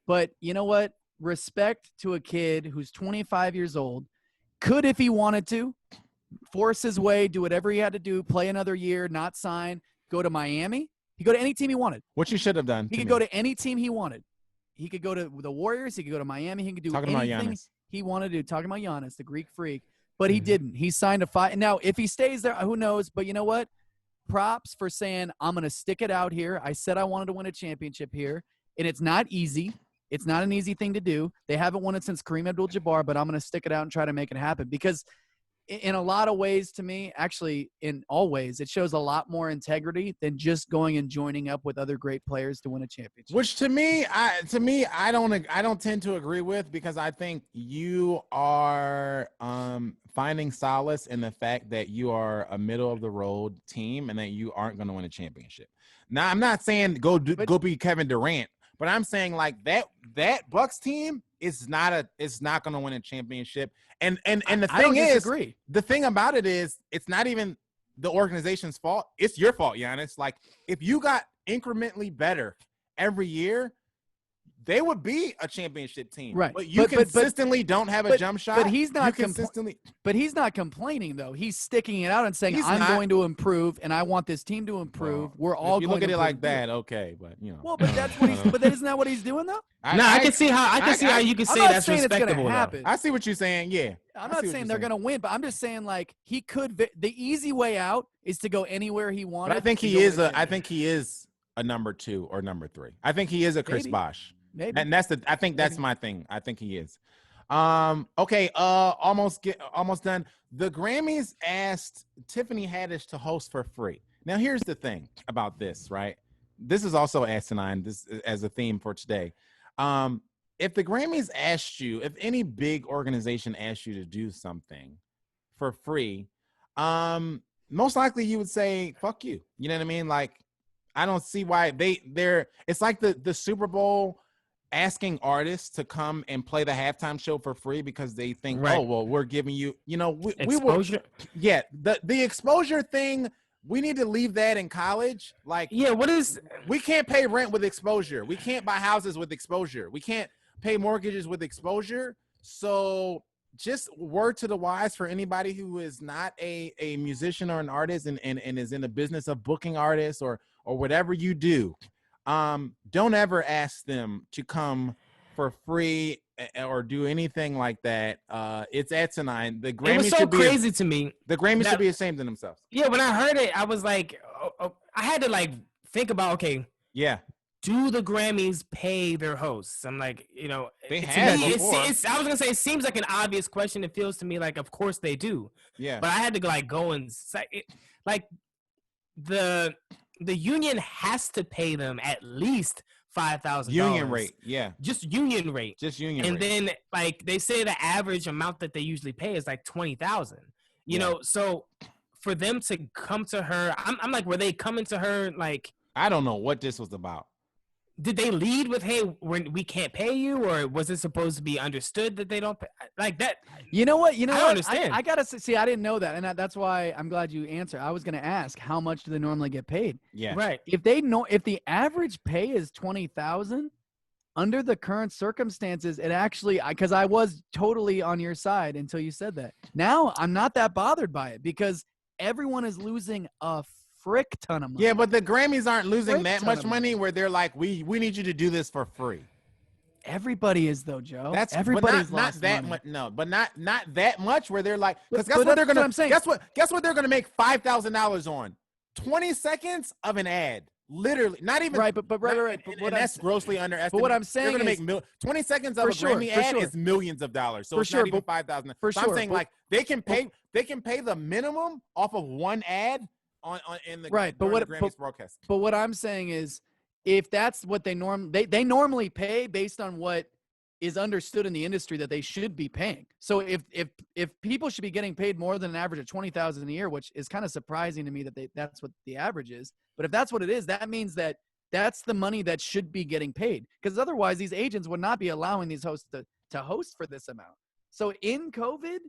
but you know what? Respect to a kid who's 25 years old, could, if he wanted to, force his way, do whatever he had to do, play another year, not sign, go to Miami. He could go to any team he wanted. What you should have done. He could go to any team he wanted. He could go to the Warriors. He could go to Miami. He could do anything he wanted to do. Talking about Giannis, the Greek freak. But he didn't. He signed a 5. Now, if he stays there, who knows? But you know what? Props for saying, I'm going to stick it out here. I said I wanted to win a championship here. And it's not easy. It's not an easy thing to do. They haven't won it since Kareem Abdul-Jabbar, but I'm going to stick it out and try to make it happen. Because in a lot of ways, to me, actually in all ways, it shows a lot more integrity than just going and joining up with other great players to win a championship. Which to me, I don't tend to agree with, because I think you are finding solace in the fact that you are a middle of the road team and that you aren't going to win a championship. Now, I'm not saying go be Kevin Durant, but I'm saying like that Bucks team is not going to win a championship. And the thing is, the thing about it is, it's not even the organization's fault. It's your fault, Giannis. Like, if you got incrementally better every year, they would be a championship team. Right. But you consistently don't have a jump shot. But he's not consistently. But he's not complaining, though. He's sticking it out and saying, I'm going to improve, and I want this team to improve. We're all going to look at it like that, okay. But, you know. Well, but that's what he's – but isn't that what he's doing, though? I can see how you can say that's respectable. I see what you're saying, yeah. I'm not saying they're going to win, but I'm just saying, like, he could – the easy way out is to go anywhere he wanted. But I think he is a number 2 or number 3. I think he is a Chris Bosh. Maybe. And that's my thing. I think he is. Okay. Almost done. The Grammys asked Tiffany Haddish to host for free. Now, here's the thing about this, right? This is also asinine. This as a theme for today. If the Grammys asked you, if any big organization asked you to do something for free, most likely you would say, fuck you. You know what I mean? Like, I don't see why it's like the Super Bowl asking artists to come and play the halftime show for free because they think, oh, well, we're giving you, exposure. The exposure thing, we need to leave that in college. Like, we can't pay rent with exposure. We can't buy houses with exposure. We can't pay mortgages with exposure. So just word to the wise for anybody who is not a musician or an artist and is in the business of booking artists or whatever you do. Don't ever ask them to come for free or do anything like that. It's asinine. The Grammys it was so crazy to me. The Grammys should be ashamed of themselves. Yeah, when I heard it, I was like, I had to like think about, okay, do the Grammys pay their hosts? I'm like, they have before. I was gonna say, it seems like an obvious question. It feels to me like, of course they do. Yeah, but I had to go and like the union has to pay them at least $5,000 union rate. Yeah, just union rate. And then like they say the average amount that they usually pay is like $20,000. You know, so for them to come to her, I'm like, were they coming to her like? I don't know what this was about. Did they lead with, hey, we can't pay you, or was it supposed to be understood that they don't pay? Like that? You know what? I don't understand. I gotta see. I didn't know that, and that's why I'm glad you answered. I was gonna ask, how much do they normally get paid? Yeah, right. If the average pay is $20,000, under the current circumstances, it actually, because I was totally on your side until you said that. Now I'm not that bothered by it because everyone is losing a frick ton of money. Yeah, but the Grammys aren't losing that much money where they're like, we need you to do this for free. Everybody is though, Joe. That's everybody's not that much. No, but not that much where they're like, because guess what they're gonna make $5,000 on 20 seconds of an ad. Literally, not even right. But right. But that's grossly underestimated. But what I'm saying they're gonna make 20 seconds of a Grammy ad is millions of dollars. So it's not even 5,000. So I'm saying like they can pay the minimum off of one ad on in the Grammys broadcast. But what I'm saying is, if that's what they normally pay based on what is understood in the industry that they should be paying. So if people should be getting paid more than an average of $20,000 a year, which is kind of surprising to me that that's what the average is. But if that's what it is, that means that That's the money that should be getting paid, because otherwise these agents would not be allowing these hosts to host for this amount. So in COVID,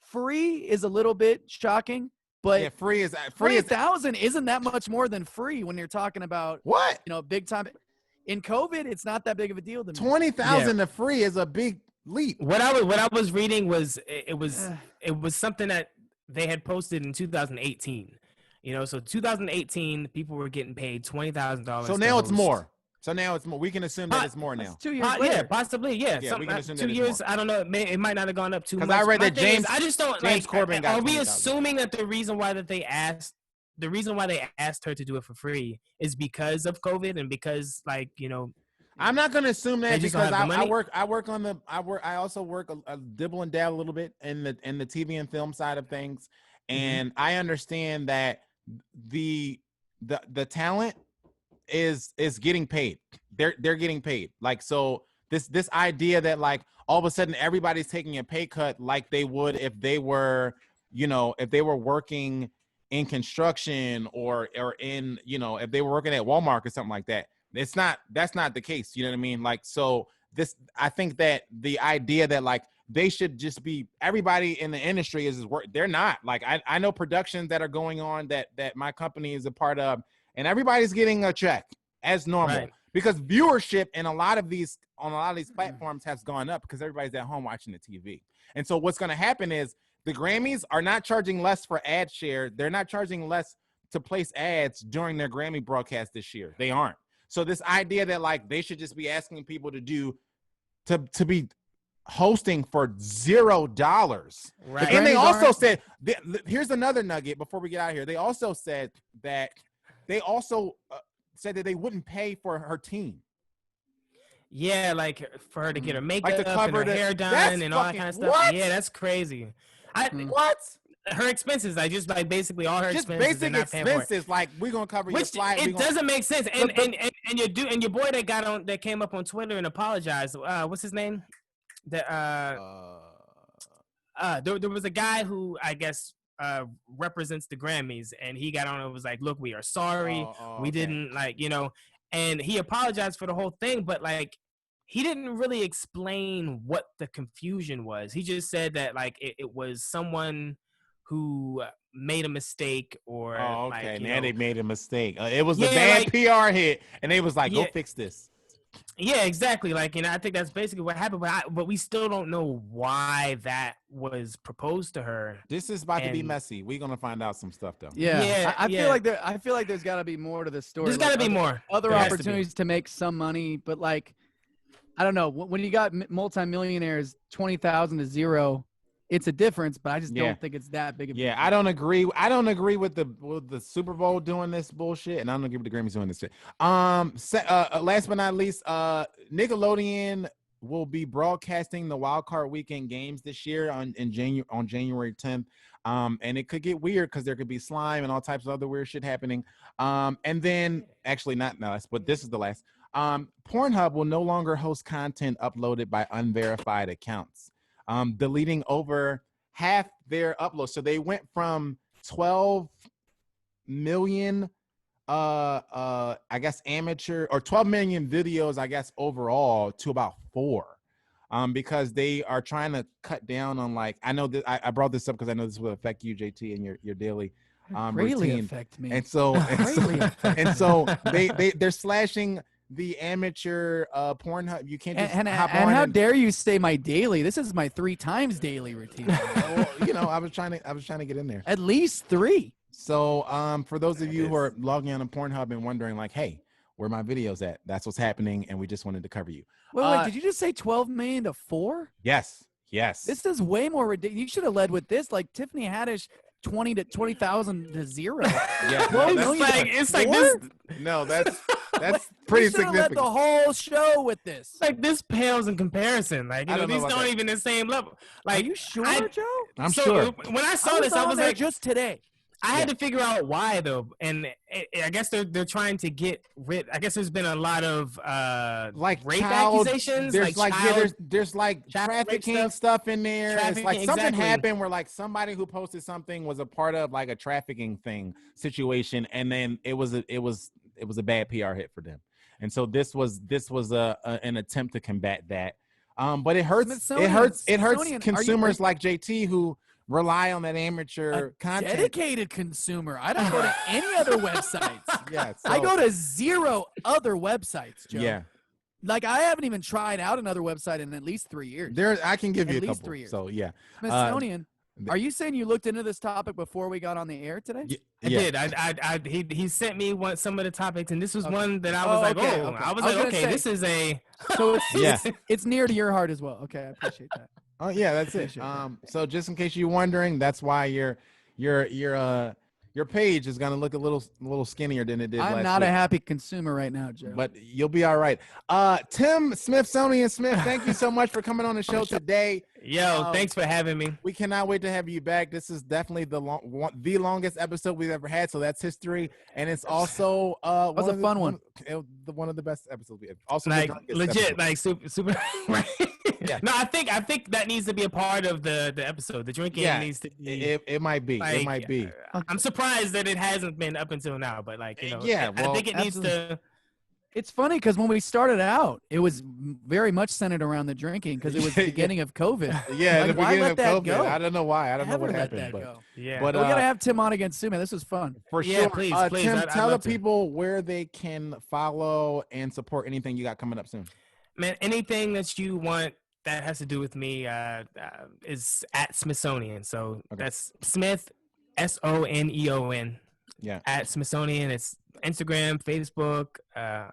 free is a little bit shocking, but Yeah, free is 20,000 isn't that much more than free when you're talking about what? big time. In COVID, it's not that big of a deal to me. 20,000 to free is a big leap. What I was reading was it was something that they had posted in 2018. So 2018 people were getting paid $20,000. So now it's more. We can assume that it's more now. 2 years later. Yeah, possibly. Yeah, we can assume 2 that it's years. more. I don't know. It might not have gone up too much. Because I read My that thing is, James. I just don't James Corbin got Are we 20,000. assuming that the reason why they asked her to do it for free is because of COVID and because I'm not going to assume that just don't because have the money? I also work a dibble and dabble a little bit in the TV and film side of things, and I understand that the talent is getting paid. They're getting paid. Like, so this idea that like all of a sudden everybody's taking a pay cut like they would if they were working in construction or in if they were working at Walmart or something like that. That's not the case. You know what I mean? Like, so I think that the idea that like they should just be, everybody in the industry is work. They're not. Like, I know productions that are going on that my company is a part of, and everybody's getting a check as normal, Right. because viewership on a lot of these platforms has gone up because everybody's at home watching the TV. And so what's going to happen is the Grammys are not charging less for ad share. They're not charging less to place ads during their Grammy broadcast this year. They aren't. So this idea that like they should just be asking people to be hosting for $0. Right. And they Grammys also aren't- said, here's another nugget before we get out of here. They also said that said that they wouldn't pay for her team. Yeah, like for her to get her makeup Like to cover and her the- hair that's done and all that fucking- kind of stuff. what? Yeah, that's crazy. What? Her expenses, like just like basically all her Just expenses. basic they're not paying for it. expenses. Like, we're gonna cover your Which flight. it doesn't make sense. And your boy that came up on Twitter and apologized. What's his name? There was a guy who I guess represents the Grammys, and he got on and was like, "Look, we are sorry. We didn't and he apologized for the whole thing, but like he didn't really explain what the confusion was. He just said that like it was someone who made a mistake or now they made a mistake. It was a bad PR hit, and they was like, "Go fix this." Yeah, exactly. Like, I think that's basically what happened. But we still don't know why that was proposed to her. This is about to be messy. We're gonna find out some stuff though. Yeah, I feel like there's got to be more to this story. There's got to be more. Other opportunities to make some money, but like, I don't know. When you got multimillionaires, 20,000 to $0, it's a difference. But I just don't think it's that big of a deal. I don't agree. I don't agree with the Super Bowl doing this bullshit, and I don't agree with the Grammys doing this shit. Last but not least, Nickelodeon will be broadcasting the Wild Card Weekend games this year on January 10th. And it could get weird because there could be slime and all types of other weird shit happening. And then actually not last, but this is the last. Pornhub will no longer host content uploaded by unverified accounts, deleting over half their uploads. So they went from 12 million I guess amateur, or 12 million videos, I guess, overall, to about 4. Because they are trying to cut down on, like, I know that I brought this up because I know this will affect you, JT, and your daily Greatly routine. affect me. And so they're slashing the amateur Pornhub. You can't just hop on. And how dare you say my daily? This is my 3 times daily routine. Well, I was trying to get in there. At least 3. So for those of you who are logging on to Pornhub and wondering, like, hey, where are my videos at? That's what's happening, and we just wanted to cover you. Wait, did you just say 12 million to 4? Yes. This is way more ridiculous. You should have led with this, like Tiffany Haddish, 20,000 to 0. Yeah, it's like this. No, that's pretty You should have led significant. the whole show with this. Like, this pales in comparison. Like, I don't know these about don't that. even the same level. Like, Are you sure, Joe? I'm so sure. When I saw I this, I on was there like, just today. I had to figure out why though, and I guess they're trying to get rid. I guess there's been a lot of Like rape child, accusations. there's there's child trafficking rape stuff in there. It's Trafficking, like something exactly. happened where like somebody who posted something was a part of like a trafficking thing situation, and then it was was a bad PR hit for them. And so this was an attempt to combat that. But it hurts Smithsonian, consumers like JT who rely on that amateur content. Dedicated consumer. I don't go to any other websites. Yeah, I go to 0 other websites, Joe. Yeah. Like I haven't even tried out another website in at least 3 years. I can give you at a least couple. 3 years. So yeah. Smithsonian. Are you saying you looked into this topic before we got on the air today? I did. He sent me some of the topics, and this was one that I was this is a. So it's near to your heart as well. Okay, I appreciate that. Oh yeah, that's it. So just in case you're wondering, that's why your page is gonna look a little skinnier than it did last week. I'm not a happy consumer right now, Joe. But you'll be all right. Tim Smithsonian Smith, thank you so much for coming on the show today. Yo, thanks for having me. We cannot wait to have you back. This is definitely the longest episode we've ever had, so that's history. And it's also was a fun one. One of the best episodes we have. Also, like legit, episode. like super. Right? Yeah. No, I think that needs to be a part of the episode. The drinking needs to be. It might be. Like, it might be. I'm surprised that it hasn't been up until now, but like yeah, I think it needs to. It's funny because when we started out, it was very much centered around the drinking because it was the beginning of COVID. Yeah, like, the why beginning let of that COVID. go? I don't know why. I don't know Never what let happened. that But, go. Yeah, but we gotta have Tim on again soon, man. This was fun. For Yeah, sure. please. Tim, I'd tell the love to. people where they can follow and support anything you got coming up soon. Man, anything that you want that has to do with me is at Smithsonian. So that's Smith, Soneon. Yeah. At Smithsonian. It's Instagram, Facebook,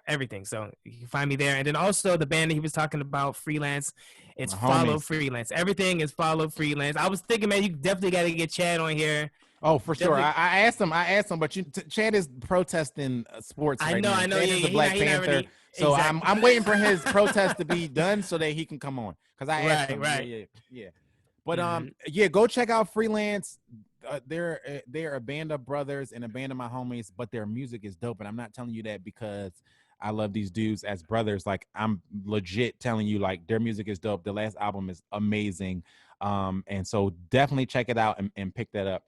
everything. So you can find me there. And then also the band that he was talking about, Freelance. It's Follow Freelance. Everything is Follow Freelance. I was thinking, man, you definitely got to get Chad on here. Oh, for sure. I asked him, but Chad is protesting sports. I know. Chad is a Black Panther. Really, so exactly. I'm waiting for his protest to be done so that he can come on. Because I asked him. Right. Yeah. But go check out Freelance. They're a band of brothers and a band of my homies, but their music is dope. And I'm not telling you that because I love these dudes as brothers. Like I'm legit telling you, like their music is dope. The last album is amazing. And so definitely check it out and pick that up.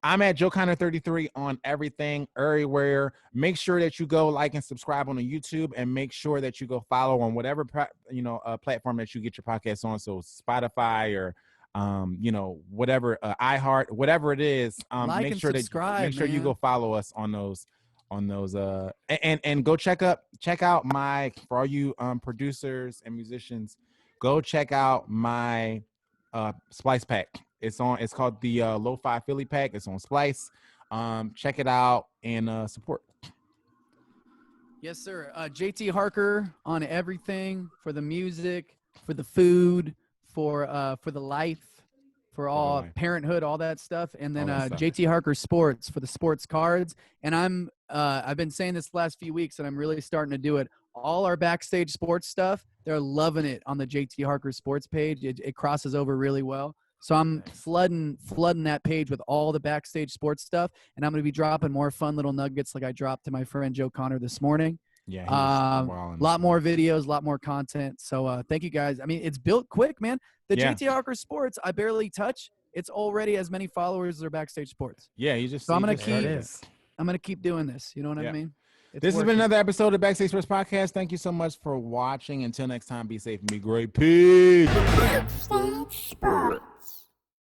I'm at Joe Conor 33 on everything, everywhere. Make sure that you go like and subscribe on the YouTube, and make sure that you go follow on whatever platform that you get your podcast on. So Spotify or whatever, iHeart, whatever it is. Like make and sure subscribe, you go follow us on those and go check out my, for all you producers and musicians, go check out my Splice pack. It's called the Lo-Fi Philly pack. It's on Splice. Check it out and support. Yes, sir. JT Harker on everything, for the music, for the food, for the life, for all parenthood, all that stuff. And then JT Harker Sports for the sports cards. And I've been saying this last few weeks, and I'm really starting to do it. All our backstage sports stuff, they're loving it on the JT Harker Sports page. It crosses over really well. So I'm flooding that page with all the backstage sports stuff, and I'm going to be dropping more fun little nuggets like I dropped to my friend Joe Conor this morning. Yeah, a lot more videos, a lot more content. So thank you guys. I mean, it's built quick, man. The JT Harker Sports, I barely touch. It's already as many followers as our backstage sports. Yeah, you just. So I'm gonna keep doing this. You know what I mean? This has been another episode of Backstage Sports Podcast. Thank you so much for watching. Until next time, be safe and be great. Peace. Backstage Sports.